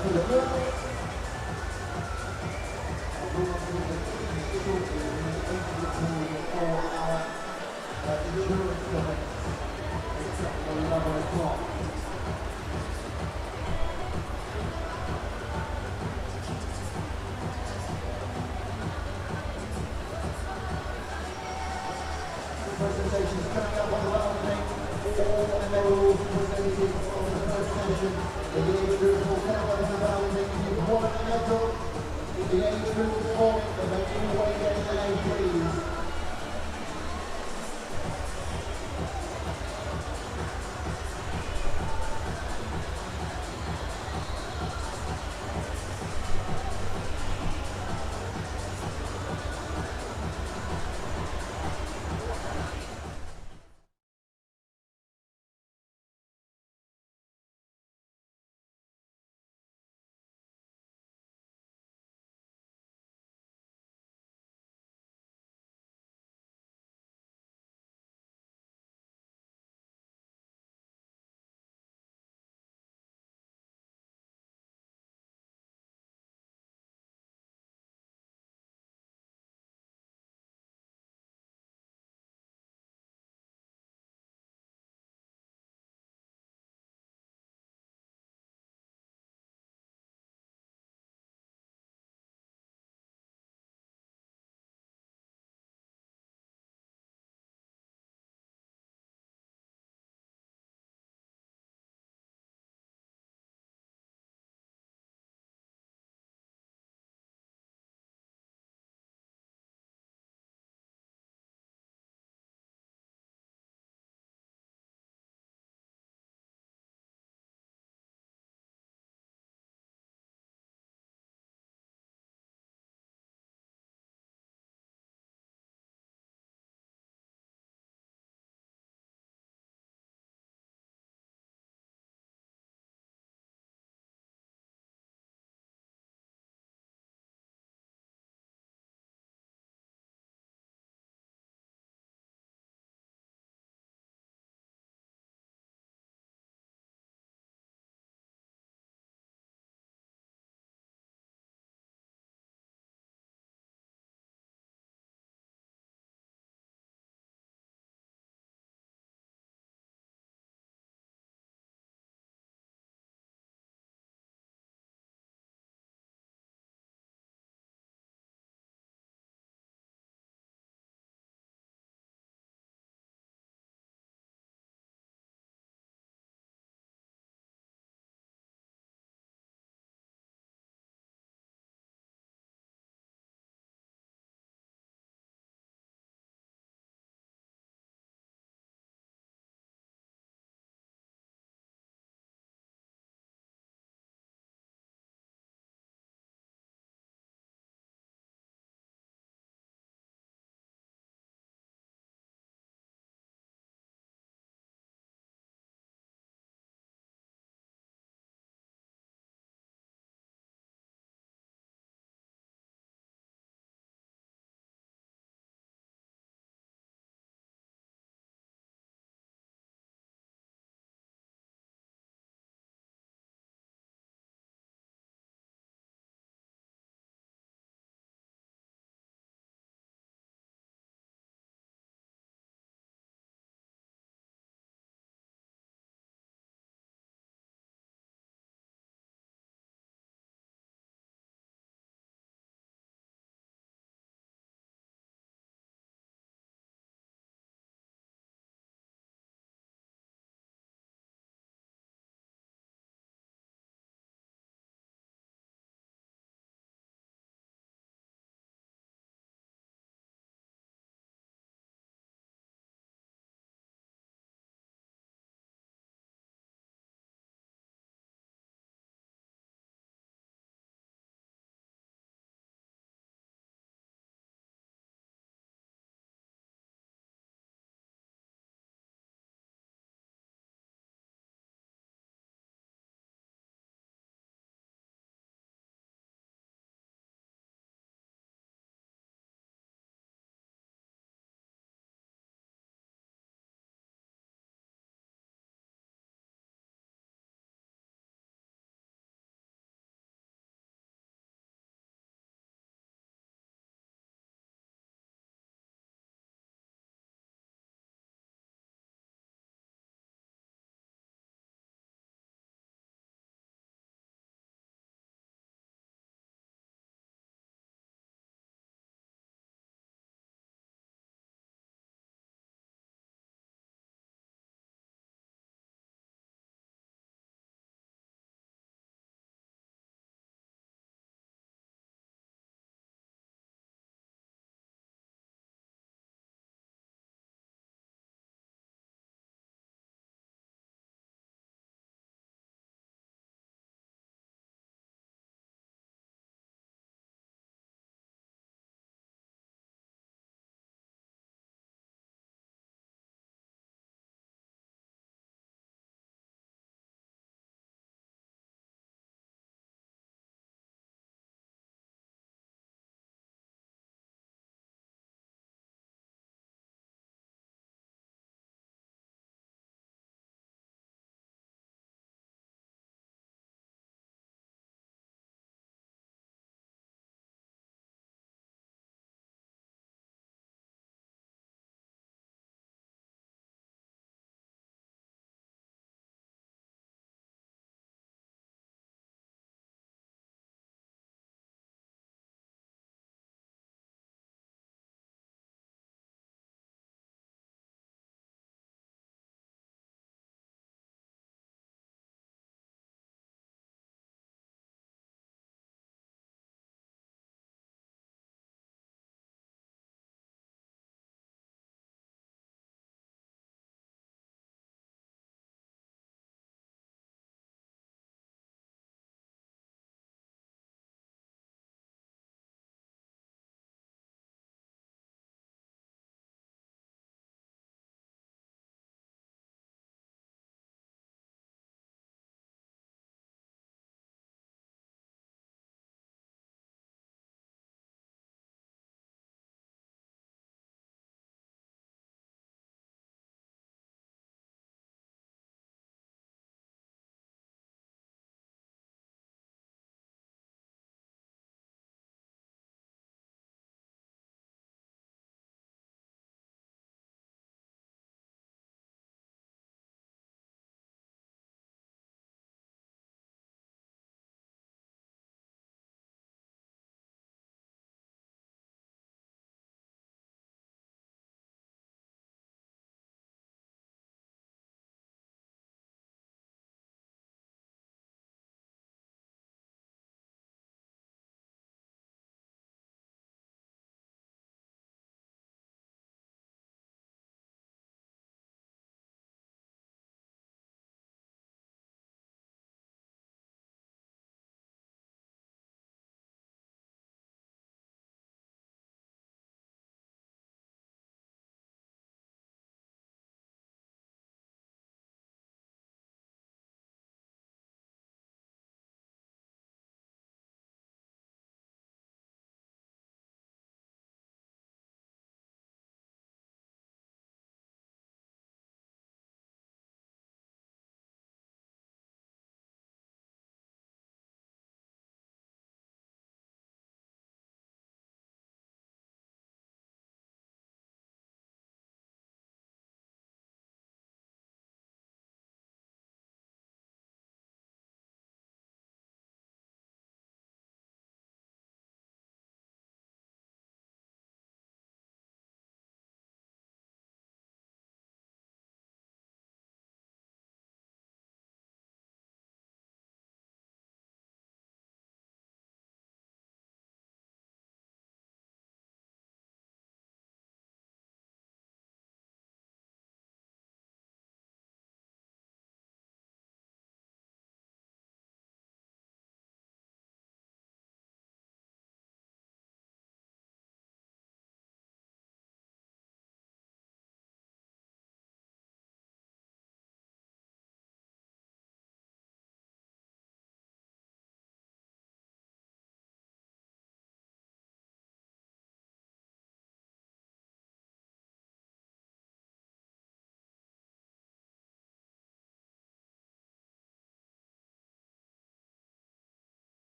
for the girls. Insurance cover, except for 11 o'clock. Presentations coming up on the balcony. All medals presented on the first session. The age group will come on the balcony. If you've won a medal, if the age group is falling, then make your way down the lane, please.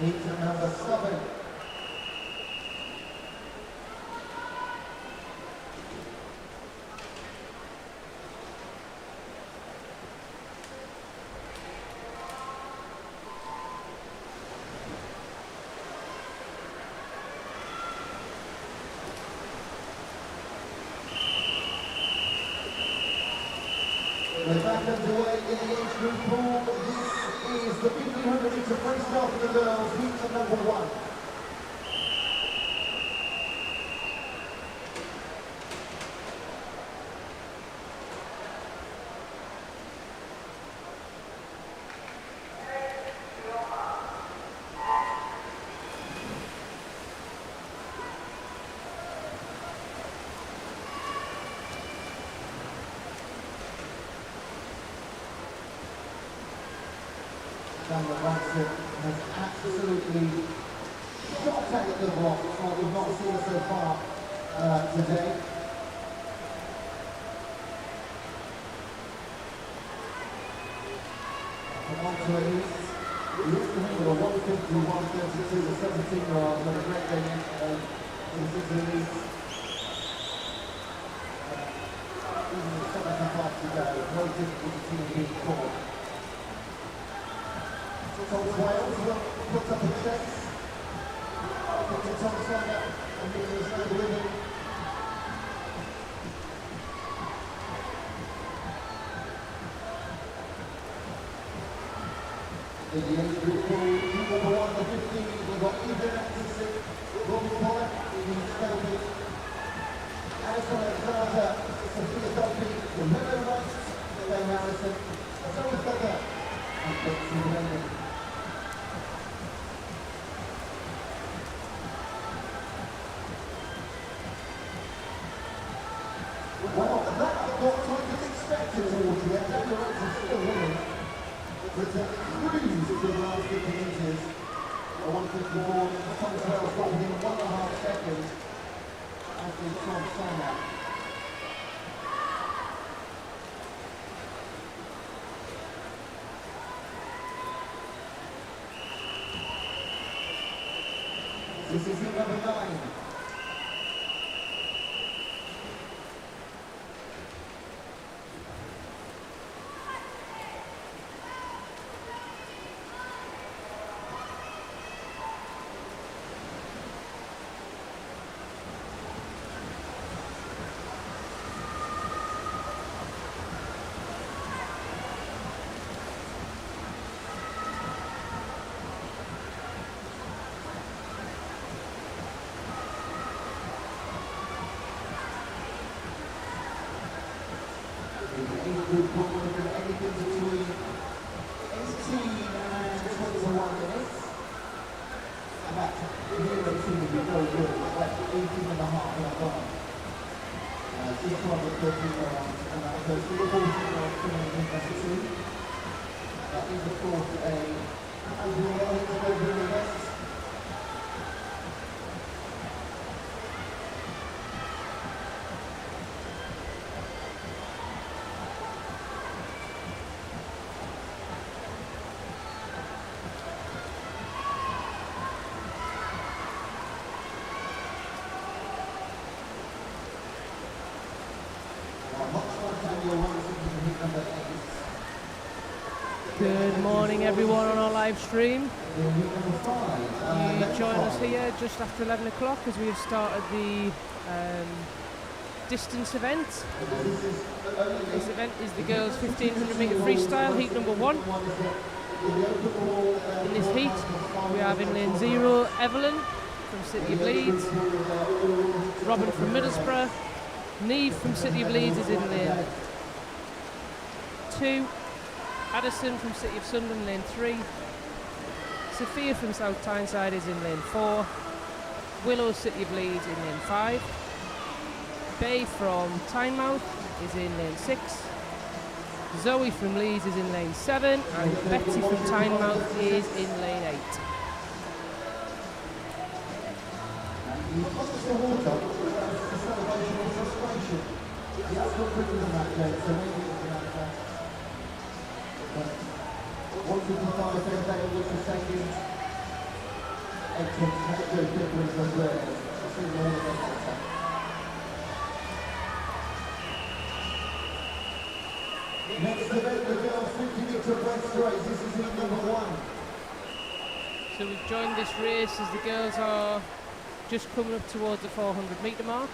Meter number 7. We're back underway in the age group pool. This is the 1500 meter freestyle for the girls, heat number 1. Cameron Ransom has absolutely shot at the block. We've not seen it so far today. And on to Elise. Elise Cahill, 150, 132, the 17-year-old, got a great day in Elise. Even with 75 to go, very difficult to see being caught. Tom Wales will put up a chase. Tom Sawyer and there's no winning. In the age group pool, number 1 to 15, we've got Ethan Atkinson, Robbie Pollack, Ian Skelby, Alison Alexander, Sophia Dolby, Romero Rice, Ben Harrison, Zoe Feather, and Betsy Lennon. Well, that's what I was expecting towards the end. Daniel Ransom still winning. But cruise to the last 50 metres. 154. Thomas Wells got within 1.5 seconds after Tom Sawyer. This is the number 9. Good ball, anything between 18 and 21 minutes. About here 18 would be very good, like 18 and a half and a half. Just one of the 13-year-olds, and that goes to the 14-year-old swimming in number 2. That is, of course, a overall hit to go really best. Good morning everyone on our live stream. You join us here just after 11 o'clock as we have started the distance event. This event is the girls 1500 metre freestyle, heat number 1. In this heat we have in lane 0 Evelyn from City of Leeds, Robin from Middlesbrough, Neve from City of Leeds is in lane 2, Addison from City of Sunderland lane 3, Sophia from South Tyneside is in lane 4, Willow City of Leeds in lane 5, Bay from Tynemouth is in lane 6, Zoe from Leeds is in lane 7, and Betsy from Tynemouth is in lane 8. Next event, the girls 50 meter breaststroke. This is heat number 1. So we've joined this race as the girls are just coming up towards the 400 metre mark.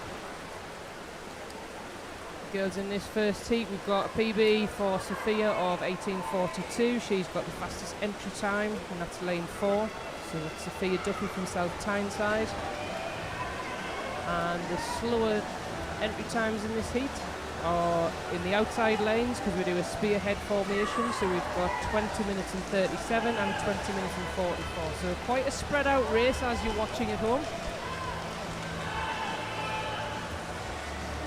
The girls in this first heat, we've got a PB for Sophia of 18:42. She's got the fastest entry time, and that's lane 4. So that's Sophia Duffy from South Tyneside. And the slower entry times in this heat are in the outside lanes, because we do a spearhead formation. So we've got 20 minutes and 37 and 20 minutes and 44. So quite a spread out race as you're watching at home.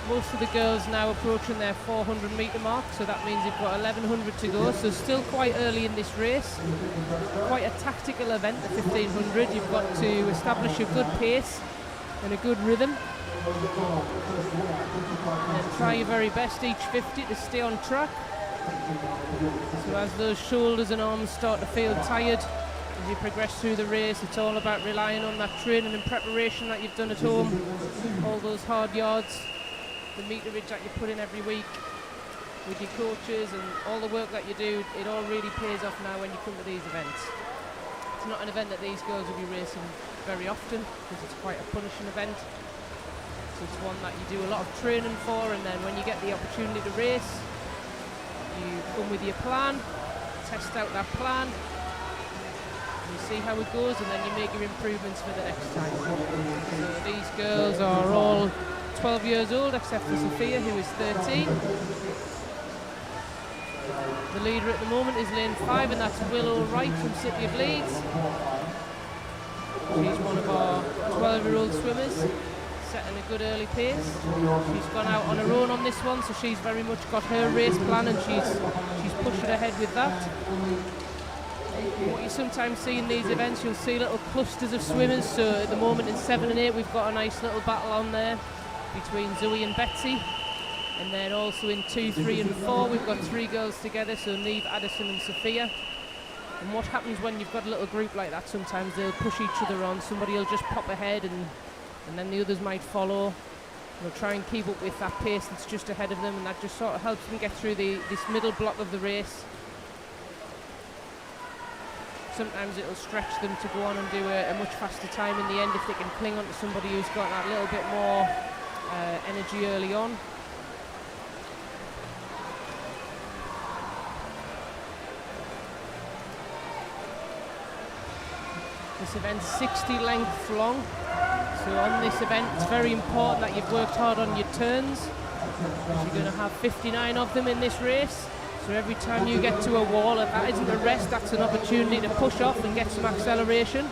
Most of the girls now approaching their 400 metre mark, so that means you've got 1100 to go, so still quite early in this race. Quite a tactical event, the 1500. You've got to establish a good pace and a good rhythm, and then try your very best each 50 to stay on track. So as those shoulders and arms start to feel tired as you progress through the race, it's all about relying on that training and preparation that you've done at home, all those hard yards, the meterage that you put in every week with your coaches and all the work that you do. It all really pays off now when you come to these events. It's not an event that these girls will be racing very often, because it's quite a punishing event. So it's one that you do a lot of training for, and then when you get the opportunity to race, you come with your plan, test out that plan, you see how it goes, and then you make your improvements for the next time. So these girls are all 12 years old, except for Sophia, who is 13. The leader at the moment is lane 5, and that's Willow Wright from City of Leeds. She's one of our 12-year-old swimmers, setting a good early pace. She's gone out on her own on this one, so she's very much got her race plan, and she's pushing ahead with that. What you sometimes see in these events, you'll see little clusters of swimmers. So at the moment in 7 and 8, we've got a nice little battle on there between Zoe and Betsy, and then also in 2, 3 and 4 we've got 3 girls together, so Neve, Addison and Sophia. And what happens when you've got a little group like that, sometimes they'll push each other on. Somebody will just pop ahead, and then the others might follow. They'll try and keep up with that pace that's just ahead of them, and that just sort of helps them get through this middle block of the race. Sometimes it'll stretch them to go on and do a much faster time in the end if they can cling on to somebody who's got that little bit more energy early on. This event's 60 lengths long, so on this event it's very important that you've worked hard on your turns. You're going to have 59 of them in this race, so every time you get to a wall, if that isn't a rest, that's an opportunity to push off and get some acceleration.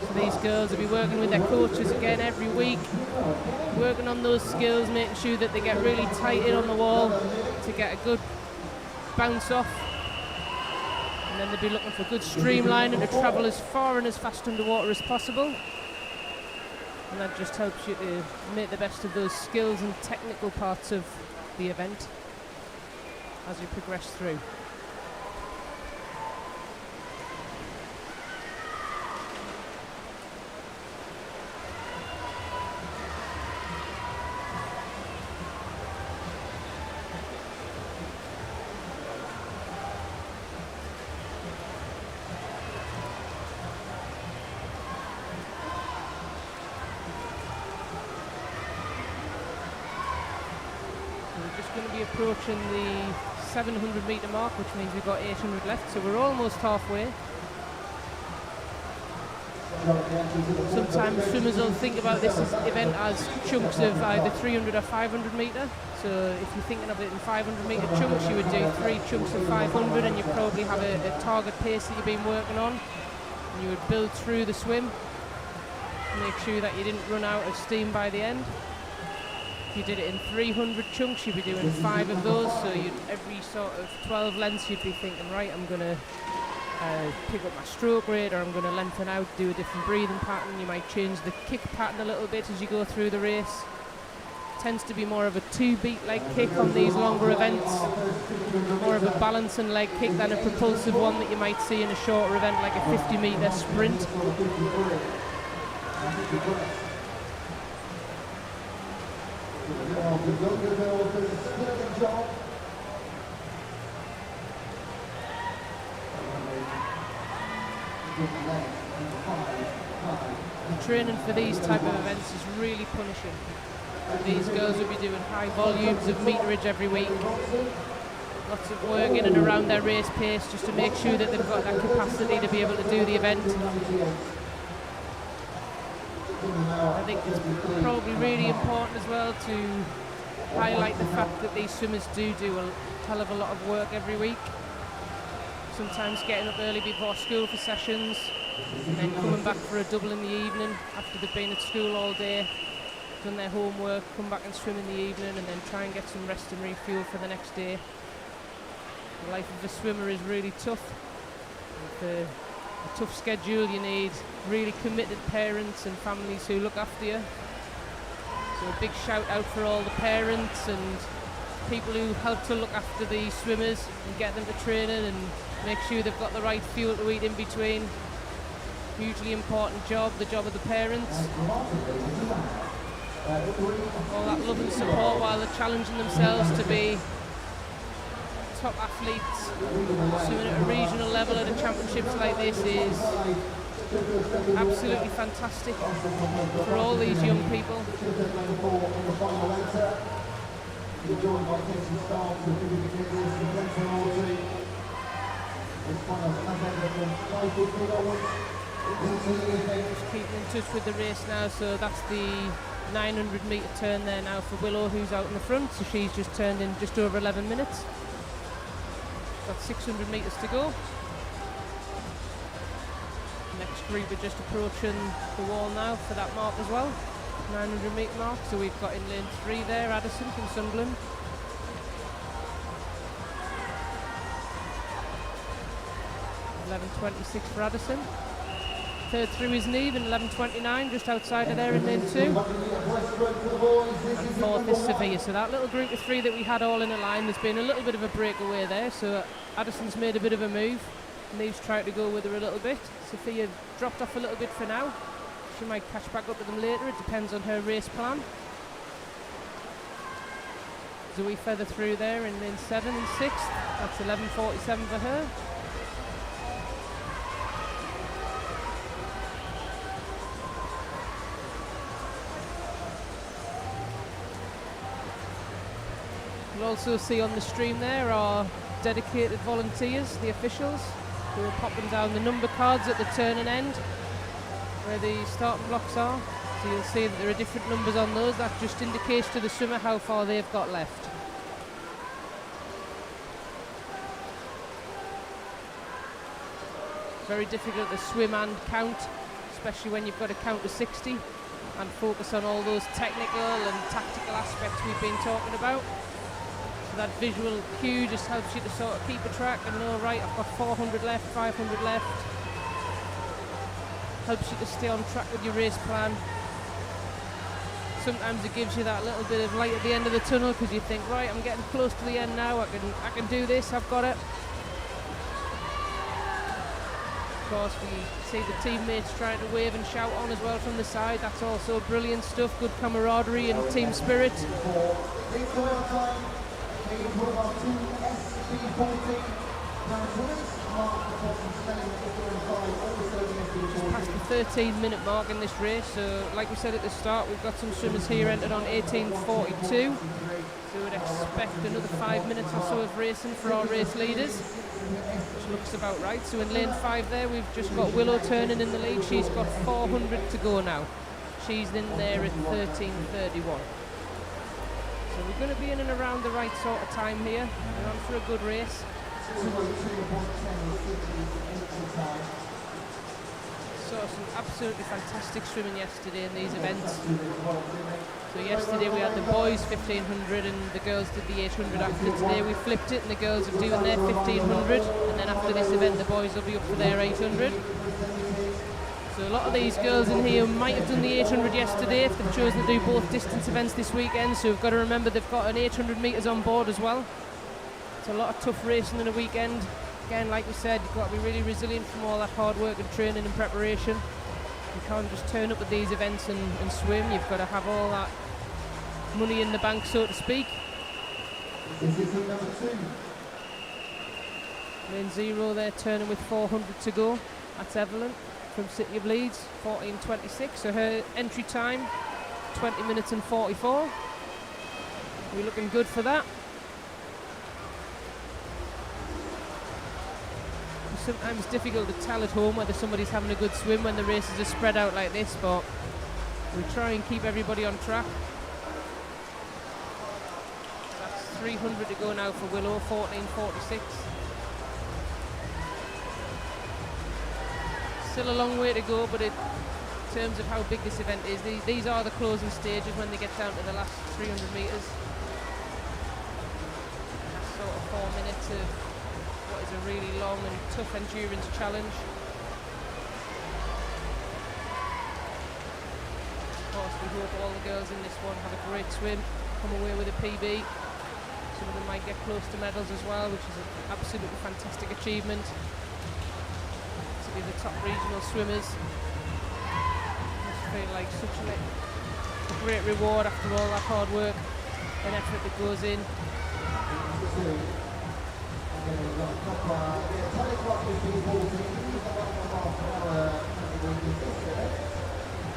So these girls will be working with their coaches again every week, working on those skills, making sure that they get really tight in on the wall to get a good bounce off. And then they'll be looking for good streamlining to travel as far and as fast underwater as possible. And that just helps you to make the best of those skills and technical parts of the event as you progress through. Approaching the 700 metre mark, which means we've got 800 left, so we're almost halfway. Sometimes swimmers will think about this event as chunks of either 300 or 500 metre. So if you're thinking of it in 500 metre chunks, you would do 3 chunks of 500, and you probably have a target pace that you've been working on, and you would build through the swim, make sure that you didn't run out of steam by the end. If you did it in 300 chunks, you'd be doing 5 of those, so every sort of 12 lengths you'd be thinking, right, I'm going to pick up my stroke rate, or I'm going to lengthen out, do a different breathing pattern. You might change the kick pattern a little bit as you go through the race. tends to be more of a 2-beat leg kick on these longer events, more of a balancing leg kick than a propulsive one that you might see in a shorter event like a 50-metre sprint. The training for these type of events is really punishing. These girls will be doing high volumes of meterage every week. Lots of work in and around their race pace just to make sure that they've got that capacity to be able to do the event. I think it's probably really important as well to highlight the fact that these swimmers do a hell of a lot of work every week. Sometimes getting up early before school for sessions, and then coming back for a double in the evening after they've been at school all day, done their homework, come back and swim in the evening, and then try and get some rest and refuel for the next day. The life of a swimmer is really tough. With a tough schedule, you need really committed parents and families who look after you. So a big shout out for all the parents and people who help to look after the swimmers and get them to training and make sure they've got the right fuel to eat in between. Hugely important job, the job of the parents. All that love and support while they're challenging themselves to be top athletes. Swimming at a regional level at a championships like this is absolutely fantastic for all these young people. Just keeping in touch with the race now, so that's the 900 metre turn there now for Willow, who's out in the front, so she's just turned in just over 11 minutes. Got 600 metres to go. Next group are just approaching the wall now for that mark as well, 900 metre mark. So we've got in lane 3 there, Addison from Sunderland. .11.26 for Addison. Third through is Neve in 11.29, just outside of there in lane 2. And fourth is Sevilla. So that little group of 3 that we had all in a line, there's been a little bit of a breakaway there. So Addison's made a bit of a move. Neve's tried to go with her a little bit. Sophia dropped off a little bit for now. She might catch back up with them later. It depends on her race plan. Zoe feather through there in lane 7 and 6th. That's 11.47 for her. You'll also see on the stream there are dedicated volunteers, the officials, who are popping down the number cards at the turn and end where the starting blocks are. So you'll see that there are different numbers on those. That just indicates to the swimmer how far they've got left. Very difficult to swim and count, especially when you've got to count to 60 and focus on all those technical and tactical aspects we've been talking about. That visual cue just helps you to sort of keep a track and know, right, I've got 400 left, 500 left. Helps you to stay on track with your race plan. Sometimes it gives you that little bit of light at the end of the tunnel because you think, right, I'm getting close to the end now, I can do this, I've got it. Of course, we see the teammates trying to wave and shout on as well from the side. That's also brilliant stuff, good camaraderie and team spirit. Just past the 13-minute mark in this race, so like we said at the start, we've got some swimmers here entered on 18.42, so we'd expect another 5 minutes or so of racing for our race leaders, which looks about right. So in lane 5 there, we've just got Willow turning in the lead. She's got 400 to go now. She's in there at 13.31. So we're going to be in and around the right sort of time here. We're on for a good race. Saw some absolutely fantastic swimming yesterday in these events. So yesterday we had the boys 1500 and the girls did the 800 after. Today we flipped it and the girls are doing their 1500, and then after this event the boys will be up for their 800. So a lot of these girls in here might have done the 800 yesterday if they've chosen to do both distance events this weekend. So we've got to remember they've got an 800 metres on board as well. It's a lot of tough racing in a weekend. Again, like we said, you've got to be really resilient from all that hard work and training and preparation. You can't just turn up at these events and swim. You've got to have all that money in the bank, so to speak. This is number 2. Lane 0 there, turning with 400 to go. That's Evelyn from City of Leeds, 14:26. So her entry time, 20 minutes and 44. We're looking good for that. It's sometimes difficult to tell at home whether somebody's having a good swim when the races are spread out like this, but we try and keep everybody on track. That's 300 to go now for Willow, 14:46. Still a long way to go, but in terms of how big this event is, these are the closing stages when they get down to the last 300 metres. That's sort of 4 minutes of what is a really long and tough endurance challenge. Of course, we hope all the girls in this one have a great swim, come away with a PB. Some of them might get close to medals as well, which is an absolutely fantastic achievement. Be the top regional swimmers. Must feel like such a great reward after all that hard work and effort that goes in.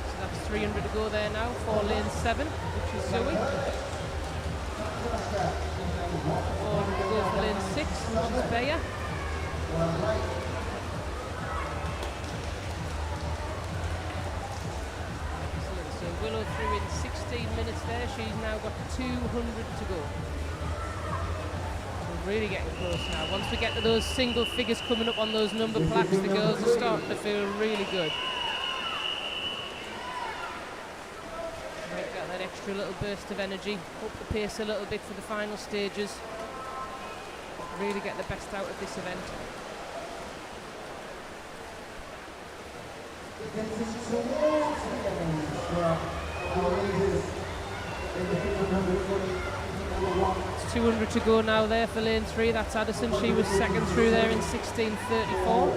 So that's 300 to go there now for lane 7, which is Zoe. 400 to go for lane 6, which is Bea. Willow threw in 16 minutes there. She's now got 200 to go. We're really getting close now. Once we get to those single figures coming up on those number plaques, the girls are starting to feel really good. Might get that extra little burst of energy, up the pace a little bit for the final stages. Really get the best out of this event. It's 200 to go now there for lane 3. That's Addison. She was second through there in 16:34.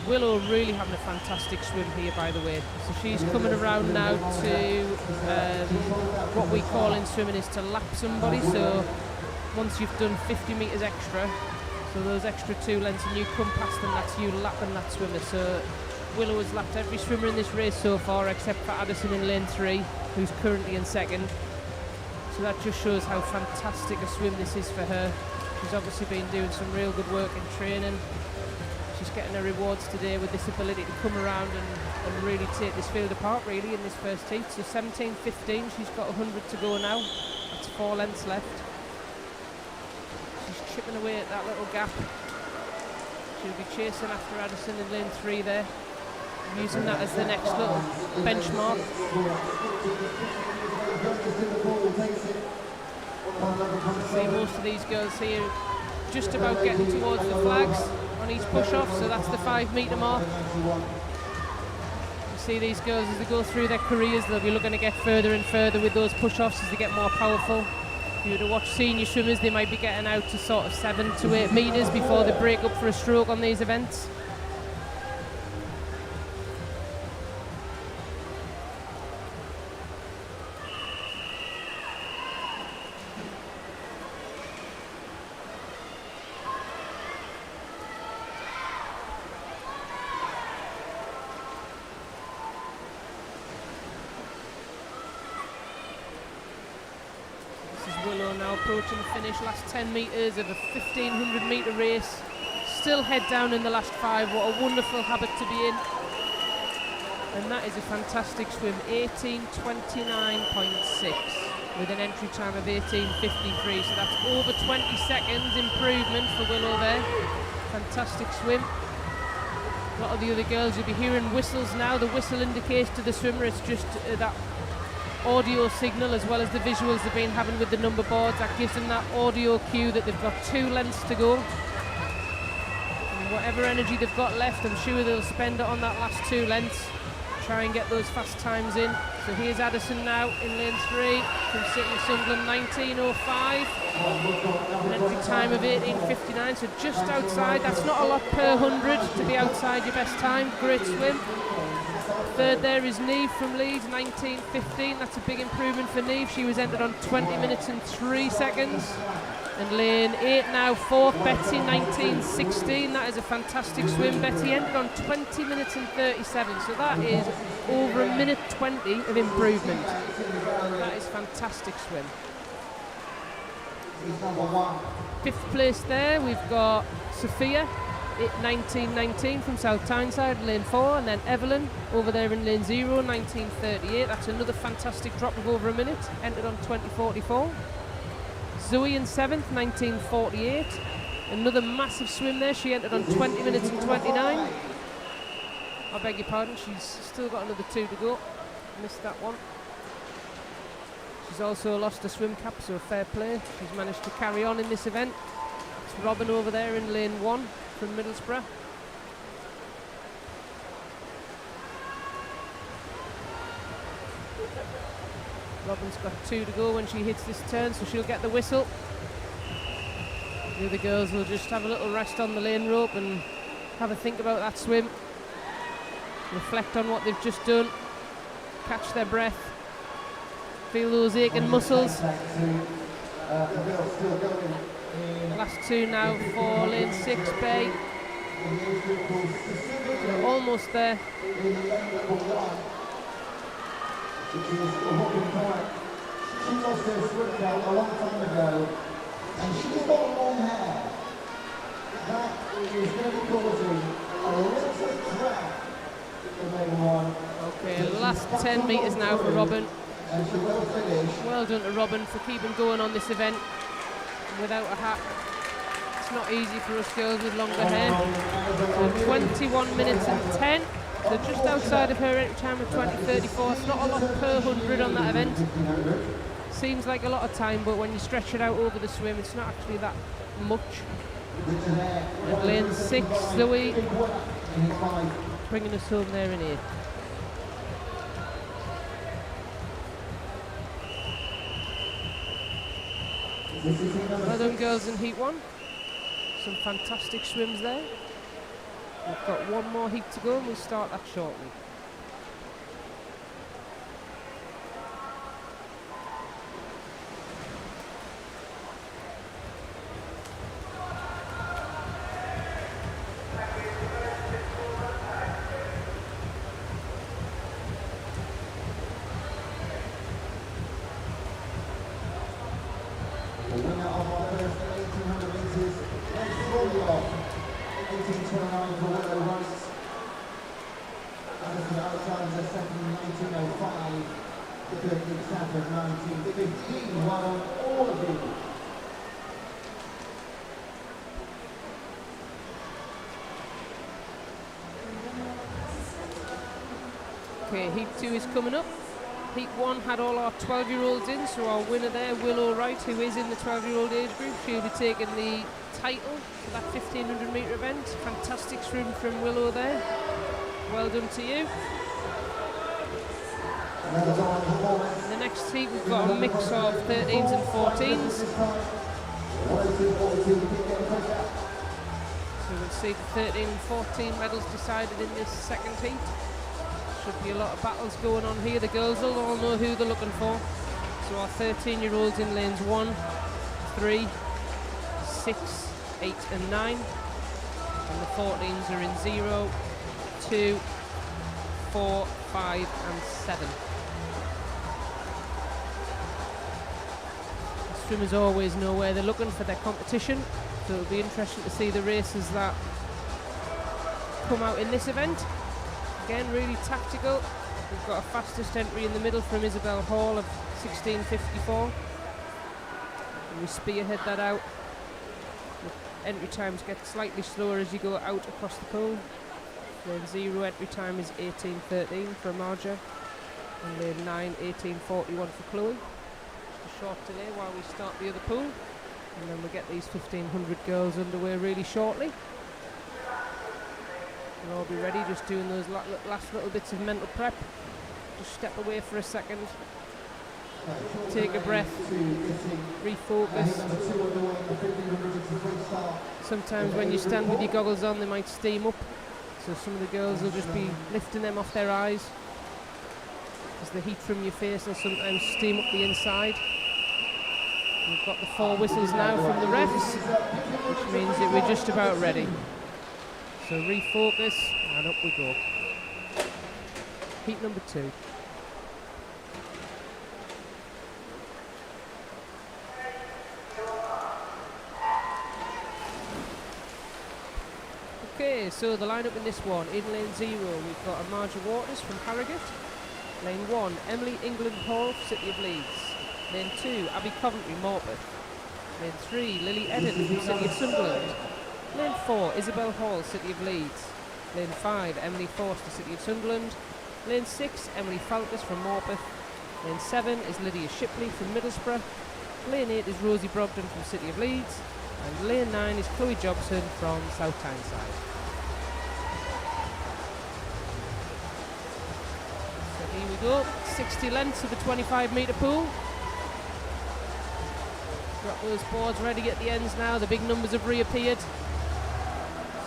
Willow really having a fantastic swim here, by the way. So she's coming around now to what we call in swimming is to lap somebody. So once you've done 50 metres extra, so those extra 2 lengths and you come past them, that's you lapping that swimmer. So Willow has lapped every swimmer in this race so far except for Addison in lane 3, who's currently in second. So that just shows how fantastic a swim this is for her. She's obviously been doing some real good work in training. She's getting her rewards today with this ability to come around and really take this field apart really in this first heat. So 17:15, she's got 100 to go now. That's 4 lengths left. She's chipping away at that little gap. She'll be chasing after Addison in lane 3 there, using that as the next little benchmark. See most of these girls here just about getting towards the flags on each push-off, so that's the 5 metre mark. You see these girls as they go through their careers, they'll be looking to get further and further with those push-offs as they get more powerful. If you were to watch senior swimmers, they might be getting out to sort of 7 to 8 metres before they break up for a stroke on these events. Approaching the finish, last 10 metres of a 1500 metre race. Still head down in the last 5. What a wonderful habit to be in. And that is a fantastic swim, 18:29.6 with an entry time of 18:53. So that's over 20 seconds improvement for Willow there. Fantastic swim. A lot of the other girls, you'll be hearing whistles now. The whistle indicates to the swimmer it's just that audio signal as well as the visuals they've been having with the number boards. That gives them that audio cue that they've got 2 lengths to go. And whatever energy they've got left, I'm sure they'll spend it on that last 2 lengths. Try and get those fast times in. So here's Addison now in lane 3 from City of Sunderland, 19.05. An entry time of 18.59, so just outside. That's not a lot per 100 to be outside your best time. Great swim. Third there is Neve from Leeds, 19.15. That's a big improvement for Neve. She was entered on 20 minutes and 3 seconds. And lane 8 now, fourth, Betty, 19.16. That is a fantastic swim. Betty ended on 20 minutes and 37, so that is over a minute 20 of improvement. That is fantastic swim. Fifth place there, we've got Sophia, 19.19 from South Tyneside, lane 4, and then Evelyn over there in lane 0, 19.38. That's another fantastic drop of over a minute, entered on 20.44. Zoe in 7th, 19.48. Another massive swim there. She entered on 20 minutes and 29. I beg your pardon, she's still got another 2 to go. Missed that one. She's also lost a swim cap, so fair play. She's managed to carry on in this event. It's Robin over there in lane 1 from Middlesbrough. Robin's got 2 to go when she hits this turn, so she'll get the whistle. The other girls will just have a little rest on the lane rope and have a think about that swim. Reflect on what they've just done. Catch their breath. Feel those aching muscles. Last 2 now for lane 6, Bay. They're almost there. She lost her swim belt a long time ago, and she's got long hair. That is going to be causing a little drag in the main one. Okay, last 10 metres now for Robin. And she will finish. Well done to Robin for keeping going on this event without a hat. It's not easy for us girls with longer hair. So 21 minutes and 10. So just outside of her entry time of 20.34. It's not a lot per 100 on that event. Seems like a lot of time, but when you stretch it out over the swim, it's not actually that much. And lane 6, Zoe, bringing us home there in 8th. Well done girls in heat 1. Some fantastic swims there. We've got one more heat to go and we'll start that shortly. The winner of our first 1800 metres, Freestyle, 1829 for Willow Rice. Addison outside the second, 1905. The 13th Stafford, 1915. Well done, all of you. Okay, heat 2 is coming up. Heat 1 had all our 12-year-olds in, so our winner there, Willow Wright, who is in the 12-year-old age group, she'll be taking the title for that 1500 metre event. Fantastic swim from Willow there. Well done to you. In the next heat we've got a mix of 13s and 14s. So we'll see the 13 and 14 medals decided in this second heat. Should be a lot of battles going on here. The girls will all know who they're looking for. So our 13-year-olds in lanes 1, 3, 6, 8 and 9. And the 14s are in 0, 2, 4, 5 and 7. The swimmers always know where they're looking for their competition. So it'll be interesting to see the races that come out in this event. Again, really tactical. We've got a fastest entry in the middle from Isabel Hall of 16.54. And we spearhead that out. The entry times get slightly slower as you go out across the pool. Lane 0 entry time is 18.13 for Marja. And lane 9, 18.41 for Chloe. Just a short delay while we start the other pool. And then we'll get these 1500 girls underway really shortly. They'll all be ready, just doing those last little bits of mental prep. Just step away for a second, take a breath, refocus. Sometimes when you stand with your goggles on, they might steam up, so some of the girls will just be lifting them off their eyes, as the heat from your face will sometimes steam up the inside. We've got the 4 whistles now from the refs, which means that we're just about ready. So refocus, and up we go. Heat number 2. Okay, so the lineup in this one, in lane 0 we've got Marja Waters from Harrogate. Lane 1, Emily England Hall, City of Leeds. Lane 2, Abby Coventry, Morpeth. Lane 3, Lily Eden from City of Sunderland. Lane 4, Isabel Hall, City of Leeds. Lane 5, Emily Forster, City of Sunderland. Lane 6, Emily Falkus from Morpeth. Lane 7 is Lydia Shipley from Middlesbrough. Lane 8 is Rosie Brogdon from City of Leeds. And lane 9 is Chloe Jobson from South Tyneside. So here we go, 60 lengths of the 25 metre pool. Got those boards ready at the ends now, the big numbers have reappeared.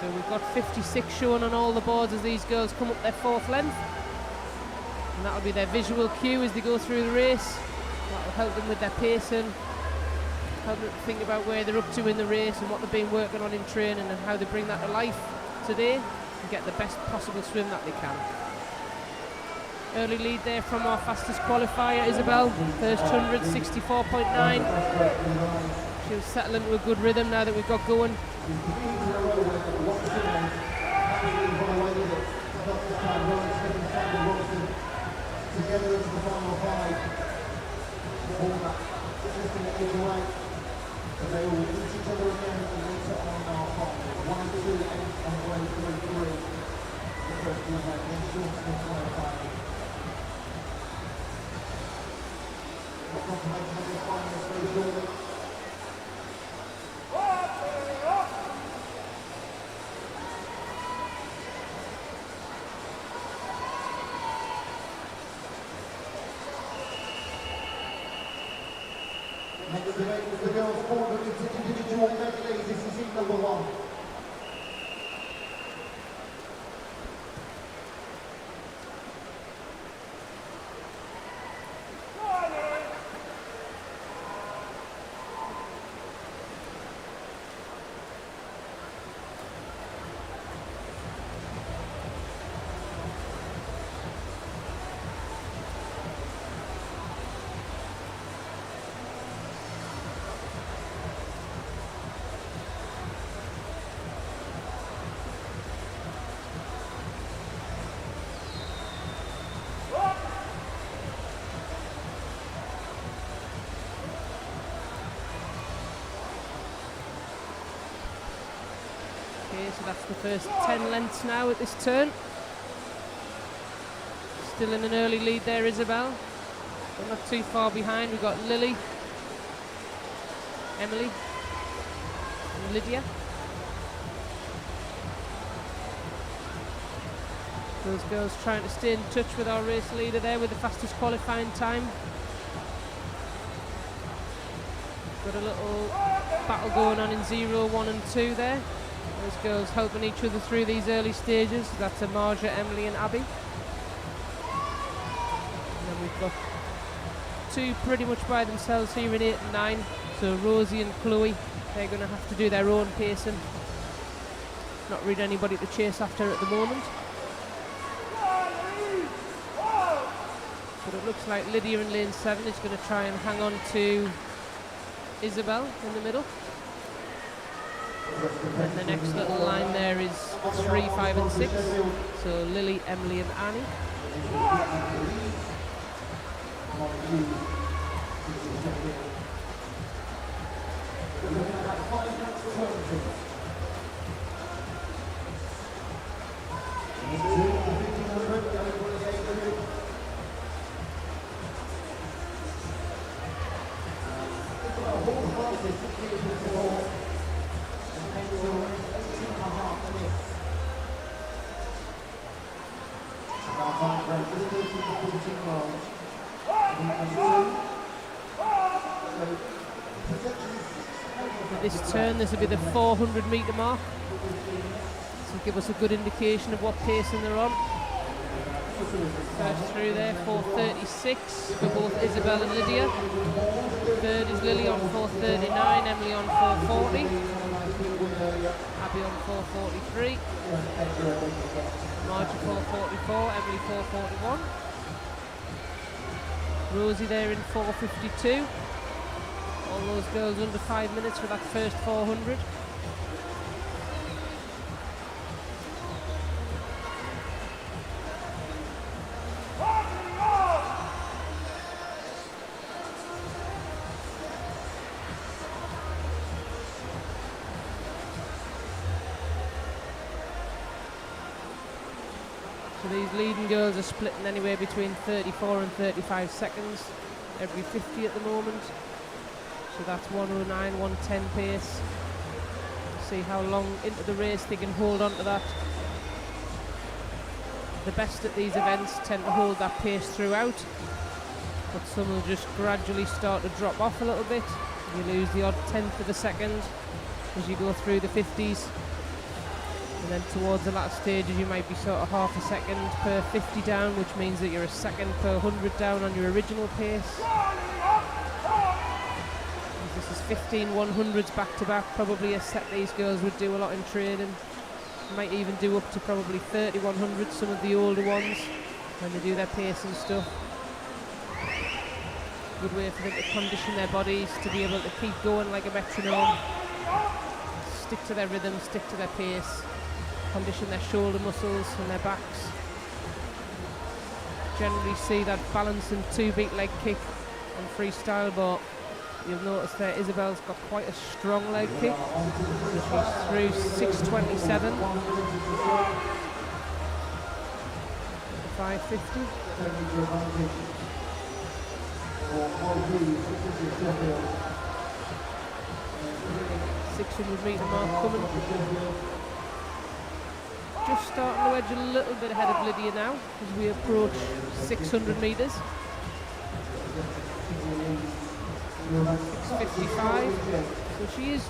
So we've got 56 shown on all the boards as these girls come up their 4th length. And that'll be their visual cue as they go through the race. That'll help them with their pacing, help them think about where they're up to in the race and what they've been working on in training and how they bring that to life today and get the best possible swim that they can. Early lead there from our fastest qualifier, Isabel. First 100, 64.9. She'll settle into a good rhythm now that we've got going. Together into the final 5. And they will meet each other again later on our final. 1, 2, 8 on the way through 3. The first one that makes sure to qualify. The confirmation of the final is very shortly. The girls' 400 individual medleys. This is heat number 1. Okay, so that's the first 10 lengths now at this turn. Still in an early lead there, Isabel, but not too far behind. We've got Lily, Emily, and Lydia. Those girls trying to stay in touch with our race leader there with the fastest qualifying time. Got a little battle going on in 0, 1 and 2 there. Those girls helping each other through these early stages. That's Marja, Emily and Abby. And then we've got 2 pretty much by themselves here in 8 and 9. So Rosie and Chloe, they're going to have to do their own pacing. Not really anybody to chase after at the moment. But it looks like Lydia in lane 7 is going to try and hang on to Isabel in the middle. And the next little line there is 3, 5 and 6. So Lily, Emily and Annie. For this turn, this will be the 400 metre mark. So give us a good indication of what pacing they're on. First through there, 4:36 for both Isabel and Lydia. Third is Lily on 4:39, Emily on 4:40, Abby on 4:43, Margie 4:44, Emily 4:41, Rosie there in 4:52. All those girls under 5 minutes for that first 400. So these leading girls are splitting anywhere between 34 and 35 seconds every 50 at the moment. So that's 109, 110 pace. See how long into the race they can hold on to that. The best at these events tend to hold that pace throughout, but some will just gradually start to drop off a little bit. You lose the odd tenth of a second as you go through the 50s. And then towards the latter stages you might be sort of half a second per 50 down, which means that you're a second per 100 down on your original pace. This is 15 100s back to back, probably a set these girls would do a lot in training. Might even do up to probably 30 100s, some of the older ones, when they do their pace and stuff. Good way for them to condition their bodies to be able to keep going like a metronome. Stick to their rhythm, stick to their pace. Condition their shoulder muscles and their backs. Generally see that balancing 2-beat leg kick on freestyle, but you'll notice there Isabel's got quite a strong leg kick. So she's through 6:27. 5:50. 600 metre mark coming. Just starting to edge a little bit ahead of Lydia now as we approach 600 metres. 6:55. So she is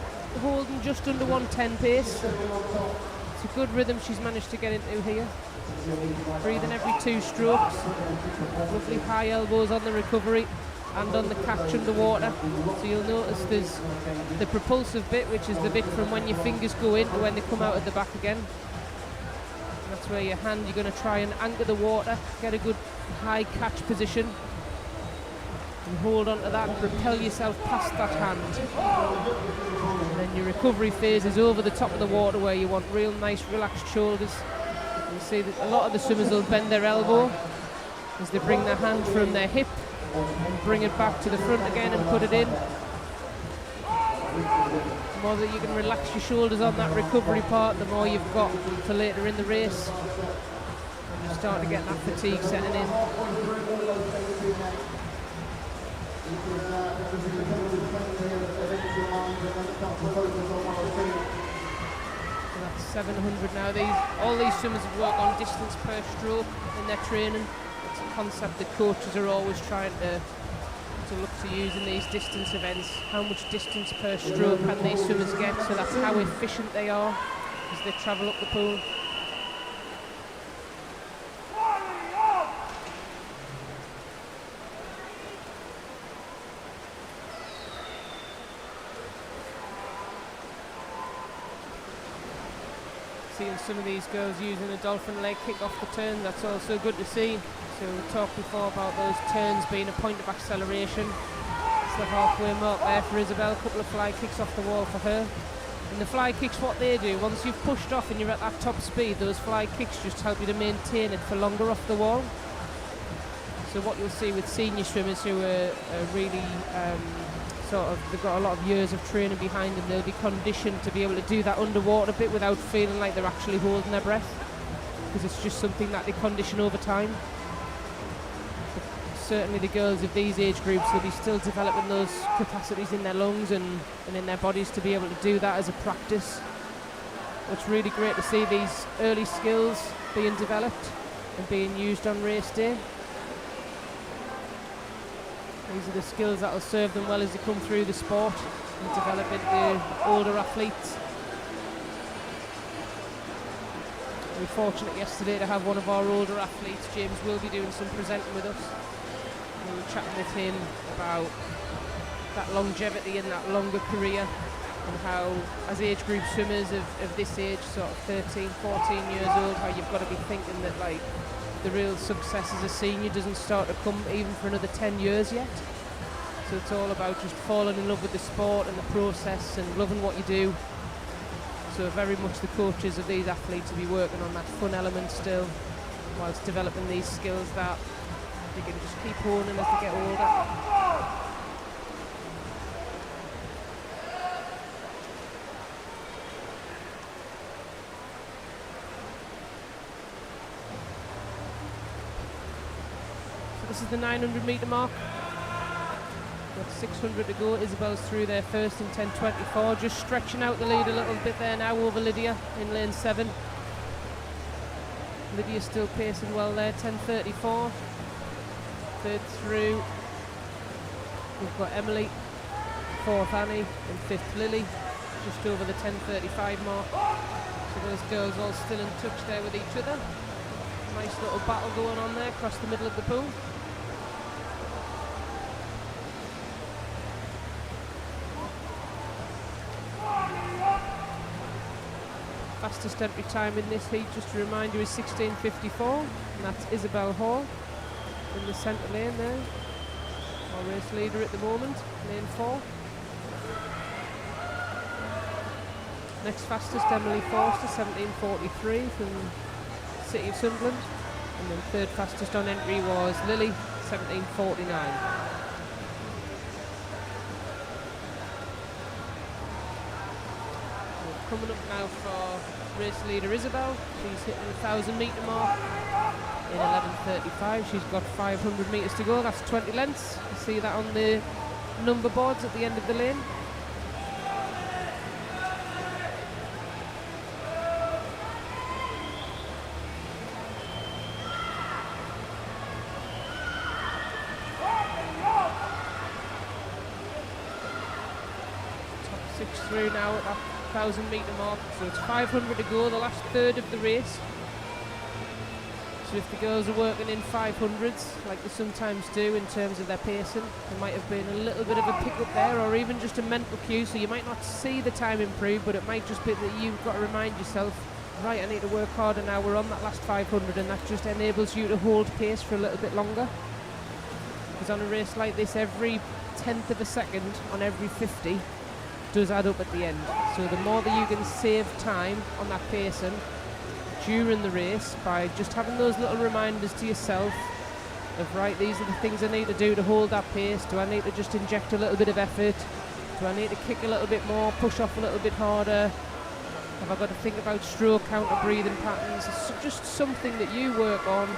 holding just under 110 pace. It's a good rhythm she's managed to get into here. Breathing every 2 strokes. Lovely high elbows on the recovery and on the catch underwater. So you'll notice there's the propulsive bit, which is the bit from when your fingers go in to when they come out at the back again. That's where your hand, you're going to try and anchor the water, get a good high catch position, and hold on to that and propel yourself past that hand. And then your recovery phase is over the top of the water where you want real nice relaxed shoulders. You see that a lot of the swimmers will bend their elbow as they bring their hand from their hip and bring it back to the front again and put it in. The more that you can relax your shoulders on that recovery part, the more you've got for later in the race. And you start to get that fatigue setting in. So that's 700 now. All these swimmers have worked on distance per stroke in their training. It's a concept that coaches are always trying to look to use in these distance events. How much distance per stroke can these swimmers get, so that's how efficient they are as they travel up the pool. Seeing some of these girls using a dolphin leg kick off the turn, that's also good to see. So we talked before about those turns being a point of acceleration. It's the halfway mark there for Isabel, a couple of fly kicks off the wall for her. And the fly kicks, what they do, once you've pushed off and you're at that top speed, those fly kicks just help you to maintain it for longer off the wall. So what you'll see with senior swimmers who are really they've got a lot of years of training behind them, they'll be conditioned to be able to do that underwater bit without feeling like they're actually holding their breath, because it's just something that they condition over time. Certainly the girls of these age groups will be still developing those capacities in their lungs and in their bodies to be able to do that as a practice. It's really great to see these early skills being developed. and being used on race day. These are the skills that will serve them well as they come through the sport and develop into older athletes. We were fortunate yesterday to have one of our older athletes, James, will be doing some presenting with us. We were chatting with him about that longevity and that longer career, and how as age group swimmers of this age, sort of 13, 14 years old, how you've got to be thinking that like the real success as a senior doesn't start to come even for another 10 years yet. So it's all about just falling in love with the sport and the process and loving what you do. So very much the coaches of these athletes will be working on that fun element still, whilst developing these skills that they can just keep honing as they get older. So this is the 900 metre mark. Got 600 to go. Isabel's through there first in 10:24, just stretching out the lead a little bit there now over Lydia in lane 7. Lydia still pacing well there, 10:34. Third through, we've got Emily, fourth Annie, and fifth Lily, just over the 10:35 mark. So those girls all still in touch there with each other. Nice little battle going on there across the middle of the pool. Fastest entry time in this heat, just to remind you, is 16:54, and that's Isabel Hall in the centre lane there, our race leader at the moment, lane 4. Next fastest, Emily Forster, 17:43 from City of Sunderland, and then third fastest on entry was Lily, 17:49. Coming up now for race leader Isabel. She's hitting the 1,000 metre mark in 11:35. She's got 500 metres to go. That's 20 lengths. You see that on the number boards at the end of the lane. Top 6 through now at that 1,000 metre mark, so it's 500 to go, the last third of the race. So if the girls are working in 500s like they sometimes do in terms of their pacing, there might have been a little bit of a pick up there, or even just a mental cue, so you might not see the time improve, but it might just be that you've got to remind yourself, right, I need to work harder now, we're on that last 500, and that just enables you to hold pace for a little bit longer. Because on a race like this, every 1/10 of a second on every 50 does add up at the end. So the more that you can save time on that pacing during the race by just having those little reminders to yourself of, right, these are the things I need to do to hold that pace. Do I need to just inject a little bit of effort? Do I need to kick a little bit more, push off a little bit harder? Have I got to think about stroke counter breathing patterns? It's just something that you work on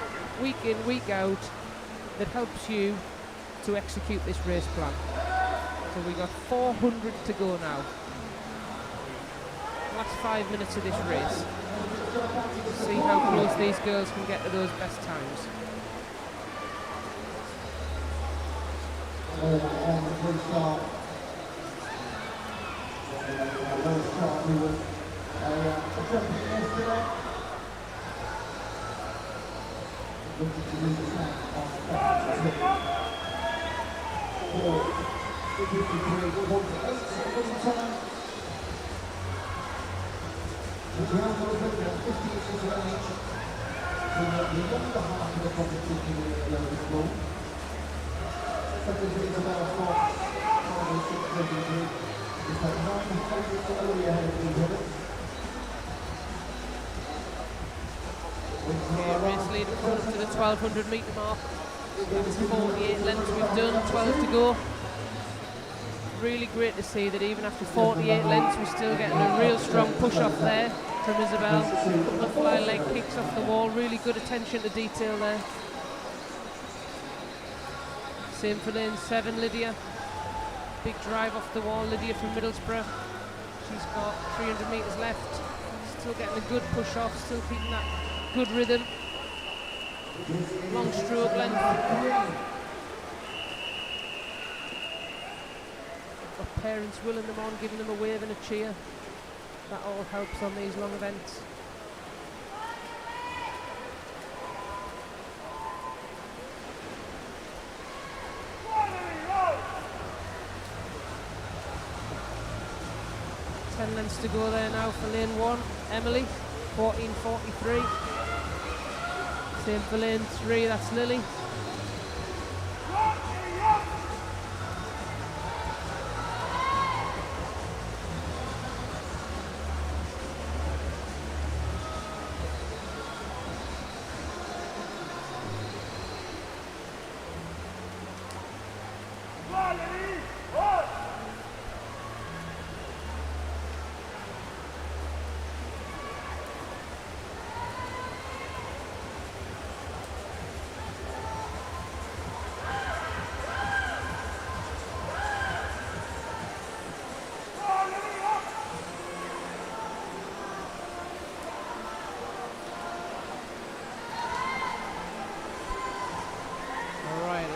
week in, week out that helps you to execute this race plan. So we've got 400 to go now. Last 5 minutes of this race. See how close these girls can get to those best times. On the freestyle. He was a champion yesterday. Looking to use his hand on the back. 53.8 seconds time. The ground was looking at 50 inches of range. So the younger half of the competition in the lower school. Second is Isabel Fox, 5:06.23. It's at 900 only ahead of the Hibbert. Race leader coming up to the 1,200 metre mark. That's 48 lengths we've done, 12 to go. Really great to see that even after 48 lengths we're still getting a real strong push off there from Isabel. A couple of fly leg kicks off the wall, really good attention to detail there. Same for lane 7, Lydia. Big drive off the wall, Lydia from Middlesbrough. She's got 300 metres left. Still getting a good push off, still keeping that good rhythm. long stroke length. Got parents willing them on, giving them a wave and a cheer. That all helps on these long events. Ten lengths to go there now for lane 1. Emily, 14.43. Same for lane 3, that's Lily.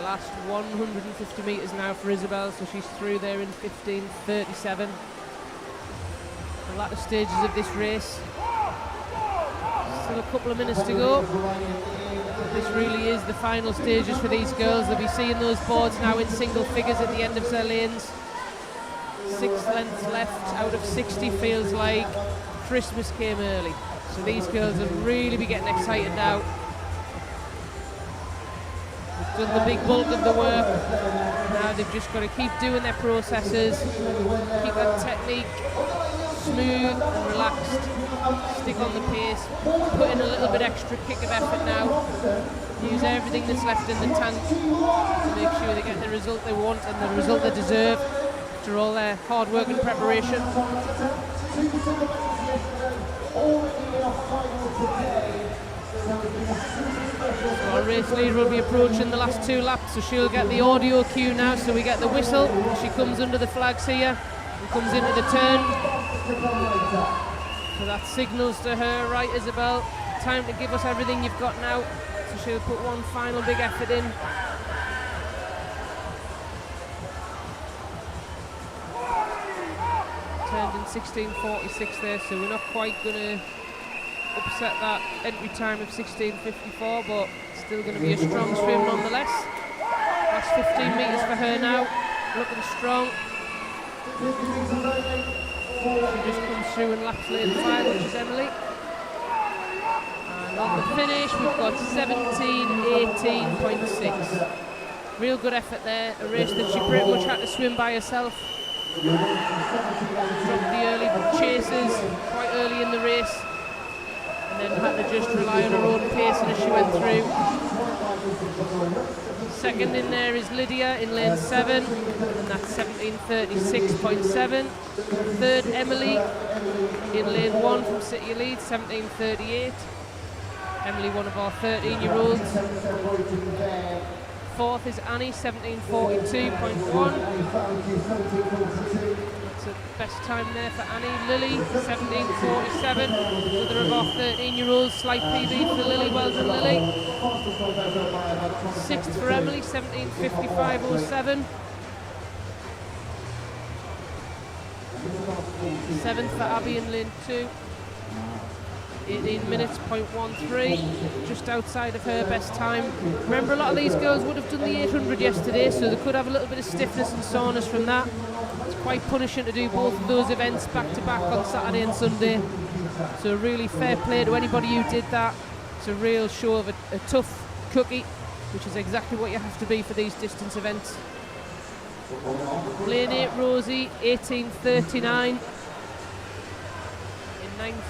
Last 150 metres now for Isabel, so she's through there in 15.37. The latter stages of this race. Still a couple of minutes to go. This really is the final stages for these girls. They'll be seeing those boards now in single figures at the end of their lanes. 6 lengths left out of 60, feels like Christmas came early. So these girls will really be getting excited now. Done the big bulk of the work. Now they've just got to keep doing their processes, keep that technique smooth and relaxed, stick on the pace, put in a little bit extra kick of effort now, use everything that's left in the tank to make sure they get the result they want and the result they deserve after all their hard work and preparation. So our race leader will be approaching the last 2 laps, so she'll get the audio cue now, so we get the whistle. She comes under the flags here and comes into the turn. So that signals to her, right Isabel, time to give us everything you've got now. So she'll put one final big effort in. Turned in 16.46 there, so we're not quite going to upset that entry time of 16.54, but still going to be a strong swim nonetheless. Last 15 metres for her now, looking strong. She just comes through in laps lane 5, which is Emily. And on the finish, we've got 17.18.6. Real good effort there, a race that she pretty much had to swim by herself. Dropped the early chasers quite early in the race, and then had to just rely on her own pacing as she went through. Second in there is Lydia in lane 7, and that's 17.36.7. Third, Emily in lane 1 from City Lead, 17.38. Emily, one of our 13-year-olds. Fourth is Annie, 17.42.1. That's the best time there for Annie. Lily, 17.47. Another of our 13-year-olds. Slight PB for Lily. Well done, Lily. Sixth for Emily, 17.55.07. Seventh for Abby in lane 2. 18 minutes, 0.13, just outside of her best time. Remember, a lot of these girls would have done the 800 yesterday, so they could have a little bit of stiffness and soreness from that. It's quite punishing to do both of those events back to back on Saturday and Sunday. So really fair play to anybody who did that. It's a real show of a tough cookie, which is exactly what you have to be for these distance events. Lane 8, Rosie, 18.39 in 9th.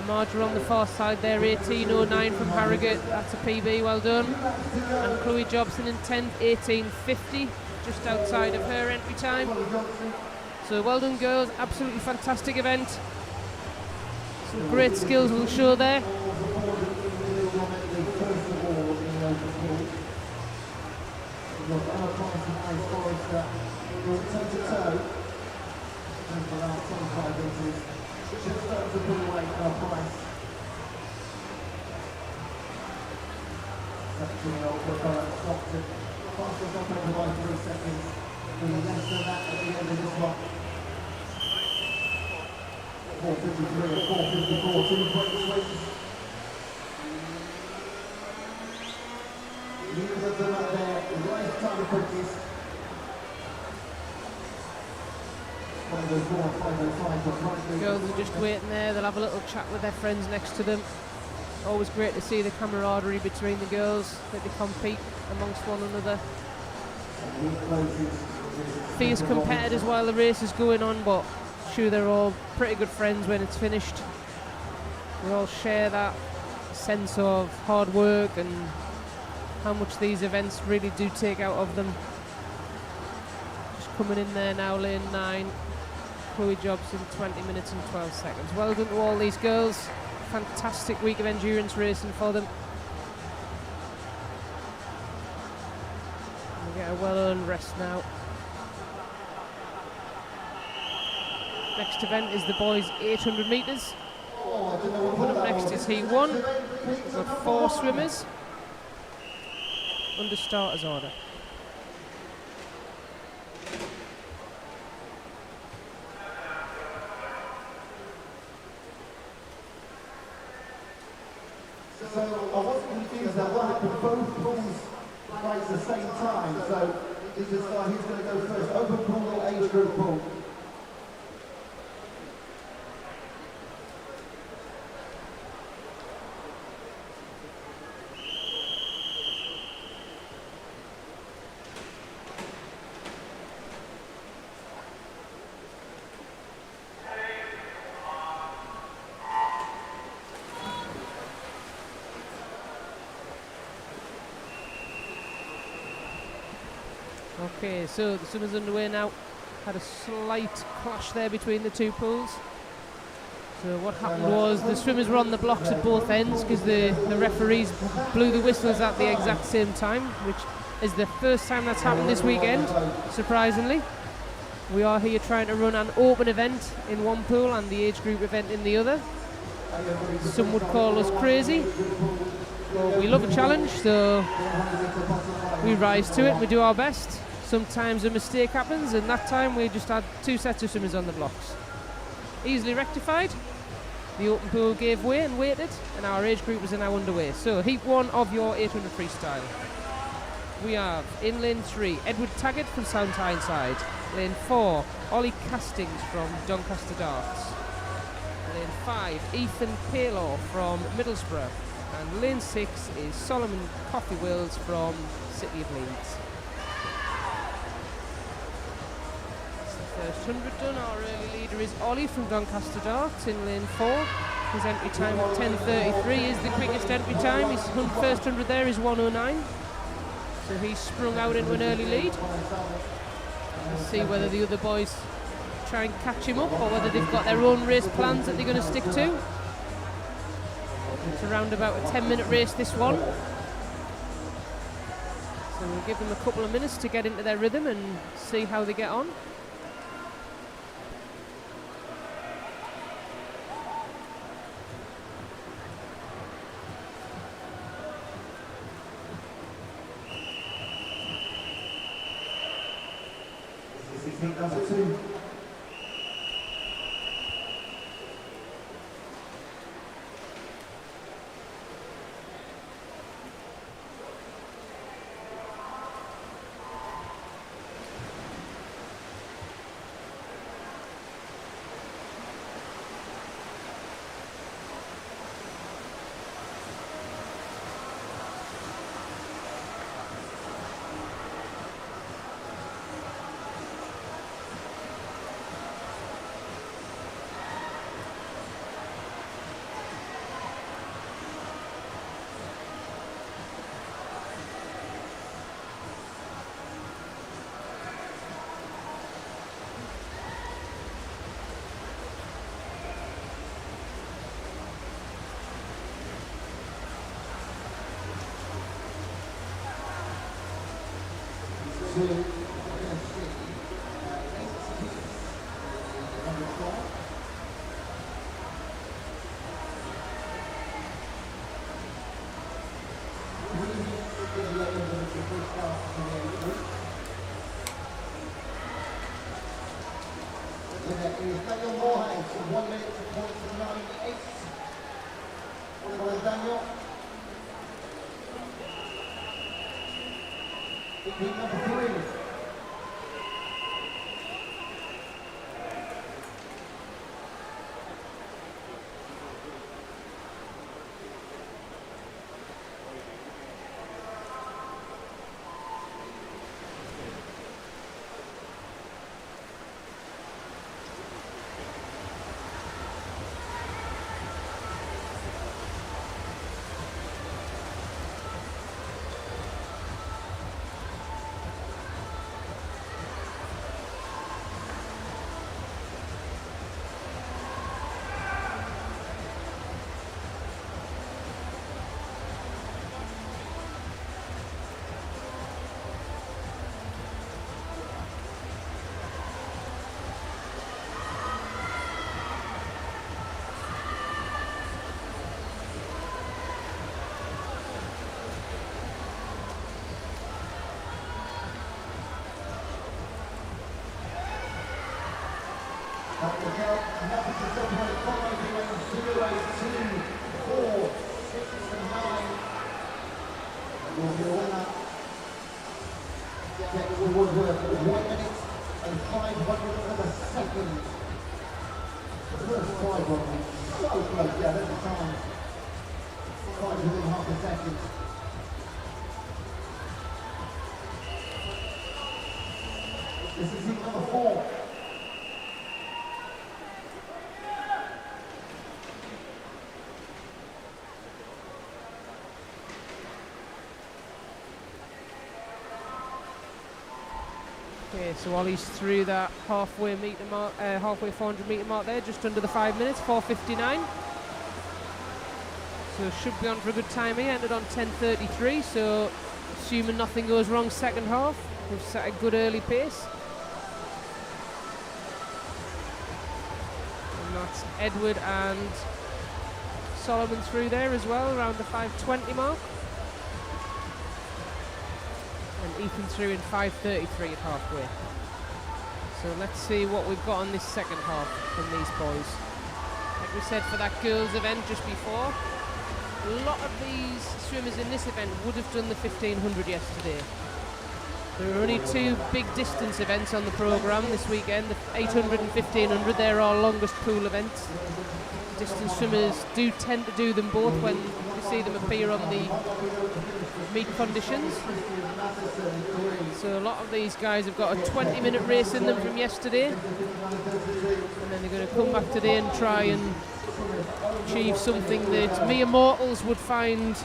Marger on the far side there, 18.09 from Harrogate, that's a PB, well done. And Chloe Jobson in 10th, 18.50, just outside of her entry time. So well done girls, absolutely fantastic event. Some great skills will show there. Sectional Rebella stopped it. Fastest operator by 3 seconds. Doing less than that at the end of this one. 4:53 and 4:54, 2 break swings. Neither of them up there, lifetime apprentice. Girls are just waiting there, they'll have a little chat with their friends next to them. Always great to see the camaraderie between the girls, that they compete amongst one another. Fierce competitors while the race is going on, but sure they're all pretty good friends when it's finished. We all share that sense of hard work and how much these events really do take out of them. Just coming in there now, lane 9. Chloe Jobson, 20 minutes and 12 seconds. Well done to all these girls. Fantastic week of endurance racing for them. We get a well-earned rest now. Next event is the boys' 800 metres. Coming up next is Heat 1. We've got 4 swimmers under starters order. So I wasn't confused that what happened, both pools race at the same time, so it's just like who's going to go first, open pool or age group pool? Okay, so the swimmers underway now. Had a slight clash there between the two pools. So what happened was the swimmers were on the blocks at both ends because the referees blew the whistles at the exact same time, which is the first time that's happened this weekend, surprisingly. We are here trying to run an open event in one pool and the age group event in the other. Some would call us crazy. Well, we love a challenge, so we rise to it, we do our best. Sometimes a mistake happens, and that time we just had 2 sets of swimmers on the blocks. Easily rectified. The open pool gave way and waited, and our age group is now underway. So heat 1 of your 800 freestyle. We have in lane 3 Edward Taggart from Sound Tyneside. Lane 4 Ollie Castings from Doncaster Darts. Lane 5 Ethan Paylor from Middlesbrough. And lane 6 is Solomon Coffey Wills from City of Leeds. First 100 done. Our early leader is Ollie from Doncaster Darts in lane 4. His entry time of 10:33 is the quickest entry time. His first 100 there is 1:09. So he's sprung out into an early lead. We'll see whether the other boys try and catch him up or whether they've got their own race plans that they're going to stick to. It's around about a 10-minute race, this one. So we'll give them a couple of minutes to get into their rhythm and see how they get on. Number 2. is Daniel Moorhouse, 1 minute to 0.98. Well done, Daniel. Technique number 3. That will help. Nothing to separate 5 remains 0, 8, 2, 4, 6 and 9. Will be a winner. Get the reward worth 1 minute and 500 of a second. The first 500. So close, yeah, there's the time. 5 within half a second. This is heat number 4. Okay, so Ollie's through that halfway 400 metre mark there, just under the 5 minutes, 4:59. So should be on for a good time here, ended on 10:33, so assuming nothing goes wrong second half, we've set a good early pace. And that's Edward and Solomon through there as well, around the 5:20 mark. And Ethan through in 5:33 at halfway. So let's see what we've got on this second half from these boys. Like we said for that girls event just before, a lot of these swimmers in this event would have done the 1500 yesterday. There are only 2 big distance events on the programme this weekend, the 800 and 1500, they're our longest pool events. Distance swimmers do tend to do them both when you see them appear on the meet conditions. So a lot of these guys have got a 20-minute race in them from yesterday, and then they're going to come back today and try and achieve something that mere mortals would find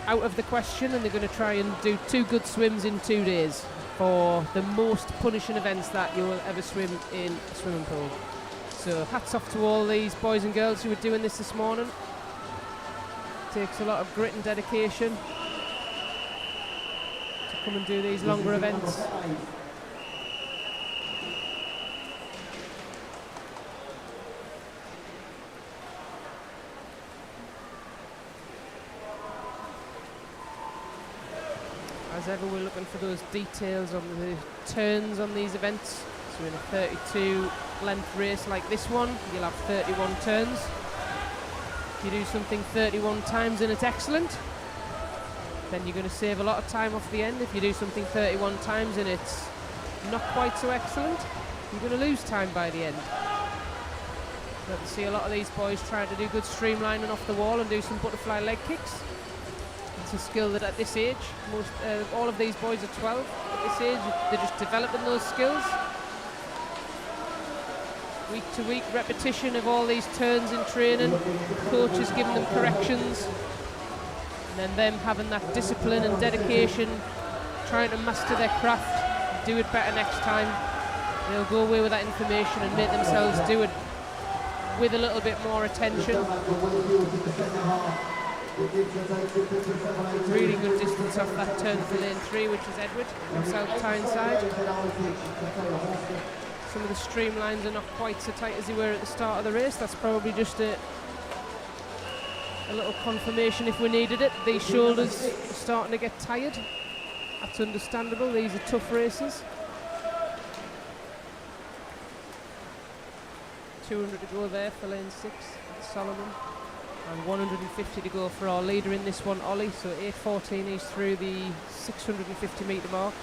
out of the question, and they're going to try and do 2 good swims in 2 days for the most punishing events that you will ever swim in a swimming pool. So hats off to all these boys and girls who are doing this morning. It takes a lot of grit and dedication to come and do these longer events. As ever, we're looking for those details on the turns on these events. So in a 32 length race like this one, you'll have 31 turns. If you do something 31 times and it's excellent, then you're going to save a lot of time off the end. If you do something 31 times and it's not quite so excellent, you're going to lose time by the end. But to see a lot of these boys trying to do good streamlining off the wall and do some butterfly leg kicks. It's a skill that at this age, all of these boys are 12 at this age, they're just developing those skills. Week to week repetition of all these turns in training, coaches giving them corrections, and then them having that discipline and dedication, trying to master their craft, do it better next time. They'll go away with that information and make themselves do it with a little bit more attention. Really good distance off that turn for lane 3, which is Edward on South Tyneside. Some of the streamlines are not quite so tight as they were at the start of the race. That's probably just a little confirmation if we needed it. These shoulders are starting to get tired. That's understandable. These are tough races. 200 to go there for lane 6, that's Solomon. And 150 to go for our leader in this one, Ollie. So 8:14, he's through the 650 metre mark.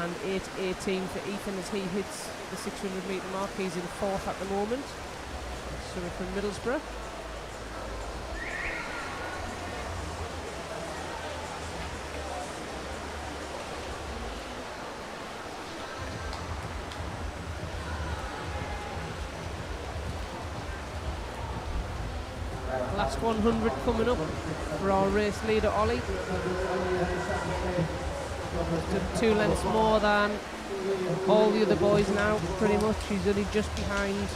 And 8:18 for Ethan as he hits the 600 metre mark. He's in 4th at the moment. Coming from Middlesbrough. Last 100 coming up for our race leader, Ollie. Done 2 lengths more than all the other boys now, pretty much. He's only just behind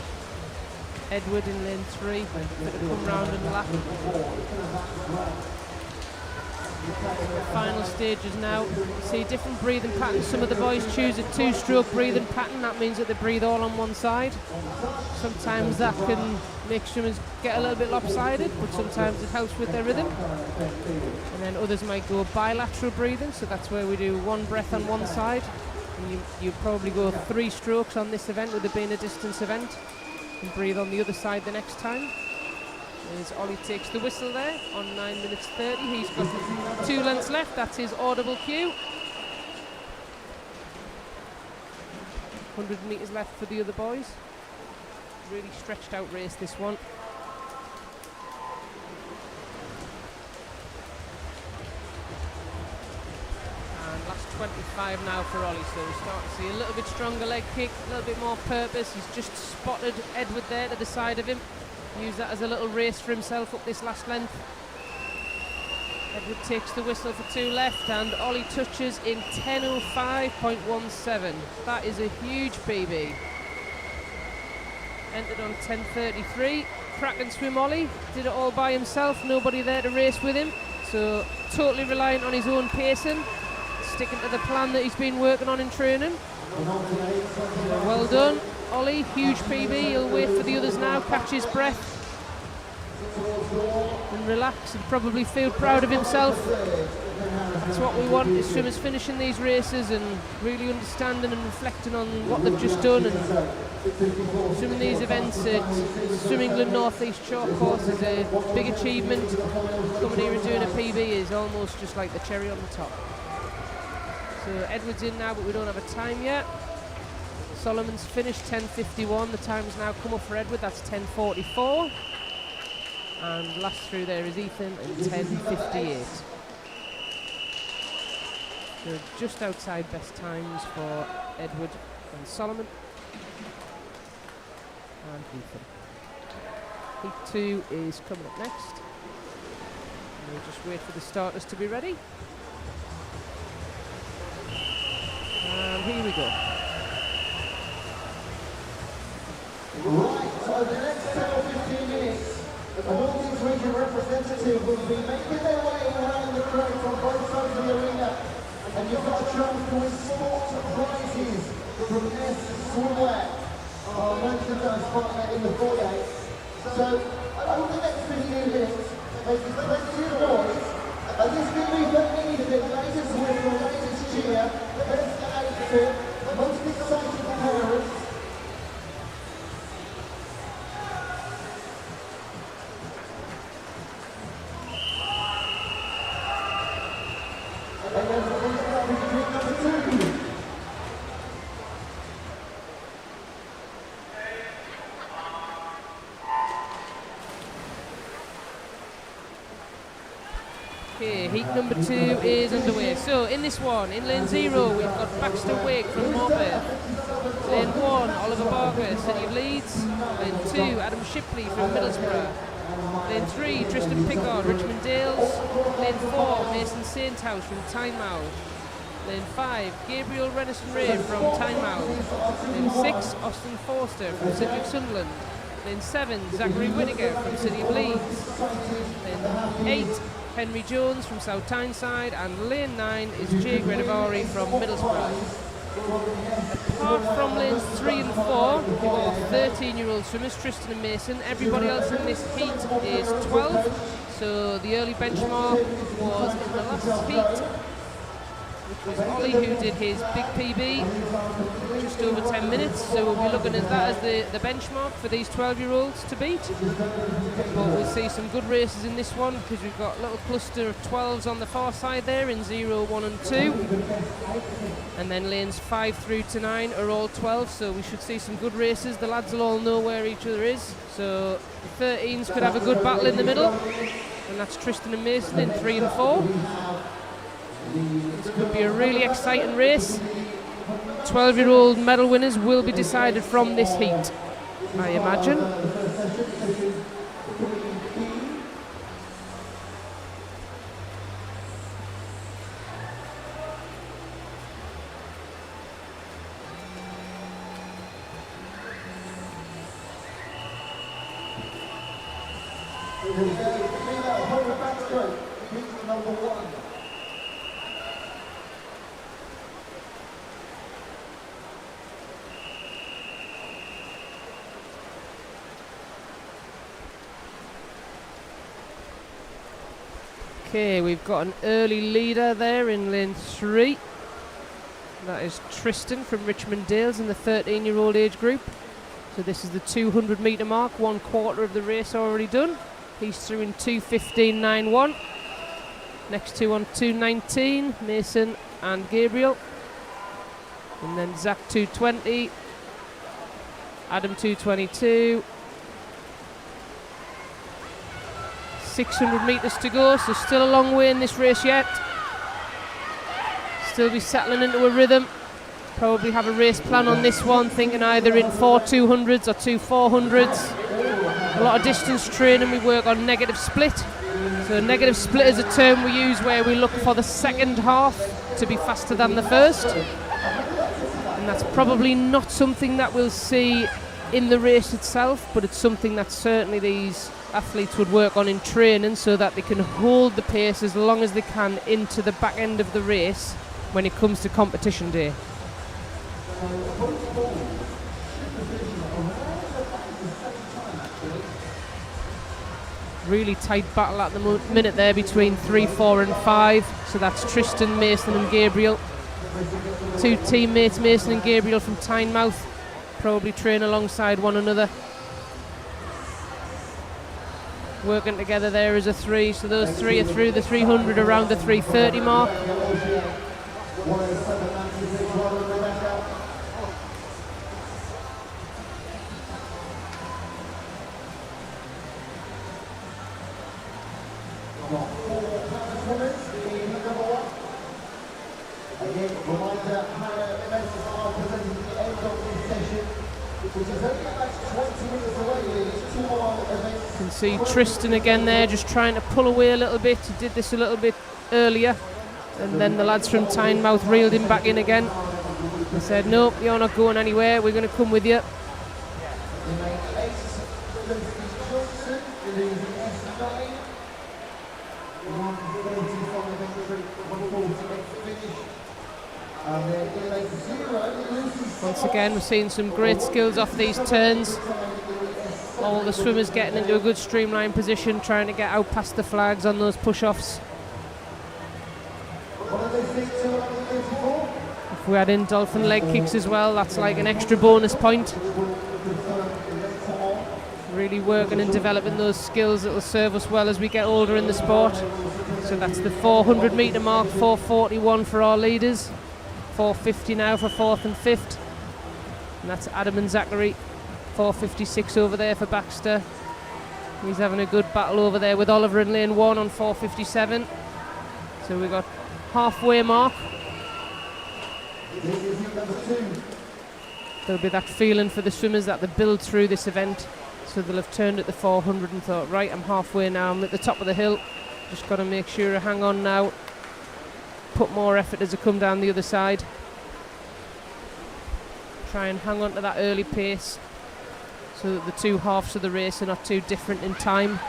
Edward in lane 3. Better come round and lap. The final stages now. See different breathing patterns. Some of the boys choose a 2-stroke breathing pattern. That means that they breathe all on one side. Sometimes that can make swimmers get a little bit lopsided, but sometimes it helps with their rhythm. And then others might go bilateral breathing, so that's where we do 1 breath on one side. And you probably go 3 strokes on this event, with it being a distance event, and breathe on the other side the next time. As Ollie takes the whistle there on 9 minutes 30. He's got 2 lengths left. That's his audible cue. 100 metres left for the other boys. Really stretched out race, this one. And last 25 now for Ollie. So we start to see a little bit stronger leg kick, a little bit more purpose. He's just spotted Edward there to the side of him. Use that as a little race for himself up this last length. Edward takes the whistle for 2 left, and Ollie touches in 10:05.17. That is a huge PB. Entered on 10:33. Cracking swim, Ollie. Did it all by himself, nobody there to race with him. So totally reliant on his own pacing, sticking to the plan that he's been working on in training. So well done, Ollie. Huge PB. He'll wait for the others now, catch his breath and relax and probably feel proud of himself. That's what we want, is swimmers finishing these races and really understanding and reflecting on what they've just done. And swimming these events at Swim England North East Chalk Course is a big achievement. Coming here and doing a PB is almost just like the cherry on the top. So Edward's in now, but we don't have a time yet. Solomon's finished 10:51. The time's now come up for Edward. That's 10:44. And last through there is Ethan in 10:58. So just outside best times for Edward and Solomon. And Ethan. Heat 2 is coming up next. And we'll just wait for the starters to be ready. And here we go. Right, so the next 10 or 15 minutes, the Northeast Region representative will be making their way around the crowd from both sides of the arena, and you've got a chance to win sport prizes from this swimwear. I'll mention those partner in the foyer. So, over the next 15 minutes, there's plenty of noise, and this can be for any of the latest win or latest cheer, best outfit, most exciting parents. Okay, heat number 2 is underway. So in this one, in lane 0, we've got Baxter Wake from Morpeth. Lane 1, Oliver Barker, City of Leeds. Lane 2, Adam Shipley from Middlesbrough. Lane 3, Tristan Pickard, Richmond Dales. Lane 4, Mason Sainthouse from Tynemouth. Lane 5, Gabriel Renison Ray from Tynemouth. Lane 6, Austin Forster from City of Sunderland. Lane 7, Zachary Whittaker from City of Leeds. Lane 8, Henry Jones from South Tyneside, and lane 9 is Jay Grenovari from Middlesbrough. Apart from lanes 3 and 4, we've got 13-year-old swimmers, Tristan and Mason. Everybody else in this heat is 12, so the early benchmark was in the last heat. which was Ollie, who did his big PB, just over 10 minutes. So we'll be looking at that as the benchmark for these 12-year-olds to beat. But we'll see some good races in this one, because we've got a little cluster of 12s on the far side there in 0, 1 and 2. And then lanes 5 through to 9 are all 12, so we should see some good races. The lads will all know where each other is. So the 13s could have a good battle in the middle. And that's Tristan and Mason in 3 and 4. This could be a really exciting race. 12-year-old medal winners will be decided from this heat, I imagine. Backstroke, heat number 1. Okay, we've got an early leader there in lane 3. That is Tristan from Richmond Dales in the 13-year-old age group. So this is the 200 metre mark, 1/4 of the race already done. He's through in 2:15.91. Next two on 2:19, Mason and Gabriel. And then Zach 2:20, Adam 2:22. 600 metres to go, so still a long way in this race yet. Still be settling into a rhythm. Probably have a race plan on this one, thinking either in 4 200s or 2 400s. A lot of distance training, we work on negative split. So negative split is a term we use where we look for the second half to be faster than the first. And that's probably not something that we'll see in the race itself, but it's something that certainly these athletes would work on in training, so that they can hold the pace as long as they can into the back end of the race when it comes to competition day. Really tight battle at the minute there between 3, 4 and 5. So that's Tristan, Mason and Gabriel. Two teammates, Mason and Gabriel from Tynemouth, probably train alongside one another. Working together there as a 3, so those 3 are through the 300 around the 3:30 mark. You can see Tristan again there, just trying to pull away a little bit. He did this a little bit earlier, and then the lads from Tynemouth reeled him back in again. They said, "Nope, you're not going anywhere. We're going to come with you." Once again, we're seeing some great skills off these turns. All the swimmers getting into a good streamline position, trying to get out past the flags on those push-offs. If we add in dolphin leg kicks as well, that's like an extra bonus point. Really working and developing those skills that will serve us well as we get older in the sport. So that's the 400 metre mark, 4:41 for our leaders. 4:50 now for 4th and 5th. And that's Adam and Zachary. 4:56 over there for Baxter. He's having a good battle over there with Oliver in lane 1 on 4:57. So we've got halfway mark. There'll be that feeling for the swimmers that they build through this event. So they'll have turned at the 400 and thought, right, I'm halfway now, I'm at the top of the hill. Just got to make sure I hang on now. Put more effort as I come down the other side. Try and hang on to that early pace so that the two halves of the race are not too different in time.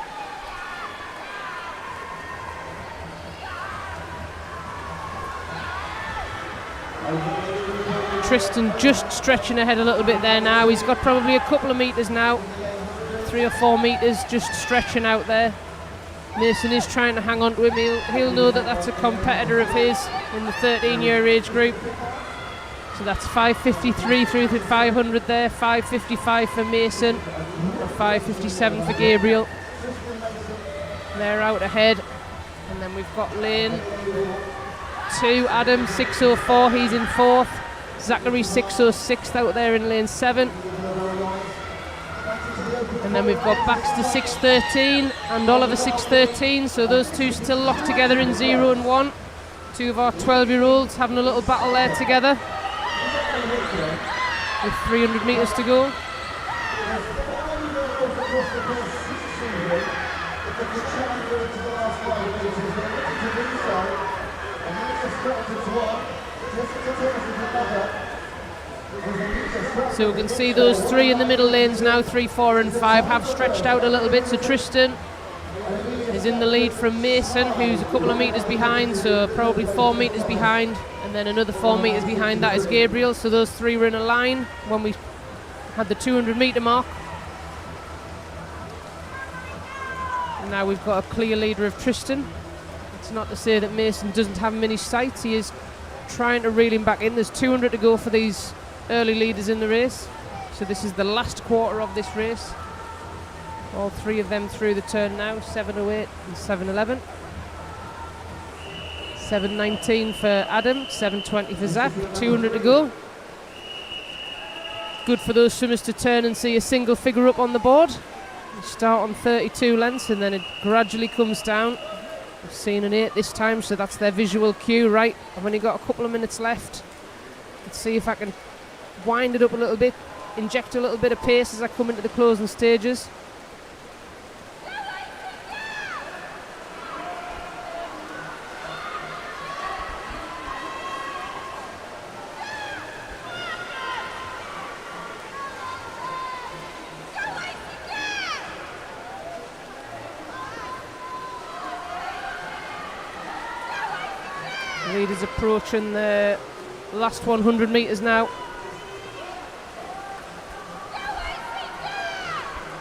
Tristan just stretching ahead a little bit there now. He's got probably a couple of metres now, 3 or 4 metres just stretching out there. Mason is trying to hang on to him. He'll know that that's a competitor of his in the 13-year age group. So that's 5:53 through to 500 there, 5:55 for Mason, and 5:57 for Gabriel. They're out ahead. And then we've got lane 2, Adam 6:04, he's in 4th. Zachary 6:06 out there in lane 7. And then we've got Baxter 6:13 and Oliver 6:13, so those two still locked together in 0 and 1. Two of our 12-year-olds having a little battle there together with 300 metres to go. So we can see those three in the middle lanes now, 3, 4 and 5 have stretched out a little bit. So Tristan is in the lead from Mason, who's a couple of metres behind, so probably 4 metres behind, and then another 4 metres behind that is Gabriel. So those three were in a line when we had the 200 metre mark. And now we've got a clear leader of Tristan. It's not to say that Mason doesn't have him in his sights, he is trying to reel him back in. There's 200 to go for these early leaders in the race, so this is the last quarter of this race. All three of them through the turn now, 7:08 and 7:11. 7:19 for Adam, 7:20 for Zach, 200 to go. Good for those swimmers to turn and see a single figure up on the board. You start on 32 lengths and then it gradually comes down. We've seen an 8 this time, so that's their visual cue. Right, I've only got a couple of minutes left. Let's see if I can wind it up a little bit, inject a little bit of pace as I come into the closing stages. Leaders approaching the last 100 metres now.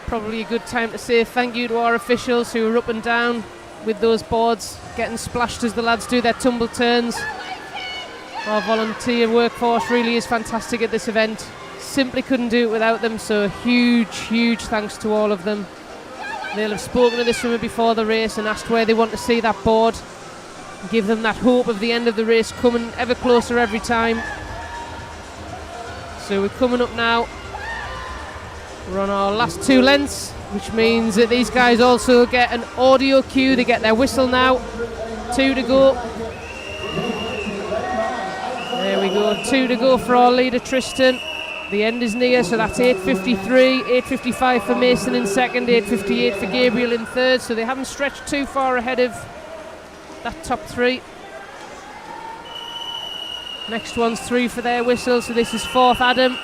Probably a good time to say thank you to our officials who are up and down with those boards, getting splashed as the lads do their tumble turns. Our volunteer workforce really is fantastic at this event. Simply couldn't do it without them, so huge thanks to all of them. They'll have spoken to the swimmer before the race and asked where they want to see that board. Give them that hope of the end of the race coming ever closer every time. So we're coming up now. We're on our last 2 lengths, which means that these guys also get an audio cue. They get their whistle now. 2 to go. There we go, 2 to go for our leader Tristan. The end is near, so that's 8:53, 8:55 for Mason in second, 8:58 for Gabriel in third. So they haven't stretched too far ahead of that top 3. Next one's 3 for their whistle, so this is 4th Adam,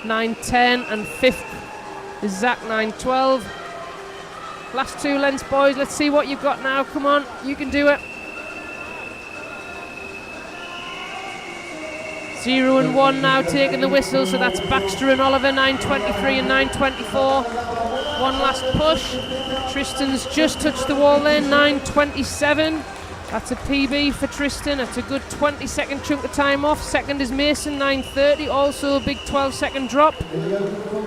9:10, and 5th is Zach, 9:12. Last 2 lengths, boys. Let's see what you've got now. Come on, you can do it. 0 and 1 now taking the whistle, so that's Baxter and Oliver, 9:23 and 9:24. One last push. Tristan's just touched the wall there, 9:27. That's a PB for Tristan. That's a good 20-second chunk of time off. Second is Mason, 9:30, also a big 12-second drop.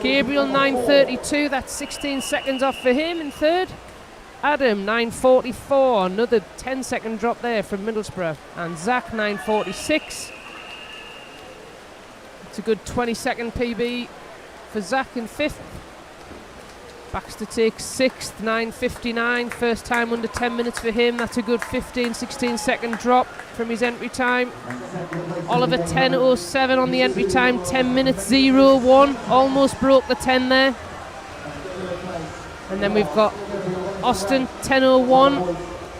Gabriel, 9:32, that's 16 seconds off for him in third. Adam, 9:44, another 10-second drop there from Middlesbrough. And Zach, 9:46. It's a good 20-second PB for Zach in fifth. Baxter takes 6th, 9:59, first time under 10 minutes for him. That's a good 15-16 second drop from his entry time. Oliver, 10:07 on the entry time, 10 minutes 01, almost broke the 10 there. And then we've got Austin, 10:01,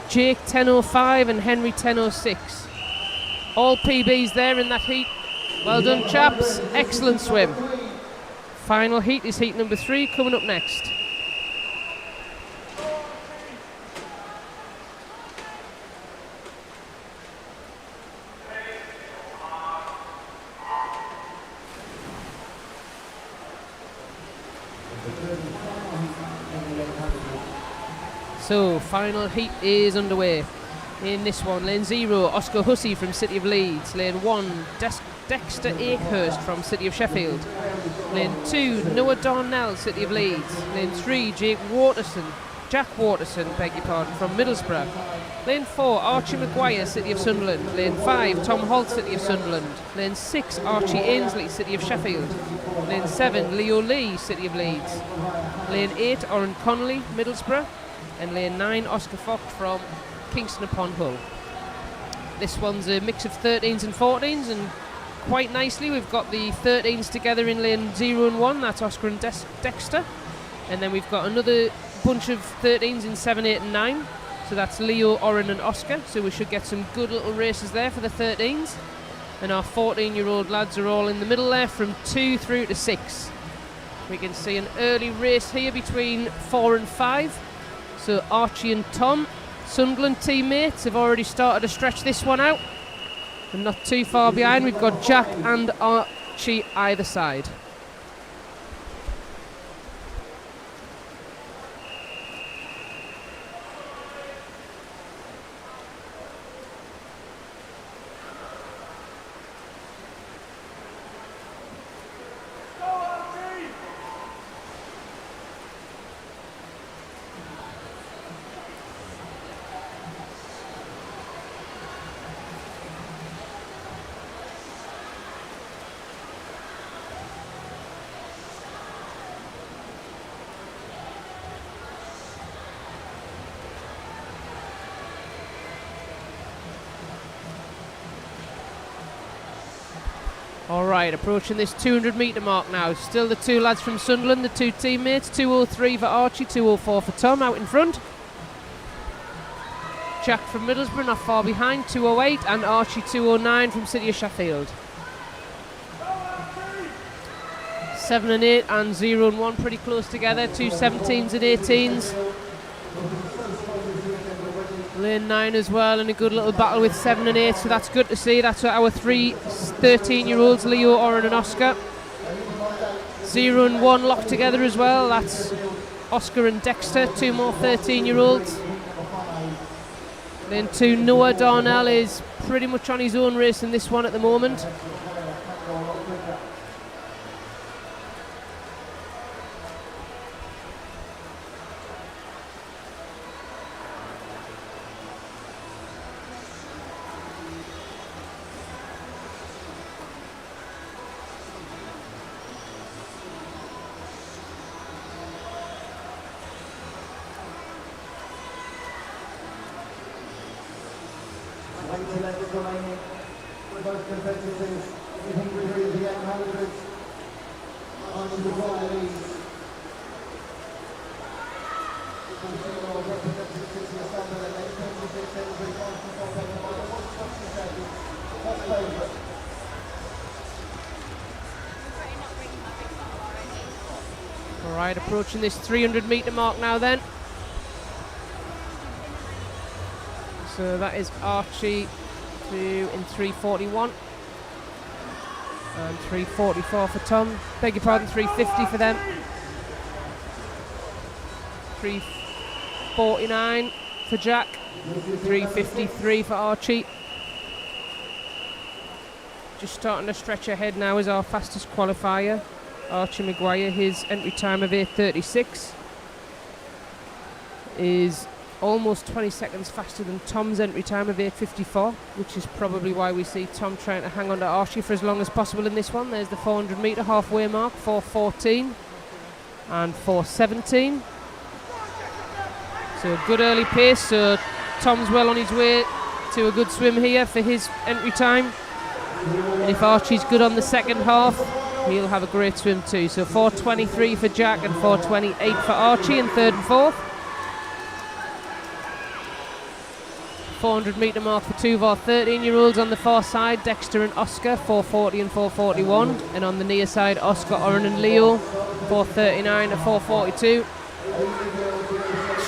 Jake, 10:05, and Henry, 10:06. All PBs there in that heat. Well done, chaps. Excellent swim. Final heat is heat number 3 coming up next. So, final heat is underway. In this one, lane 0, Oscar Hussey from City of Leeds. Lane 1, Dexter Akehurst from City of Sheffield. Lane 2, Noah Darnell, City of Leeds. Lane 3, Jack Waterson, beg your pardon, from Middlesbrough. Lane 4, Archie Maguire, City of Sunderland. Lane 5, Tom Holt, City of Sunderland. Lane 6, Archie Ainsley, City of Sheffield. Lane 7, Leo Lee, City of Leeds. Lane 8, Oren Connolly, Middlesbrough. And lane 9, Oscar Fox from Kingston upon Hull. This one's a mix of 13s and 14s, and quite nicely we've got the 13s together in lane 0 and 1, that's Oscar and Dexter. And then we've got another bunch of 13s in 7, 8 and 9. So that's Leo, Oren and Oscar. So we should get some good little races there for the 13s. And our 14-year-old lads are all in the middle there from 2 through to 6. We can see an early race here between 4 and 5. So Archie and Tom, Sunderland teammates, have already started to stretch this one out. And not too far behind, we've got Jack and Archie either side. Alright, approaching this 200 metre mark now. Still the two lads from Sunderland, the two teammates. 2:03 for Archie, 2:04 for Tom out in front. Jack from Middlesbrough not far behind, 2:08, and Archie 2:09 from City of Sheffield. 7 and 8 and 0 and 1 pretty close together. 2 17s and 18s. Lane 9 as well, and a good little battle with 7 and 8, so that's good to see. That's our 3 13-year-olds, Leo, Oren and Oscar. 0 and 1 locked together as well. That's Oscar and Dexter, 2 more 13-year-olds. Lane 2, Noah Darnell is pretty much on his own race in this one at the moment. Alright, approaching this 300 metre mark now then. So that is Archie in 3:41 and 3:44 for Tom. Beg your pardon, 3:50 for them. 3:49 for Jack. 3:53 for Archie. Just starting to stretch ahead now is our fastest qualifier, Archie Maguire. His entry time of 8:36 is almost 20 seconds faster than Tom's entry time of 8:54, which is probably why we see Tom trying to hang on to Archie for as long as possible in this one. There's the 400 metre halfway mark, 4:14 and 4:17. So a good early pace, so Tom's well on his way to a good swim here for his entry time. And if Archie's good on the second half, he'll have a great swim too. So 4:23 for Jack and 4:28 for Archie in third and fourth. 400 metre mark for 2 of our 13-year-olds on the far side, Dexter and Oscar, 4:40 and 4:41. And on the near side, Oscar, Oren and Leo, 4:39 and 4:42.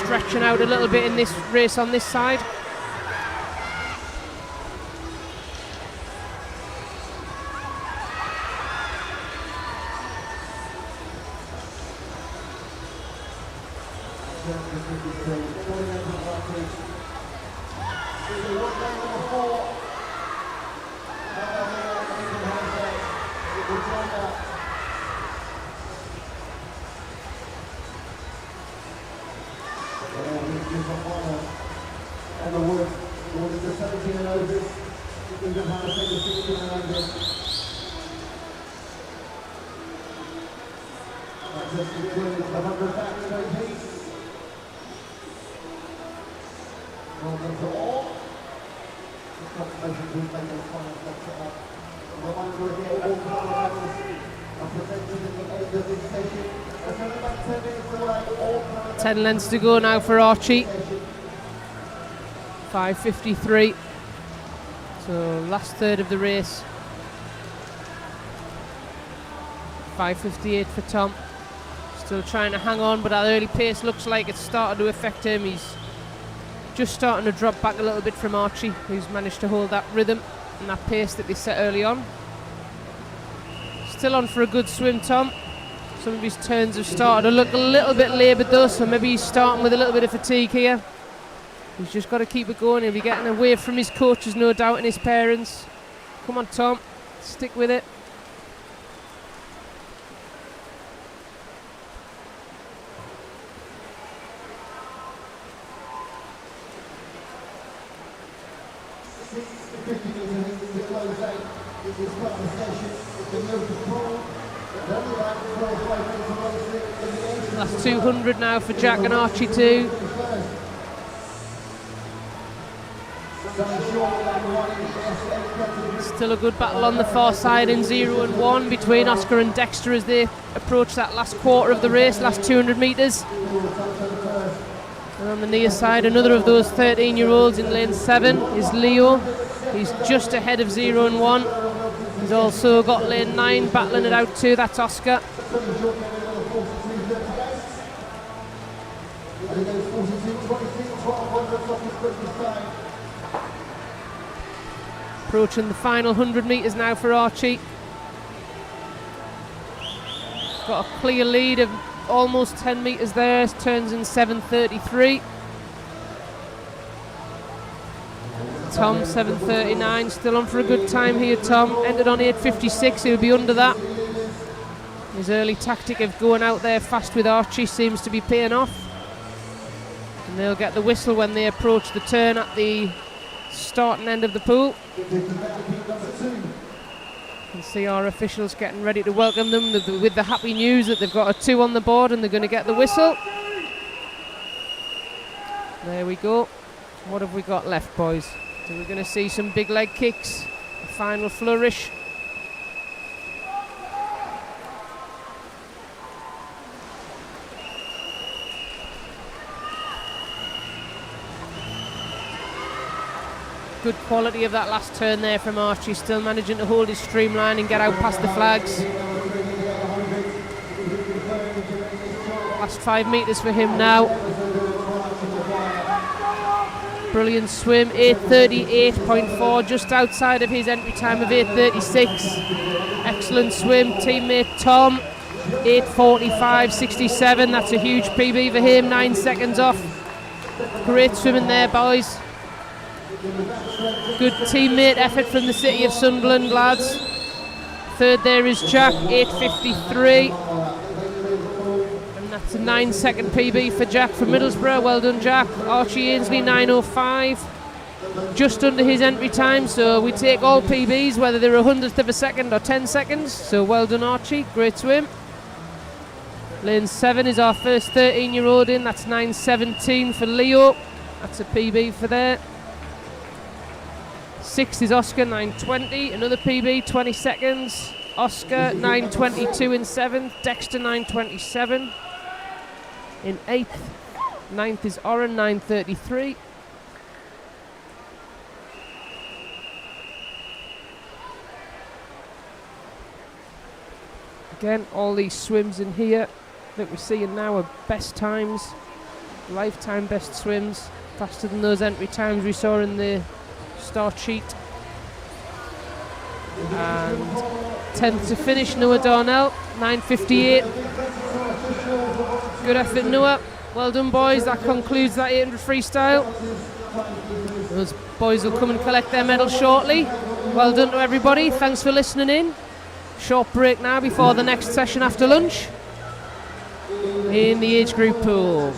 Stretching out a little bit in this race on this side. the 17 and overs. We can have a 16 and overs. That's just the win of 100 Backstroke piece. Well done to all. The confirmation to make the final steps up. A reminder again, all medals are presented at the end of this session. There's only about 10 minutes away. All 10 lengths to go now for Archie. 5:53. So last third of the race. 5:58 for Tom. Still trying to hang on, but that early pace looks like it's starting to affect him. He's just starting to drop back a little bit from Archie, who's managed to hold that rhythm and that pace that they set early on. Still on for a good swim, Tom. Some of his turns have started to look a little bit laboured though, so maybe he's starting with a little bit of fatigue here. He's just got to keep it going. He'll be getting away from his coaches, no doubt, and his parents. Come on, Tom, stick with it. Last 200 now for Jack and Archie too. Still a good battle on the far side in 0 and 1 between Oscar and Dexter as they approach that last quarter of the race, last 200 metres. And on the near side, another of those 13-year-olds in lane 7 is Leo. He's just ahead of 0 and 1. He's also got lane 9 battling it out too, that's Oscar. Approaching the final 100 metres now for Archie. Got a clear lead of almost 10 metres there, turns in 7:33. Tom 7:39, still on for a good time here. Tom entered on 8:56, he'll be under that. His early tactic of going out there fast with Archie seems to be paying off. And they'll get the whistle when they approach the turn at the starting end of the pool. You can see our officials getting ready to welcome them with the happy news that they've got a 2 on the board and they're going to get the whistle. There we go. What have we got left, boys? So we're going to see some big leg kicks, a final flourish. Good quality of that last turn there from Archie, still managing to hold his streamline and get out past the flags. Last 5 metres for him now. Brilliant swim, 8:38.4, just outside of his entry time of 8:36. Excellent swim, teammate Tom, 8:45.67, that's a huge PB for him, 9 seconds off. Great swimming there, boys. Good teammate effort from the City of Sunderland, lads. Third there is Jack, 8:53. And that's a 9-second PB for Jack from Middlesbrough. Well done, Jack. Archie Ainsley, 9:05. Just under his entry time, so we take all PBs, whether they're a 100th of a second or 10 seconds. So well done, Archie. Great swim. Lane 7 is our first 13-year-old in. That's 9:17 for Leo. That's a PB for there. 6th is Oscar, 9:20, another PB, 20 seconds. Oscar, 9:22 in 7th. Dexter, 9:27 in 8th. 9th is Oren, 9:33. Again, all these swims in here that we're seeing now are best times, lifetime best swims, faster than those entry times we saw in the start sheet. And 10th to finish, Noah Darnell, 9:58. Good effort, Noah. Well done, boys. That concludes that 800 freestyle. Those boys will come and collect their medals shortly. Well done to everybody. Thanks for listening in. Short break now before the next session after lunch in the age group pool.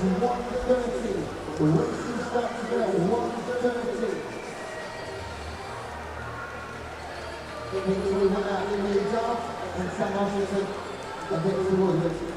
He went out, he moved off, and Sam Hutchinson against the Woodwards.